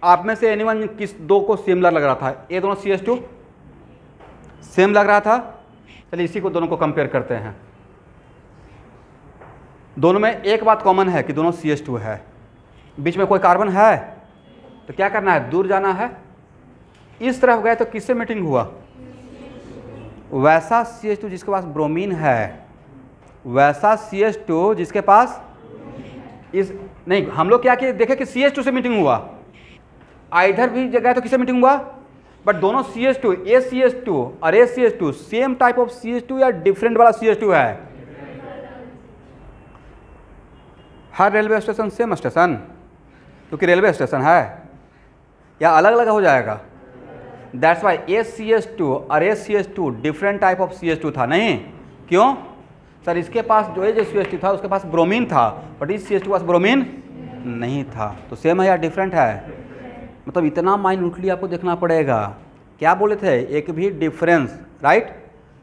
[SPEAKER 1] आप में से एनीवन किस दो को सिमिलर लग रहा था, ये दोनों CH2 सेम लग रहा था, चलिए इसी को दोनों को कंपेयर करते हैं। दोनों में एक बात कॉमन है कि दोनों CH2 है, बीच में कोई कार्बन है, तो क्या करना है, दूर जाना है। इस तरह हो गया तो किससे मीटिंग हुआ, वैसा CH2 जिसके पास ब्रोमीन है, वैसा CH2 जिसके पास इस नहीं, हम लोग क्या किए देखे कि CH2 से मीटिंग हुआ, इधर भी जगह तो किससे मीटिंग हुआ, बट दोनों CH2 ए CH2 और ए CH2 same type of CH2 या डिफरेंट वाला CH2 है। हर रेलवे स्टेशन सेम स्टेशन, क्योंकि रेलवे स्टेशन है, या अलग अलग हो जाएगा, दैट्स वाई ए CH2 और ए CH2 different type of CH2 था। नहीं क्यों सर, इसके पास जो CH2 था उसके पास ब्रोमीन था, बट इस CH2 के पास ब्रोमीन नहीं था, तो सेम है या डिफरेंट है, मतलब इतना माइन्यूटली आपको देखना पड़ेगा। क्या बोले थे, एक भी डिफरेंस, राइट,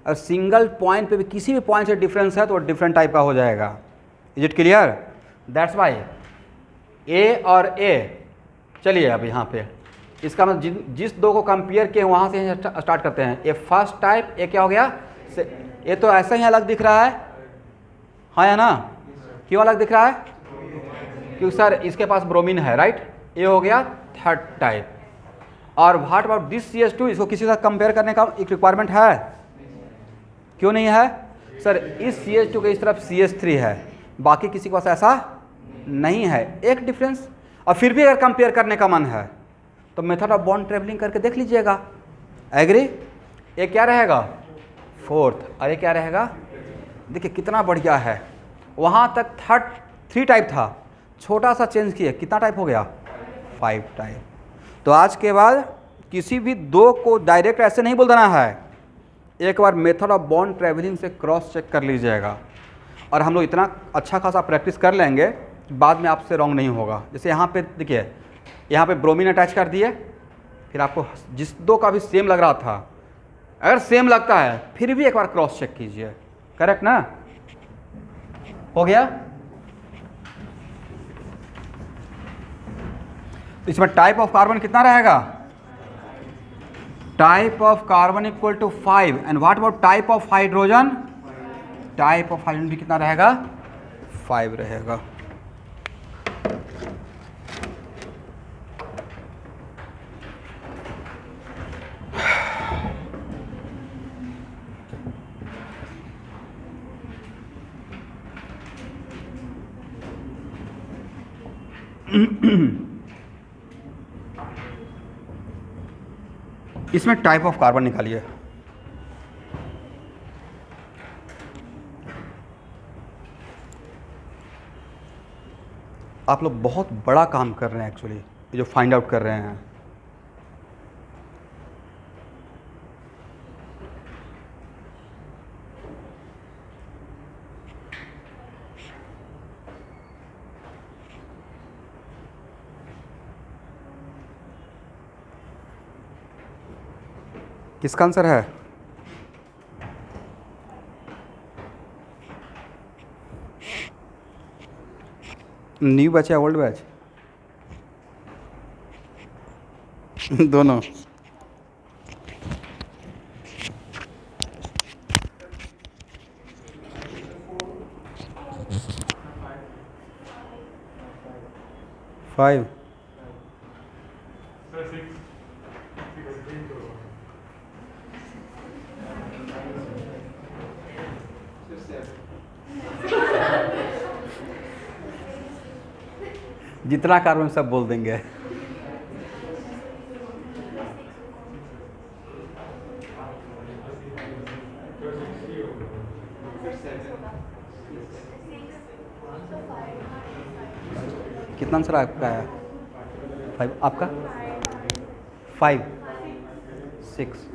[SPEAKER 1] और सिंगल पॉइंट पे भी किसी भी पॉइंट से डिफरेंस है तो डिफरेंट टाइप का हो जाएगा। Is it clear, that's why A और ए। चलिए अब यहाँ पे इसका मतलब जिस दो को कंपेयर किए वहाँ से स्टार्ट करते हैं। ए फर्स्ट टाइप, ए क्या हो गया, ये तो ऐसा ही अलग दिख रहा है, हाँ या ना, क्यों अलग दिख रहा है, क्योंकि सर इसके पास ब्रोमीन है, राइट, ये हो गया थर्ड टाइप। और व्हाट अबाउट दिस CH2, इसको किसी के साथ कंपेयर करने का एक रिक्वायरमेंट है, क्यों नहीं है सर, इस CH2 के इस तरफ CH3 है, बाकी किसी के पास ऐसा नहीं है, एक डिफरेंस। और फिर भी अगर कंपेयर करने का मन है तो मेथड ऑफ बॉन्ड ट्रेवलिंग करके देख लीजिएगा, एग्री। ये क्या रहेगा, फोर्थ, और ये क्या रहेगा, देखिए कितना बढ़िया है। वहाँ तक 3 टाइप था, छोटा सा चेंज किए, कितना टाइप हो गया, 5 टाइप। तो आज के बाद किसी भी दो को डायरेक्ट ऐसे नहीं बोल देना है, एक बार मेथड ऑफ बॉन्ड ट्रेवलिंग से क्रॉस चेक कर लीजिएगा, और हम लोग इतना अच्छा खासा प्रैक्टिस कर लेंगे बाद में आपसे रॉन्ग नहीं होगा। जैसे यहाँ पे देखिए, यहाँ पे ब्रोमीन अटैच कर दिए, फिर आपको जिस दो का भी सेम लग रहा था, अगर सेम लगता है फिर भी एक बार क्रॉस चेक कीजिए, करेक्ट ना, हो गया। इसमें टाइप ऑफ कार्बन कितना रहेगा, type of carbon equal to 5। And what about type of hydrogen, type of hydrogen भी कितना रहेगा, 5 रहेगा। इसमें टाइप ऑफ कार्बन निकालिए, आप लोग बहुत बड़ा काम कर रहे हैं एक्चुअली, ये जो फाइंड आउट कर रहे हैं। किसका आंसर है? न्यू बैच या ओल्ड बैच? दोनों। फाइव। जितना कार्बन सब बोल देंगे। कितना आंसर आपका है? 5। आपका 5 6।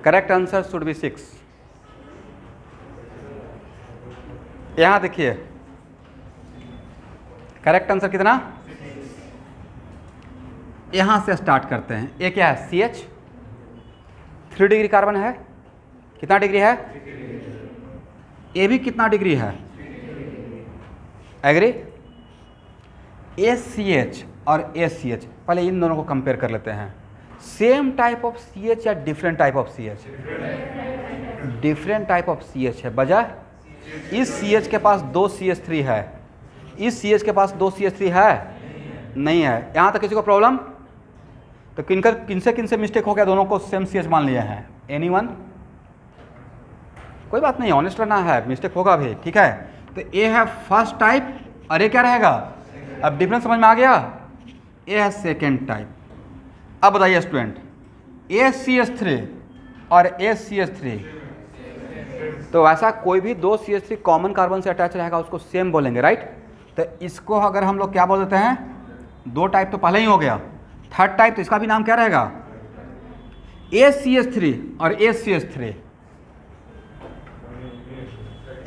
[SPEAKER 1] Correct answer should B 6। यहाँ देखिए करेक्ट आंसर कितना? यहाँ से स्टार्ट करते हैं। ये क्या है? CH 3 डिग्री कार्बन है। कितना डिग्री है? ये भी कितना डिग्री है? एग्री? ACH और ACH, पहले इन दोनों को कंपेयर कर लेते हैं। सेम टाइप ऑफ CH या different type of CH? Different type of CH है। वजह, इस CH के पास 2 CH3 है, इस CH के पास 2 CH3 है नहीं है। यहाँ तक किसी को प्रॉब्लम? तो किनसे किनसे मिस्टेक हो गया? दोनों को सेम CH मान लिए हैं। एनीवन? कोई बात नहीं, ऑनेस्ट रहना है, मिस्टेक होगा भी, ठीक है। तो ये है फर्स्ट टाइप और ये क्या रहेगा? अब डिफरेंस समझ में आ गया? ये है सेकेंड टाइप। अब बताइए स्टूडेंट, ACH3 और ACH3, तो ऐसा कोई भी 2 CH3 कॉमन कार्बन से अटैच रहेगा उसको सेम बोलेंगे, राइट? तो इसको अगर हम लोग क्या बोल देते हैं? 2 टाइप तो पहले ही हो गया, थर्ड टाइप तो इसका भी नाम क्या रहेगा? ACH3 और ACH3।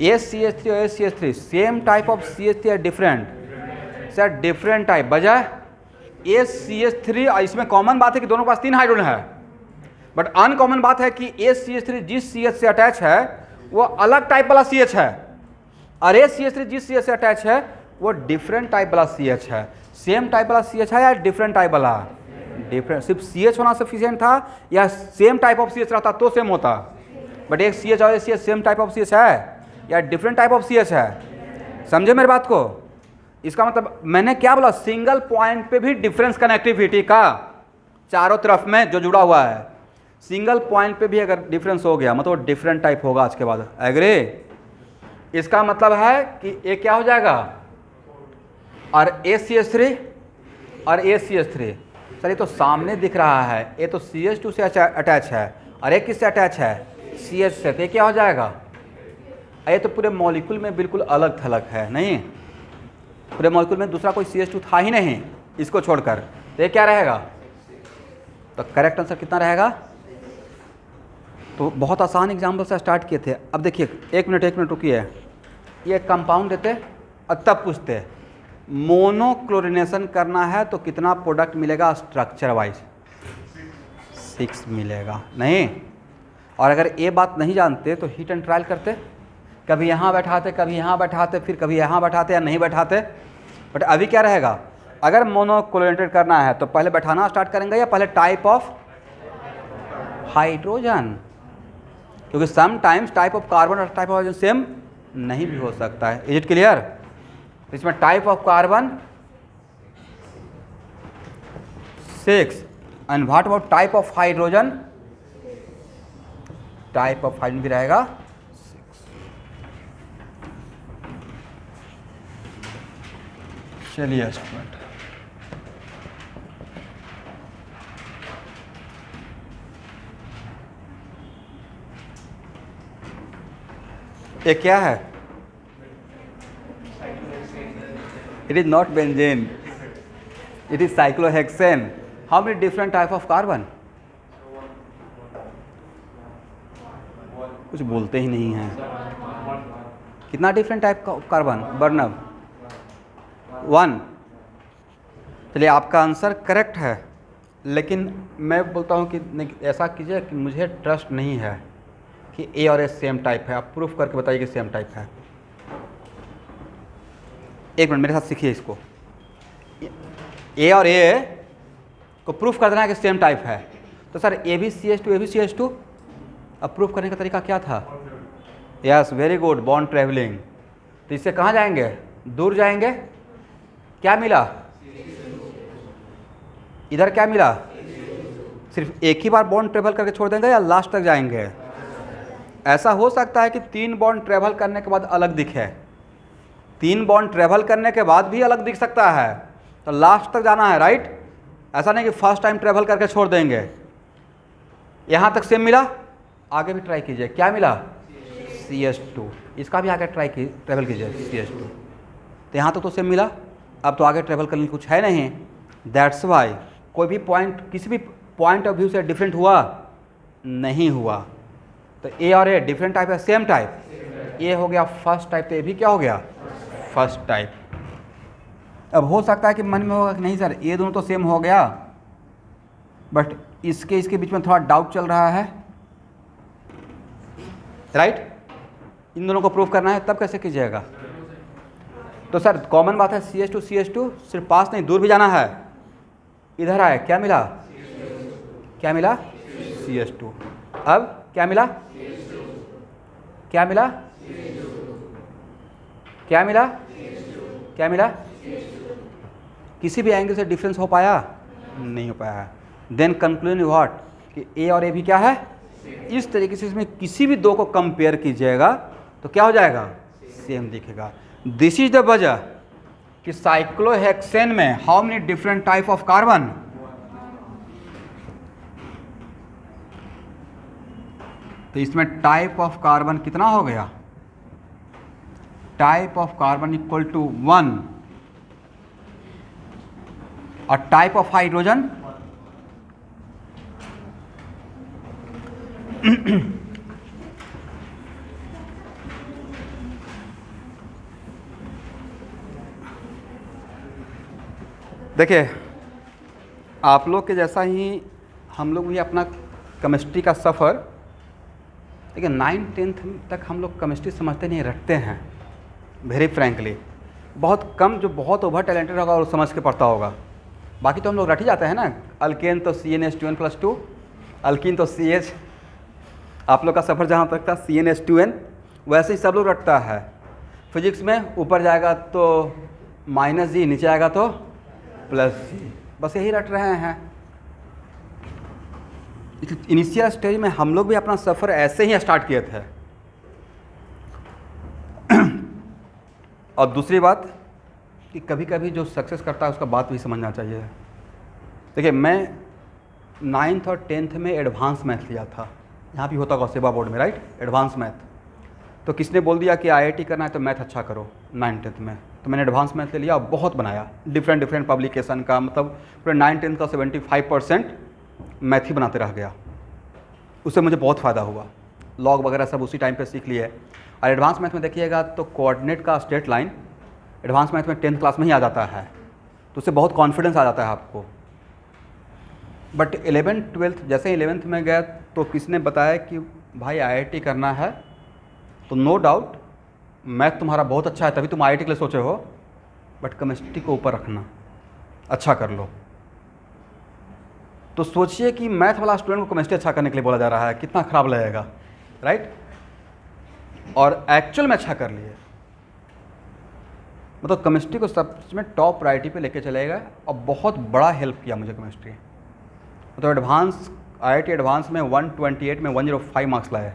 [SPEAKER 1] ACH3 और ACH3 same type of CH3 या डिफरेंट? Sir different type. बजाय ACH3, इसमें कॉमन बात है कि दोनों के पास 3 हाइड्रोजन है, बट अनकॉमन बात है कि ACH3 जिस CH से अटैच है वो अलग टाइप वाला CH है, और ACH3 जिस CH से अटैच है वो डिफरेंट टाइप वाला CH है। सेम टाइप वाला CH है या डिफरेंट टाइप वाला? डिफरेंट। सिर्फ CH होना सफिशिएंट था या सेम टाइप ऑफ CH रहता तो सेम होता? बट एक CH और CH same type of CH है या डिफरेंट टाइप ऑफ CH है? समझे मेरी बात को? इसका मतलब मैंने क्या बोला? सिंगल पॉइंट पे भी डिफरेंस कनेक्टिविटी का चारों तरफ में जो जुड़ा हुआ है, सिंगल पॉइंट पे भी अगर डिफरेंस हो गया मतलब डिफरेंट टाइप होगा आज के बाद। एग्री? इसका मतलब है कि ये क्या हो जाएगा? और ACH3 और ACH3, सर ये तो सामने दिख रहा है, ये तो CH2 से अटैच है और एक किससे अटैच है? CH से। तो ये क्या हो जाएगा? ये तो पूरे मॉलिक्यूल में बिल्कुल अलग थलग है, नहीं? पूरे मॉलिक्यूल में दूसरा कोई CH2 था ही नहीं इसको छोड़कर। तो ये क्या रहेगा? तो करेक्ट आंसर कितना रहेगा? तो बहुत आसान एग्जाम्पल से स्टार्ट किए थे। अब देखिए, एक मिनट रुकिए। ये कंपाउंड देते और तब पूछते मोनोक्लोरिनेशन करना है तो कितना प्रोडक्ट मिलेगा स्ट्रक्चर वाइज? 6 मिलेगा, नहीं? और अगर ये बात नहीं जानते तो हिट एंड ट्रायल करते, कभी यहाँ बैठाते, कभी यहाँ बैठाते, फिर कभी यहाँ बैठाते या नहीं बैठाते। बट अभी क्या रहेगा? अगर मोनोक्लोरिनेटेड करना है तो पहले बैठाना स्टार्ट करेंगे या पहले टाइप ऑफ हाइड्रोजन? क्योंकि sometimes type of carbon और टाइप ऑफ हाइड्रोजन सेम नहीं भी हो सकता है। Is it clear? इसमें type of carbon 6 and what about type of hydrogen? Type of hydrogen भी रहेगा 6। चलिए स्टूडेंट, ये क्या है? It is not benzene. It is cyclohexane. How many different type of carbon? कुछ बोलते ही नहीं हैं। कितना डिफरेंट टाइप का कार्बन बर्नअप? 1। चलिए आपका आंसर करेक्ट है, लेकिन मैं बोलता हूँ कि नहीं, ऐसा कीजिए कि मुझे ट्रस्ट नहीं है कि ए और एस सेम टाइप है। आप प्रूफ करके बताइए कि सेम टाइप है। एक मिनट मेरे साथ सीखिए इसको। ए और ए को प्रूफ कर देना है कि सेम टाइप है। तो सर AbCH2 AbCH2, अब प्रूफ करने का तरीका क्या था? Yes, very good, bond travelling. तो इससे कहाँ जाएंगे? दूर जाएंगे। क्या मिला? इधर क्या मिला? सिर्फ एक ही बार बॉन्ड ट्रेवल करके छोड़ देंगे या लास्ट तक जाएंगे? ऐसा हो सकता है कि 3 बॉन्ड ट्रेवल करने के बाद अलग दिखे। 3 बॉन्ड ट्रेवल करने के बाद भी अलग दिख सकता है, तो लास्ट तक जाना है, राइट? ऐसा नहीं कि फर्स्ट टाइम ट्रेवल करके छोड़ देंगे। यहाँ तक सेम मिला, आगे भी ट्राई कीजिए। क्या मिला? CH2। इसका भी आगे ट्रेवल कीजिए CH2। तो यहाँ तक तो सेम मिला, अब तो आगे ट्रेवल करने कुछ है नहीं। दैट्स वाई कोई भी पॉइंट किसी भी पॉइंट ऑफ व्यू से डिफरेंट हुआ नहीं हुआ। तो ए और ए डिफरेंट टाइप है, सेम टाइप? ए हो गया फर्स्ट टाइप, तो ए भी क्या हो गया? First type. अब हो सकता है कि मन में होगा कि नहीं सर ये दोनों तो सेम हो गया, बट इसके बीच में थोड़ा डाउट चल रहा है, राइट? इन दोनों को प्रूव करना है, तब कैसे कीजिएगा? तो सर कॉमन बात है CH2 CH2, सिर्फ पास नहीं दूर भी जाना है। इधर आए, क्या मिला? क्या मिला? CH2। अब क्या मिला? क्या मिला? क्या मिला? क्या मिला? किसी भी एंगल से डिफरेंस हो पाया? नहीं हो पाया। Then conclusion what? कि ए और ए भी क्या है? इस तरीके से इसमें किसी भी दो को कंपेयर कीजिएगा तो क्या हो जाएगा? सेम दिखेगा। दिस इज द वजह कि साइक्लोहेक्सेन में how many different type of carbon? तो इसमें टाइप ऑफ कार्बन कितना हो गया? Type of carbon equal to 1 और टाइप ऑफ हाइड्रोजन देखिए आप लोग के जैसा ही हम लोग भी अपना केमिस्ट्री का सफ़र, देखिए 9th-10th तक हम लोग केमिस्ट्री समझते नहीं, रटते हैं। वेरी फ्रैंकली बहुत कम जो बहुत ओवर टैलेंटेड होगा और समझ के पढ़ता होगा। बाकी तो हम लोग रट ही जाते हैं ना। अल्केन तो CnH2n+2, अल्कीन तो CH। आप लोग का सफ़र जहाँ तक था CnH2n, वैसे ही सब लोग रटता है। फिजिक्स में ऊपर जाएगा तो -G, नीचे आएगा तो +G, बस यही रट रहे हैं। इनिशियल स्टेज में हम लोग भी अपना सफ़र ऐसे ही स्टार्ट किए थे। और दूसरी बात कि कभी कभी जो सक्सेस करता है उसका बात भी समझना चाहिए। देखिए मैं 9th और 10th में एडवांस मैथ लिया था, यहाँ भी होता होगा सेवा बोर्ड में, राइट? Advance math. तो किसने बोल दिया कि IIT करना है तो मैथ अच्छा करो 9th-10th में, तो मैंने एडवांस मैथ ले लिया और बहुत बनाया डिफरेंट पब्लिकेशन का। मतलब पूरे 9th-10th का 75% मैथ ही बनाते रह गया। उससे मुझे बहुत फ़ायदा हुआ। लॉग वगैरह सब उसी टाइम पे सीख लिए। और एडवांस मैथ में देखिएगा तो कोऑर्डिनेट का स्ट्रेट लाइन एडवांस मैथ में 10th क्लास में ही आ जाता है, तो उससे बहुत कॉन्फिडेंस आ जाता है आपको। बट 11th-12th जैसे ही 11th में गया तो किसने बताया कि भाई IIT करना है तो नो डाउट मैथ तुम्हारा बहुत अच्छा है, तभी तुम IIT के लिए सोचे हो, बट केमिस्ट्री को ऊपर रखना, अच्छा कर लो। तो सोचिए कि मैथ वाला स्टूडेंट को केमिस्ट्री अच्छा करने के लिए बोला जा रहा है, कितना ख़राब लगेगा, राइट? और एक्चुअल में अच्छा कर लिए। मतलब केमिस्ट्री को सब में टॉप प्रायोरिटी पे लेके चलेगा और बहुत बड़ा हेल्प किया मुझे केमिस्ट्री। तो एडवांस IIT एडवांस में 128 में 105 मार्क्स लाए।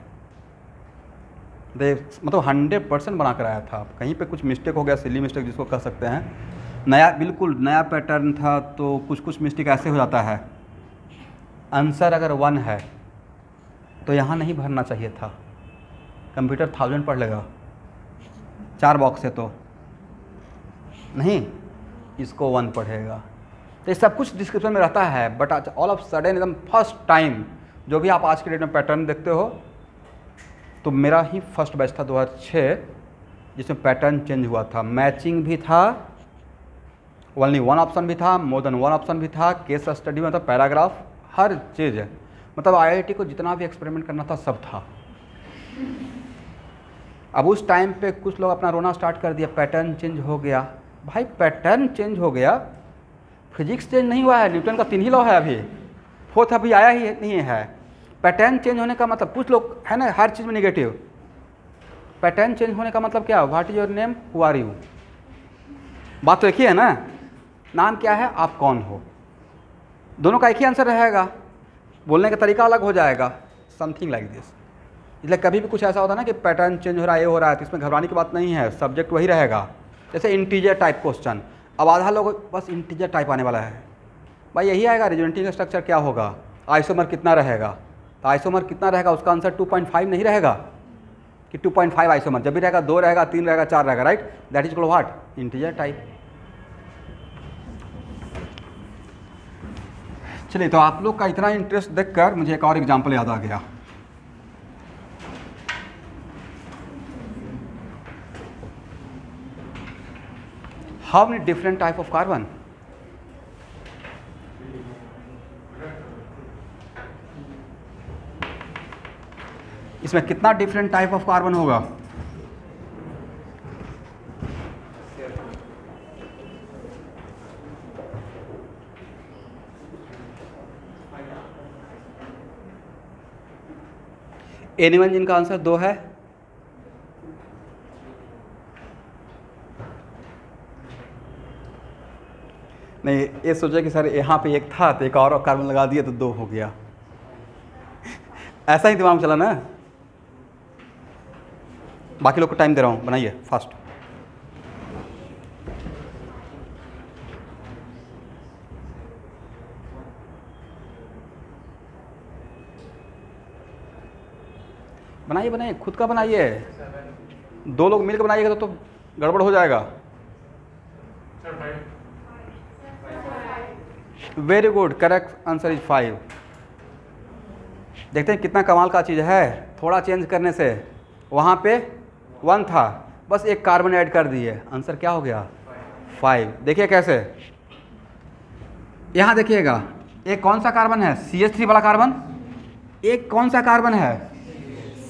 [SPEAKER 1] मतलब 100% बना कर आया था। कहीं पे कुछ मिस्टेक हो गया, सिली मिस्टेक जिसको कह सकते हैं, नया बिल्कुल नया पैटर्न था तो कुछ मिस्टेक ऐसे हो जाता है। आंसर अगर 1 है तो यहाँ नहीं भरना चाहिए था, कंप्यूटर 1000 पढ़ लेगा। 4 बॉक्स है तो नहीं, इसको 1 पढ़ेगा। तो ये सब कुछ डिस्क्रिप्शन में रहता है, बट ऑल ऑफ सडन एकदम फर्स्ट टाइम जो भी आप आज के डेट में पैटर्न देखते हो, तो मेरा ही फर्स्ट बैच था 2006 जिसमें पैटर्न चेंज हुआ था। मैचिंग भी था, ओनली 1 ऑप्शन भी था, मोर देन 1 ऑप्शन भी था, केस स्टडी में था, पैराग्राफ, हर चीज़ है। मतलब आईआईटी को जितना भी एक्सपेरिमेंट करना था सब था। अब उस टाइम पे कुछ लोग अपना रोना स्टार्ट कर दिया, पैटर्न चेंज हो गया। भाई पैटर्न चेंज हो गया, फिजिक्स चेंज नहीं हुआ है, न्यूटन का 3 ही लॉ है, अभी 4th अभी आया ही नहीं है। पैटर्न चेंज होने का मतलब, कुछ लोग है ना हर चीज़ में निगेटिव, पैटर्न चेंज होने का मतलब क्या, what is your name, who are you, बात तो एक ही है ना, नाम क्या है, आप कौन हो, दोनों का एक ही आंसर रहेगा, बोलने का तरीका अलग हो जाएगा, समथिंग लाइक दिस। इसलिए कभी भी कुछ ऐसा होता है ना कि पैटर्न चेंज हो रहा है, ये हो रहा है, तो इसमें घबराने की बात नहीं है, सब्जेक्ट वही रहेगा। जैसे इंटीजर टाइप क्वेश्चन, अब आधा लोग बस इंटीजर टाइप आने वाला है, भाई यही आएगा, रिजल्टिंग स्ट्रक्चर क्या होगा, आइसोमर कितना रहेगा, तो आइसोमर कितना रहेगा, उसका आंसर 2.5 नहीं रहेगा कि 2.5 आइसोमर, जब भी रहेगा 2 रहेगा, 3 रहेगा, 4 रहेगा, right, that is called what, integer type. चलिए, तो आप लोग का इतना इंटरेस्ट देखकर मुझे एक और एग्जांपल याद आ गया। How many different type of carbon, इसमें कितना डिफरेंट टाइप ऑफ कार्बन होगा, एनीवन जिनका आंसर 2 है, नहीं ये सोचा कि सर यहाँ पे 1 था तो एक और कार्बन लगा दिया तो 2 हो गया, ऐसा ही दिमाग में चला ना। बाकी लोग को टाइम दे रहा हूँ, बनाइए फास्ट। बनाइए बनाइए, खुद का बनाइए, 2 लोग मिलकर बनाइएगा तो गड़बड़ हो जाएगा। Very good, correct answer is 5। देखते हैं कितना कमाल का चीज़ है, थोड़ा चेंज करने से वहाँ पे 1 था, बस एक कार्बन ऐड कर दिए, आंसर क्या हो गया 5। देखिए कैसे, यहाँ देखिएगा एक कौन सा कार्बन है, CH3 वाला कार्बन, एक कौन सा कार्बन है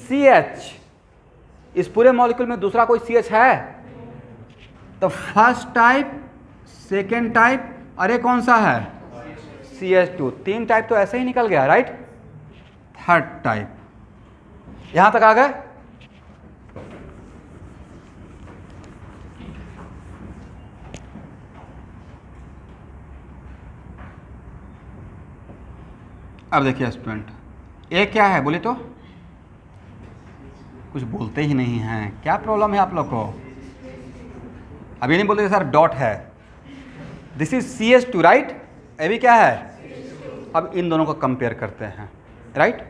[SPEAKER 1] CH, इस पूरे मॉलिक्यूल में दूसरा कोई CH है, तो फर्स्ट टाइप, सेकेंड टाइप, अरे कौन सा है CH2, 3 टाइप तो ऐसे ही निकल गया, राइट। थर्ड टाइप, यहां तक आ गए। अब देखिए स्टूडेंट, ये क्या है बोले तो, कुछ बोलते ही नहीं हैं, क्या प्रॉब्लम है आप लोग को, अभी नहीं बोलते सर डॉट है, दिस इज CH2 राइट, ये भी क्या है। अब इन दोनों को कंपेयर करते हैं, राइट,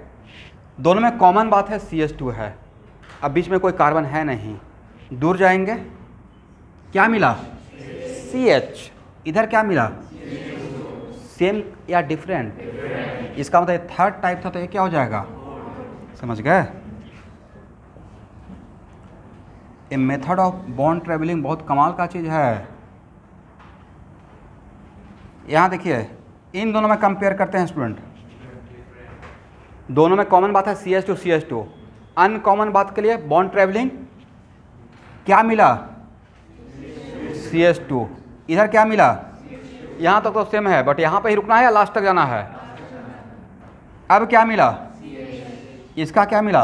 [SPEAKER 1] दोनों में कॉमन बात है CH2 है, अब बीच में कोई कार्बन है नहीं, दूर जाएंगे क्या मिला CH, इधर क्या मिला सेम या डिफरेंट, इसका मतलब थर्ड टाइप था तो ये क्या हो जाएगा, समझ गए। ये मेथड ऑफ बॉन्ड ट्रेवलिंग बहुत कमाल का चीज़ है। यहाँ देखिए इन दोनों में कंपेयर करते हैं स्टूडेंट, दोनों में कॉमन बात है CH2 CH2, अनकॉमन बात के लिए बॉन्ड ट्रेवलिंग क्या मिला CH2, इधर क्या मिला, यहाँ तक तो सेम है बट यहाँ पे ही रुकना है या लास्ट तक जाना है। अब क्या मिला, इसका क्या मिला,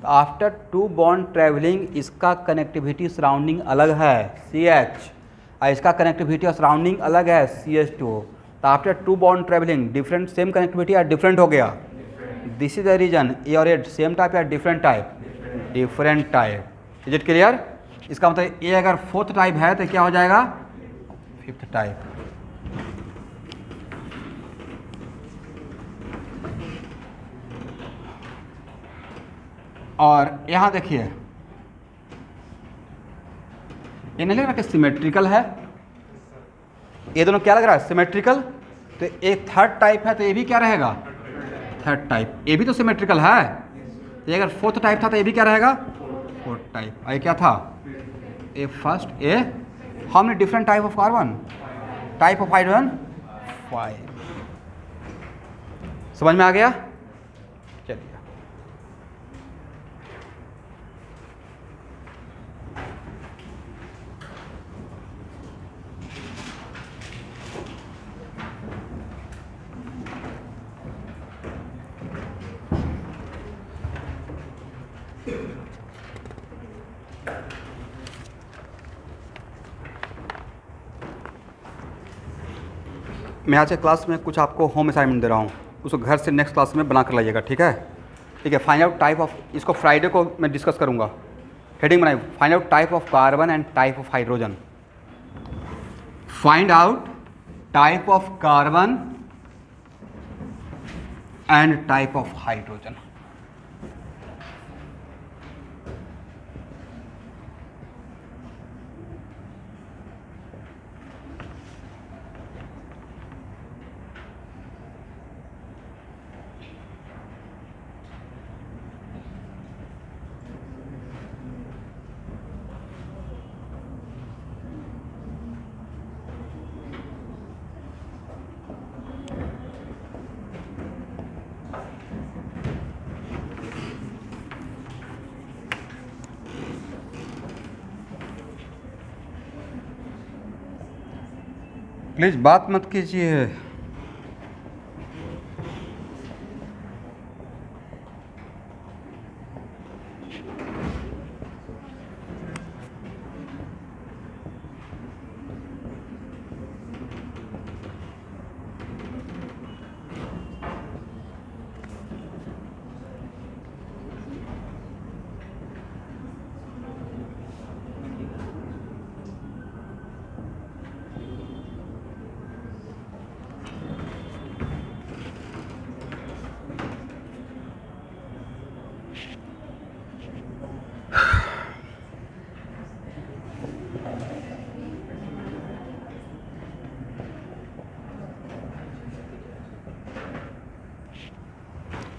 [SPEAKER 1] आफ्टर 2 बॉन्ड ट्रेवलिंग इसका कनेक्टिविटी सराउंडिंग अलग है CH, और इसका कनेक्टिविटी और सराउंडिंग अलग है CH2, तो after 2 bond travelling different same connectivity या डिफरेंट हो गया, दिस इज द रीजन। ए और ए सेम टाइप या different type, different type, is it clear. इसका मतलब ए अगर 4th टाइप है तो क्या हो जाएगा 5th टाइप। और यहाँ देखिए ये नहीं लग रहा कि सिमेट्रिकल है, ये दोनों क्या लग रहा है, सिमेट्रिकल। तो एक थर्ड टाइप है तो ये भी क्या रहेगा, थर्ड टाइप। ये भी तो सिमेट्रिकल है। ये अगर फोर्थ टाइप था तो ये भी क्या रहेगा, फोर्थ टाइप। ये क्या था, A first A, how many different type of carbon, type of hydrogen 5। समझ में आ गया। चलिए मैं आज के क्लास में कुछ आपको होम असाइनमेंट दे रहा हूँ, उसको घर से नेक्स्ट क्लास में बना कर लाइएगा, ठीक है। ठीक है, फाइंड आउट टाइप ऑफ, इसको फ्राइडे को मैं डिस्कस करूँगा। हेडिंग बनाई, find out type of carbon and type of hydrogen. Find out type of carbon and type of hydrogen. Please बात मत कीजिए।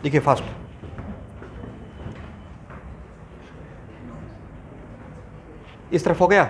[SPEAKER 1] देखिए फर्स्ट, इस तरफ हो गया।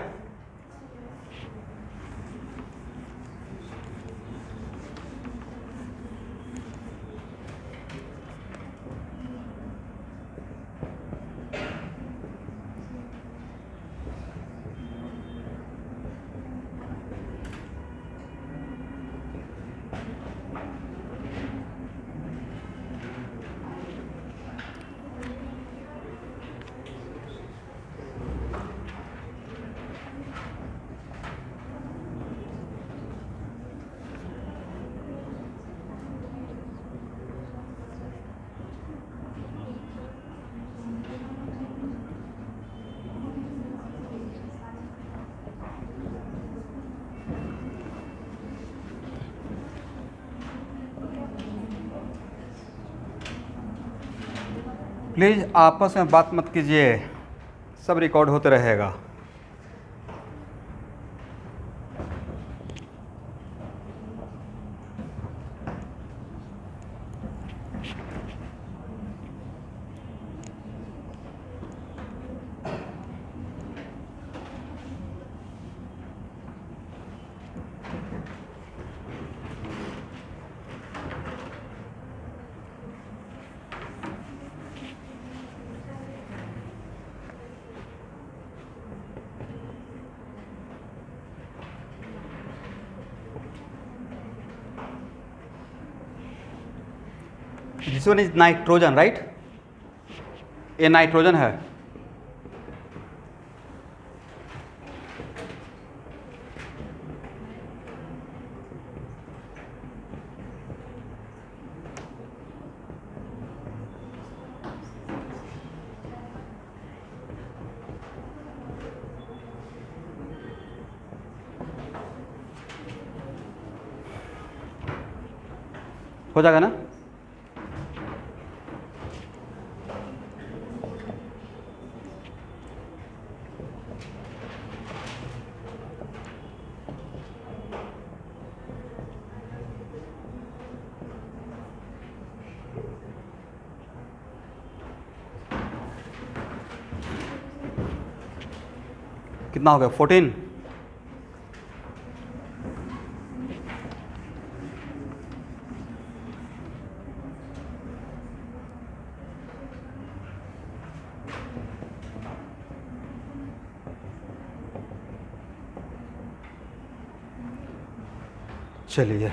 [SPEAKER 1] प्लीज़ आपस में बात मत कीजिए, सब रिकॉर्ड होते रहेगा। This one is nitrogen, right. ये नाइट्रोजन है। हो जाएगा ना। कितना हो गया 14। चलिए,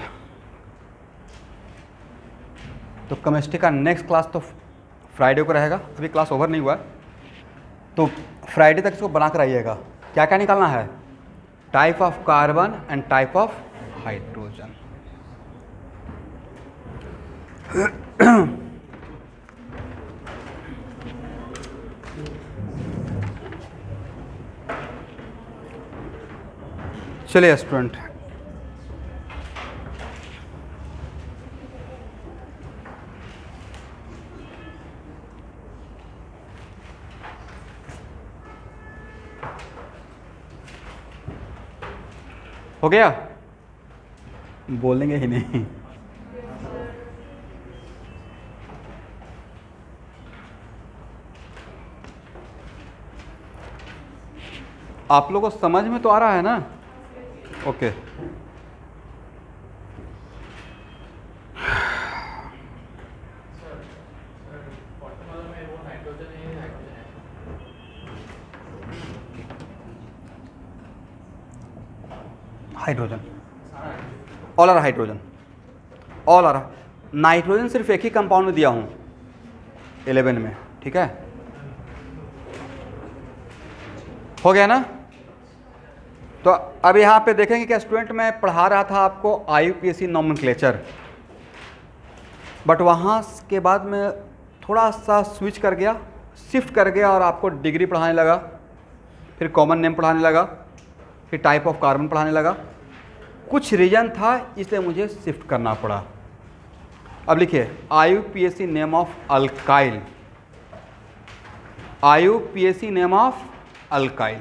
[SPEAKER 1] तो केमिस्ट्री का नेक्स्ट क्लास तो फ्राइडे को रहेगा। अभी क्लास ओवर नहीं हुआ है, तो फ्राइडे तक इसको बना कर आइएगा। क्या क्या निकालना है? Type of carbon and type of hydrogen. चलिए स्टूडेंट, हो गया? बोलेंगे ही नहीं। आप लोगों को समझ में तो आ रहा है ना? Okay. Hydrogen, all are hydrogen, all are. Nitrogen सिर्फ एक ही कंपाउंड में दिया हूँ 11 में, ठीक है? हो गया ना? तो अब यहाँ पे देखेंगे कि स्टूडेंट मैं पढ़ा रहा था आपको IUPAC नॉमेनक्लेचर, बट वहाँ के बाद मैं थोड़ा सा स्विच कर गया, शिफ्ट कर गया और आपको डिग्री पढ़ाने लगा, फिर कॉमन नेम पढ़ाने लगा, फिर टाइप ऑफ कार्बन पढ़ाने लगा। कुछ रीजन था इसलिए मुझे शिफ्ट करना पड़ा। अब लिखिए IUPAC name of alkyl, IUPAC name of alkyl.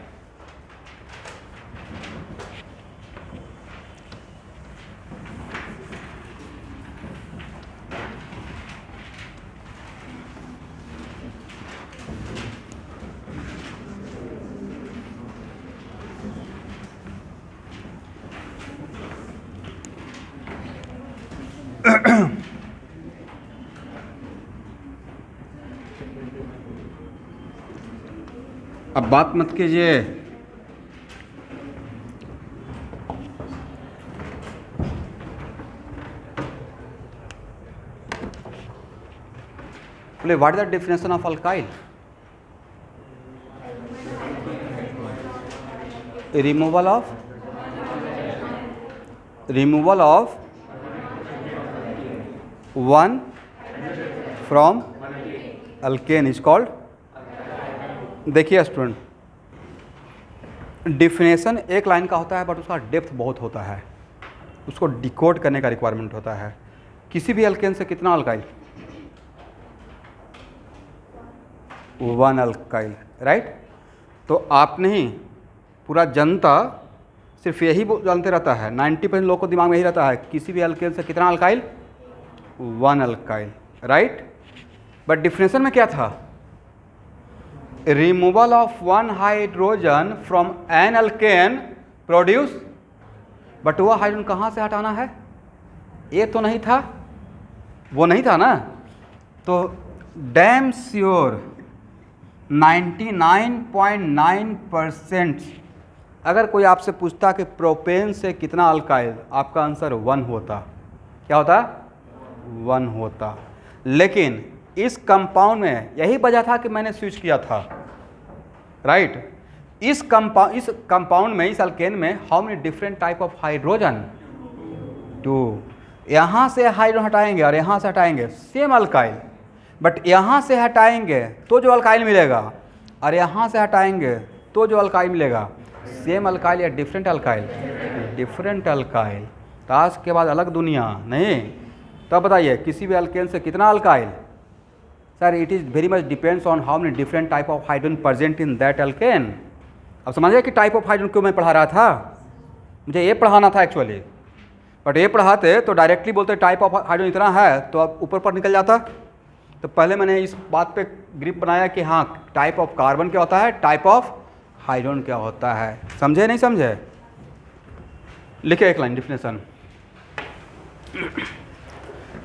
[SPEAKER 1] अब बात मत कीजिए, बोले what is the definition of alkyl? Removal of one from alkane is called. देखिए स्टूडेंट, डिफिनेशन एक लाइन का होता है बट उसका डेप्थ बहुत होता है, उसको डिकोड करने का रिक्वायरमेंट होता है। किसी भी अल्केन से कितना अल्काइल? 1 alkyl, right? तो आप नहीं, पूरा जनता सिर्फ यही जानते रहता है, 90% लोग को दिमाग में यही रहता है, किसी भी अल्केन से कितना alkyl? 1 alkyl, right? But definition में क्या था? Removal of 1 hydrogen from an alkane produce, but वह हाइड्रोजन कहाँ से हटाना है? ये तो नहीं था, वो नहीं था ना। तो डैम श्योर 99.9%, अगर कोई आपसे पूछता कि प्रोपेन से कितना अल्काइल, आपका आंसर 1 होता। क्या होता? 1 होता। लेकिन इस कंपाउंड में यही वजह था कि मैंने स्विच किया था, राइट? इस कंपाउंड में, इस अल्केन में how many different type of hydrogen? 2। यहाँ से हाइड्रोजन हटाएंगे और यहाँ से हटाएंगे, सेम अल्काइल, बट यहाँ से हटाएंगे तो जो अल्काइल मिलेगा और यहाँ से हटाएंगे तो जो अल्काइल मिलेगा, सेम अल्काइल या डिफरेंट अल्काइल? Different alkyl. तो आज के बाद अलग दुनिया नहीं। तो बताइए किसी भी अल्केन से कितना alkyl? Sir it is very much depends on how many different type of hydrogen present in that alkane. अब समझिए कि टाइप ऑफ हाइड्रोजन क्यों मैं पढ़ा रहा था, मुझे ये पढ़ाना था एक्चुअली। बट ये पढ़ाते तो डायरेक्टली बोलते टाइप ऑफ हाइड्रोजन इतना है तो अब ऊपर पर निकल जाता। तो पहले मैंने इस बात पे ग्रिप बनाया कि हाँ टाइप ऑफ कार्बन क्या होता है, टाइप ऑफ हाइड्रोजन क्या होता है। समझे नहीं समझे? लिखे एक line definition.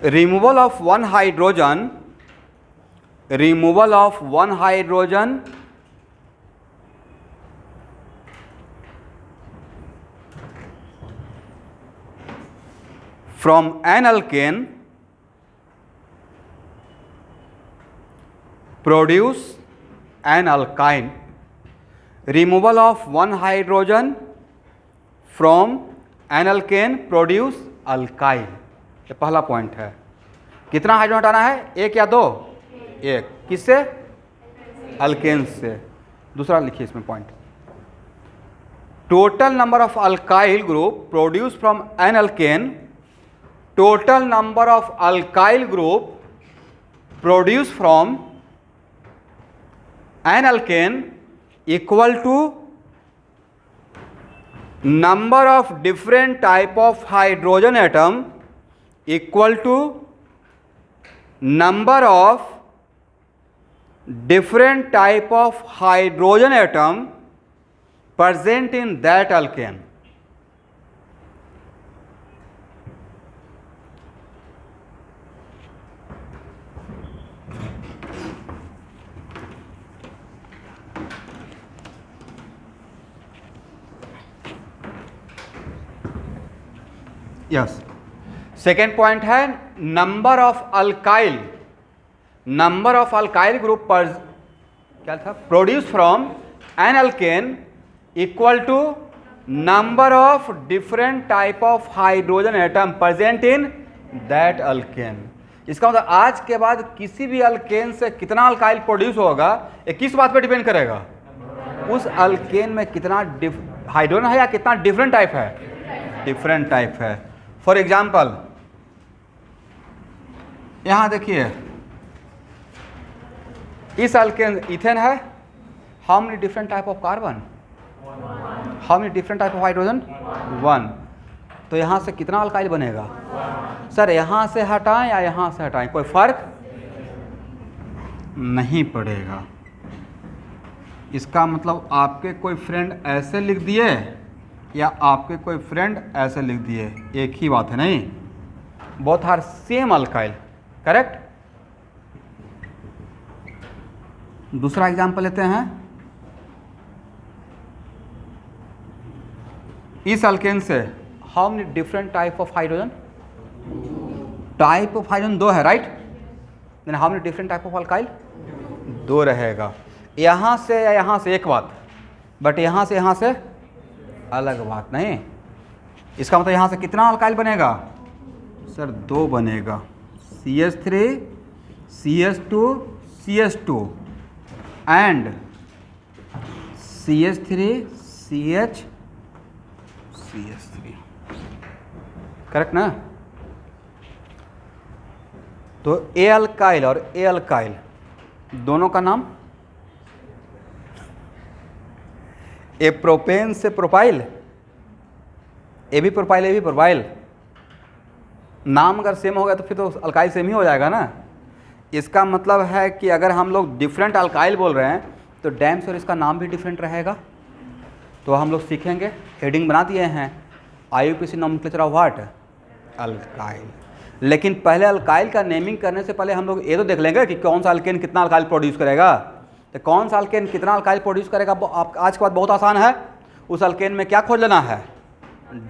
[SPEAKER 1] Removal of one hydrogen, removal of one hydrogen from an alkane produce an alkyne. Removal of one hydrogen from an alkane produce alkyl. ये पहला पॉइंट है। कितना हाइड्रोजन हटाना है, एक या दो? एक। किससे? अल्केन से। दूसरा लिखिए इसमें point, total number of alkyl group produce from an alkane, total number of alkyl group produced from an alkane equal to number of different type of hydrogen atom equal to number of different type of hydrogen atom present in that alkane. Yes. Second point है number of alkyl, number of alkyl group पर क्या था, produce from an alkane equal to number of different type of hydrogen atom present in that alkane. इसका मतलब आज के बाद किसी भी अल्केन से कितना अल्काइल प्रोड्यूस होगा ये किस बात पे डिपेंड करेगा, उस अल्केन में कितना हाइड्रोजन है या कितना डिफरेंट टाइप है, डिफरेंट टाइप है। फॉर एग्जाम्पल यहां देखिए इस अल्केन इथेन है, how many different type of carbon, how many different type of hydrogen, 1। तो यहां से कितना अल्काइल बनेगा, सर यहां से हटाएं या यहां से हटाएं कोई फर्क नहीं पड़ेगा। इसका मतलब आपके कोई फ्रेंड ऐसे लिख दिए या आपके कोई फ्रेंड ऐसे लिख दिए, एक ही बात है नहीं, both are same alkyl, correct. दूसरा एग्जांपल लेते हैं, इस अल्केन से how many different type of hydrogen, type of hydrogen 2 है, right, then how many different type of alkyl, 2 रहेगा। यहाँ से या यहाँ से एक बात, बट यहाँ से अलग बात नहीं। इसका मतलब यहाँ से कितना अल्काइल बनेगा, सर 2 बनेगा, CH3 CH2 CH2 and CH3 CH CH3, correct ना। तो ए अल्काइल और ए अल्काइल दोनों का नाम, ए प्रोपेन से प्रोपाइल, ए भी प्रोपाइल ए भी प्रोपाइल, नाम अगर सेम हो गया तो फिर तो अल्काइल सेम ही हो जाएगा ना। इसका मतलब है कि अगर हम लोग डिफरेंट अल्काइल बोल रहे हैं तो डैम से इसका नाम भी डिफरेंट रहेगा। तो हम लोग सीखेंगे, हेडिंग बना दिए हैं, IUPAC nomenclature of what, alkyl. लेकिन पहले अल्काइल का नेमिंग करने से पहले हम लोग ये तो देख लेंगे कि कौन सा अल्केन कितना अल्काइल प्रोड्यूस करेगा। तो कौन सा अल्केन कितना अल्काइल प्रोड्यूस करेगा, आप आज के बाद बहुत आसान है, उस अल्केन में क्या खोज लेना है,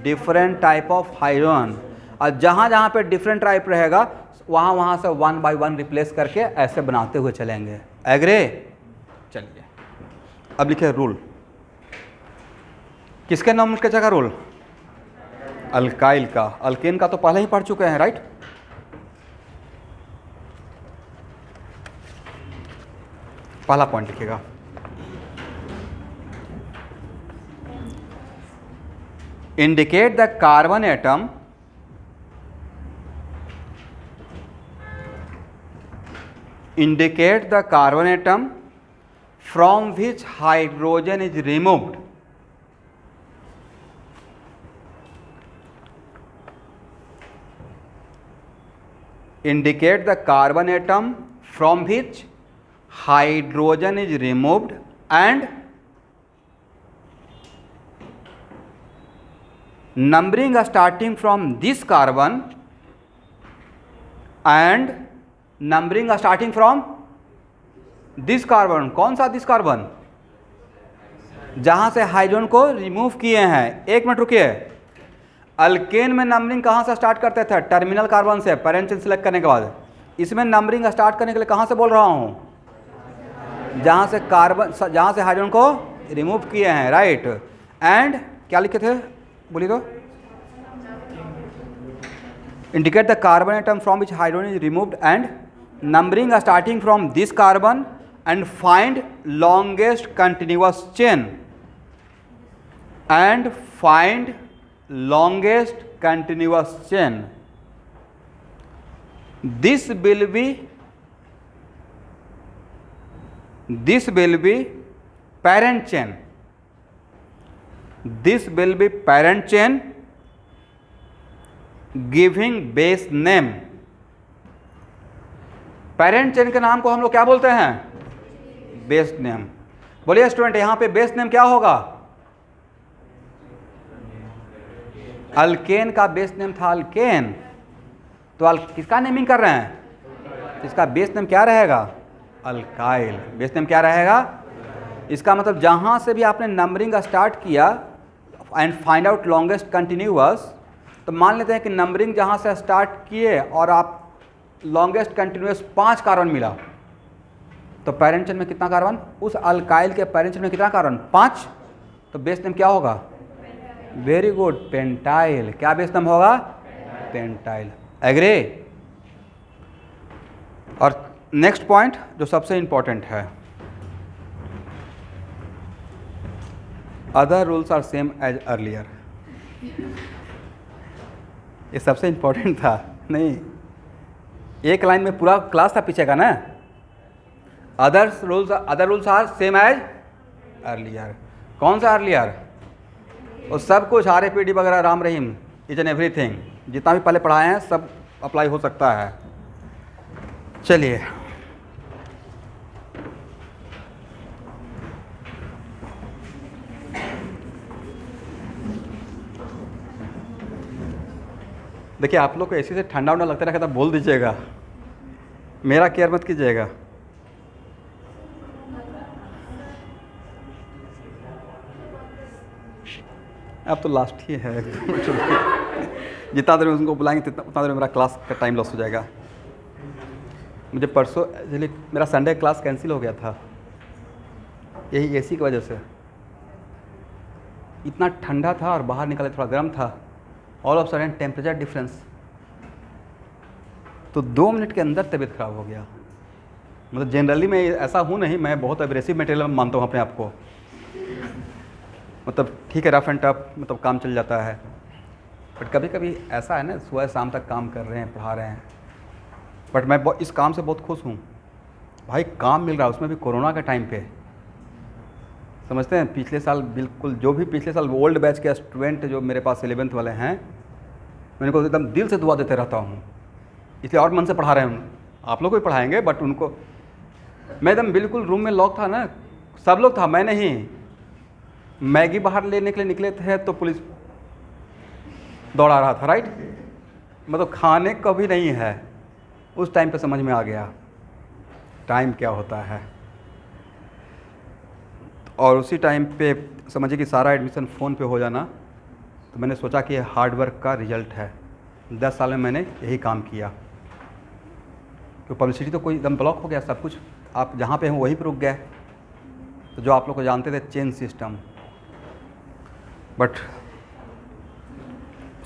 [SPEAKER 1] डिफरेंट टाइप ऑफ हाइड्रोजन, और जहाँ जहाँ पे डिफरेंट टाइप रहेगा वहाँ से 1 by 1 रिप्लेस करके ऐसे बनाते हुए चलेंगे। एग्री? चलिए अब लिखे रूल, किसके नोमेनक्लेचर का रूल, अल्काइल का। अल्केन का तो पहले ही पढ़ चुके हैं, राइट। पहला पॉइंट लिखिएगा, indicate the carbon atom indicate the carbon atom from which hydrogen is removed indicate the carbon atom from which hydrogen is removed and numbering starting from this carbon and numbering starting from this carbon. कौन सा this carbon? जहां से hydrogen को remove किए हैं। एक minute रुकिए, alkane में नंबरिंग कहां से स्टार्ट करते थे? टर्मिनल कार्बन से, पेरेंट चेन सेलेक्ट करने के बाद। इसमें नंबरिंग स्टार्ट करने के लिए कहां से बोल रहा हूं? जहां से कार्बन, जहां से हाइड्रोजन को रिमूव किए हैं, राइट। एंड क्या लिखे थे, बोलिए तो? Indicate the carbon atom from which hydrogen is removed and numbering starting from this carbon and find longest continuous chain and find longest continuous chain. This will be parent chain. This will be parent chain giving base name. Parent chain के नाम को हम लोग क्या बोलते हैं? Base name. बोलिए student, यहां पे बेस नेम क्या होगा? अल्केन का बेस नेम था अल्केन, तो किसका नेमिंग कर रहे हैं? इसका बेस नेम क्या रहेगा? अल्काइल। बेस नेम क्या रहेगा? इसका मतलब जहां से भी आपने नंबरिंग स्टार्ट किया and find out longest continuous, तो मान लेते हैं कि नंबरिंग जहां से स्टार्ट किए और आप लॉन्गेस्ट कंटिन्यूअस 5 कार्बन मिला, तो पेरेंट चेन में कितना कार्बन? उस अल्काइल के पेरेंट चेन में कितना कार्बन? 5। तो बेस नेम क्या होगा? Very good, pentyl. क्या बेस नेम होगा? पेंटाइल। एग्री? और नेक्स्ट पॉइंट जो सबसे इंपॉर्टेंट है, other rules are same as earlier. ये सबसे इंपॉर्टेंट था। नहीं, एक लाइन में पूरा क्लास था पीछे का ना। Other rules are same as earlier. कौन सा अर्लियर? वो सब कुछ RAPD वगैरह, Ram Rahim, each and everything, जितना भी पहले पढ़ाए हैं सब अप्लाई हो सकता है। चलिए, देखिए आप लोग को ऐसे से ठंडा उंडा लगता रहता, बोल दीजिएगा, मेरा केयर मत कीजिएगा। अब तो लास्ट ही है जितना देर में उनको बुलाएंगे उतना देर में मेरा क्लास का टाइम लॉस हो जाएगा। मुझे परसों एक्चुअली मेरा संडे क्लास कैंसिल हो गया था, यही AC की वजह से। इतना ठंडा था और बाहर निकले थोड़ा गर्म था, all of sudden temperature difference, तो 2 मिनट के अंदर तबीयत खराब हो गया। मतलब जनरली मैं ऐसा हूँ नहीं, मैं बहुत एग्रेसिव मटेरियल मानता हूँ अपने आप को। मतलब ठीक है, रफ एंड टफ, मतलब काम चल जाता है, बट कभी कभी ऐसा है ना, सुबह शाम तक काम कर रहे हैं, पढ़ा रहे हैं, बट मैं इस काम से बहुत खुश हूँ भाई। काम मिल रहा है, उसमें भी कोरोना के टाइम पे। समझते हैं, पिछले साल बिल्कुल जो भी पिछले साल ओल्ड बैच के स्टूडेंट जो मेरे पास 11th वाले हैं, मैं उनको एकदम दिल से दुआ देते रहता हूँ, इसलिए और मन से पढ़ा रहे हैं। आप लोग को भी पढ़ाएंगे, बट उनको मैं एकदम बिल्कुल रूम में लॉक था ना, सब लोग था, मैं नहीं। मैगी बाहर लेने के लिए निकले थे तो पुलिस दौड़ा रहा था, राइट। मतलब खाने का भी नहीं है। उस टाइम पे समझ में आ गया टाइम क्या होता है। और उसी टाइम पे समझिए कि सारा एडमिशन फ़ोन पे हो जाना, तो मैंने सोचा कि ये हार्ड वर्क का रिजल्ट है। 10 साल में मैंने यही काम किया। तो पब्लिसिटी तो कोई एकदम ब्लॉक हो गया, सब कुछ आप जहाँ पे हो वहीं पर रुक गए। तो जो आप लोग को जानते थे चेन सिस्टम, बट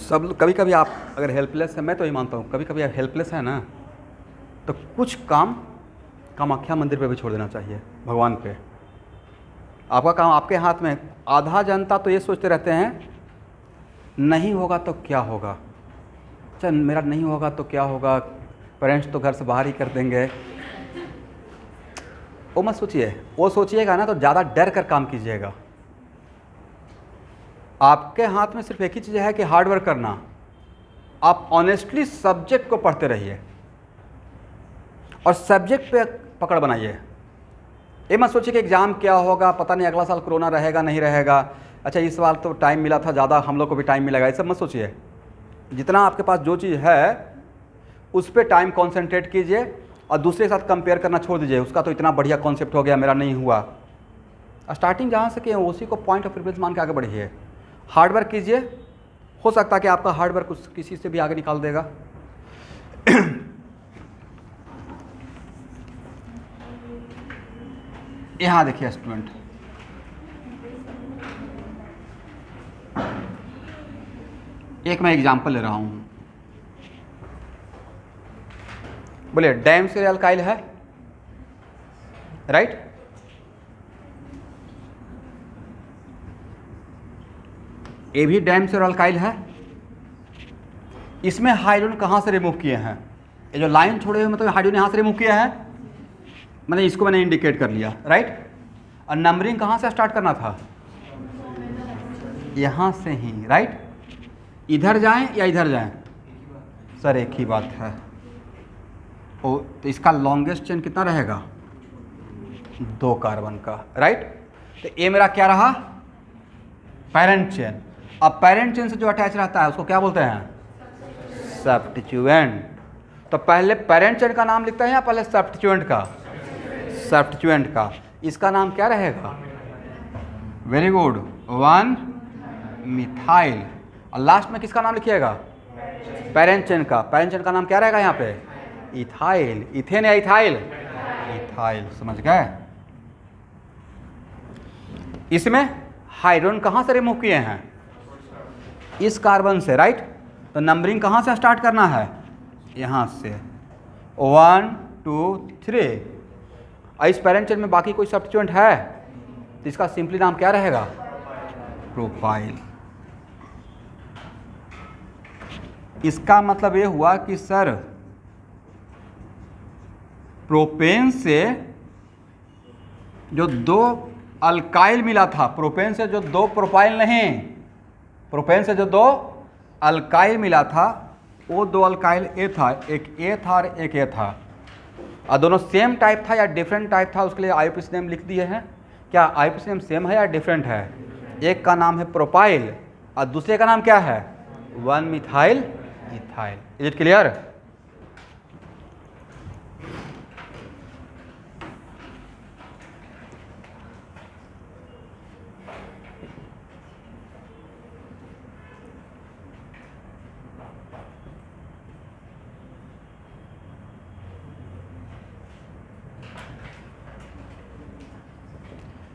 [SPEAKER 1] सब कभी कभी आप अगर हेल्पलेस है, मैं तो ये मानता हूँ कभी कभी आप हेल्पलेस है ना, तो कुछ काम कामाख्या मंदिर पे भी छोड़ देना चाहिए, भगवान पे। आपका काम आपके हाथ में। आधा जनता तो ये सोचते रहते हैं नहीं होगा तो क्या होगा, चल मेरा नहीं होगा तो क्या होगा, पेरेंट्स तो घर से बाहर ही कर देंगे। वो मत सोचिए, वो सोचिएगा ना तो ज़्यादा डर कर काम कीजिएगा। आपके हाथ में सिर्फ एक ही चीज़ है कि हार्ड वर्क करना। आप ऑनेस्टली सब्जेक्ट को पढ़ते रहिए, और सब्जेक्ट पे पकड़ बनाइए। ये मत सोचिए कि एग्ज़ाम क्या होगा, पता नहीं अगला साल कोरोना रहेगा नहीं रहेगा, अच्छा इस बार तो टाइम मिला था ज़्यादा, हम लोग को भी टाइम मिलेगा, ये सब मत सोचिए। जितना आपके पास जो चीज़ है उस पर टाइम कॉन्सेंट्रेट कीजिए और दूसरे के साथ कंपेयर करना छोड़ दीजिए, उसका तो इतना बढ़िया कॉन्सेप्ट हो गया मेरा नहीं हुआ। स्टार्टिंग जहाँ से किए उसी को पॉइंट ऑफ रेफरेंस मान के आगे बढ़िए, हार्डवर्क कीजिए, हो सकता है कि आपका हार्डवर्क किसी से भी आगे निकाल देगा। यहाँ देखिए स्टूडेंट, एक मैं एग्जांपल ले रहा हूँ, बोलिए डैम से अल्काइल है, राइट? ये भी डैम से अल्काइल है। इसमें हाइड्रोजन कहाँ से रिमूव किए हैं? ये जो लाइन छोड़े हुए मतलब हाइड्रोजन यहाँ से रिमूव किया है, मैंने इसको मैंने इंडिकेट कर लिया, राइट? और नंबरिंग कहाँ से स्टार्ट करना था? यहाँ से ही, राइट? इधर जाएं या इधर जाएं? सर एक ही बात है। ओ तो इसका लॉन्गेस्ट चेन कितना रहेगा? 2 कार्बन का, राइट? तो ये मेरा क्या रहा? Parent chain. अब पेरेंट चेन से जो अटैच रहता है उसको क्या बोलते हैं? सब्स्टिट्यूएंट। तो पहले पेरेंट चेन का नाम लिखते हैं या पहले सब्स्टिट्यूएंट का? सब्स्टिट्यूएंट का। इसका नाम क्या रहेगा? Very good, 1 methyl. और लास्ट में किसका नाम लिखिएगा? पेरेंट चेन का। पेरेंट चेन का नाम क्या रहेगा यहाँ पे? इथाइल। इथेन या इथाइल? इथाइल, समझ गए? इसमें हाइड्रोजन कहाँ से रिमूव किए हैं? इस कार्बन से, राइट? तो नंबरिंग कहाँ से स्टार्ट करना है? यहाँ से 1 2 3। और इस पेरेंट चेन में बाकी कोई सब्स्टिट्यूएंट है तो इसका सिंपली नाम क्या रहेगा? प्रोपाइल। इसका मतलब ये हुआ कि सर प्रोपेन से जो 2 अल्काइल मिला था, प्रोपेन से जो 2 प्रोपाइल नहीं, प्रोपेन से जो 2 अल्काइल मिला था वो 2 अल्काइल ए था, एक ए था और एक ए था। और दोनों सेम टाइप था या डिफरेंट टाइप था, उसके लिए आईयूपीएसी नेम लिख दिए हैं। क्या आईयूपीएसी नेम सेम है या डिफरेंट है? एक का नाम है प्रोपाइल और दूसरे का नाम क्या है? 1 methyl ethyl. Is it clear?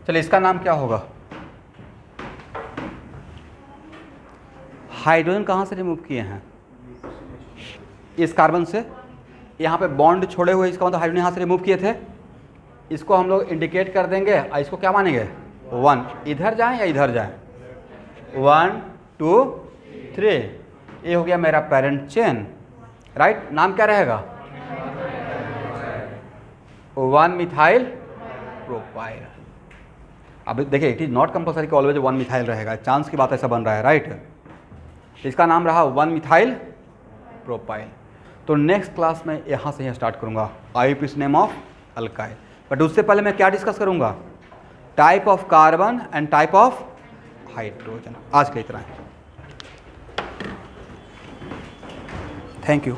[SPEAKER 1] चलिए इसका नाम क्या होगा? हाइड्रोजन कहाँ से रिमूव किए हैं? इस कार्बन से। यहाँ पे बॉन्ड छोड़े हुए, इसका मतलब हाइड्रोजन यहाँ से रिमूव किए थे। इसको हम लोग इंडिकेट कर देंगे और इसको क्या मानेंगे? 1। इधर जाएं या इधर जाएं? 1 2 3। ये हो गया मेरा पेरेंट चेन, राइट? नाम क्या रहेगा? 1 मिथाइल प्रोपाइल। अब देखिए इट इज नॉट कंपल्सरी कि ऑलवेज 1 मिथाइल रहेगा, चांस की बात ऐसा बन रहा है, राइट? इसका नाम रहा 1 मिथाइल प्रोपाइल। तो नेक्स्ट क्लास में यहाँ से ही स्टार्ट करूँगा IUPAC name of alkyl. But उससे पहले मैं क्या डिस्कस करूँगा? Type of carbon and type of hydrogen. आज का इतना है। Thank you.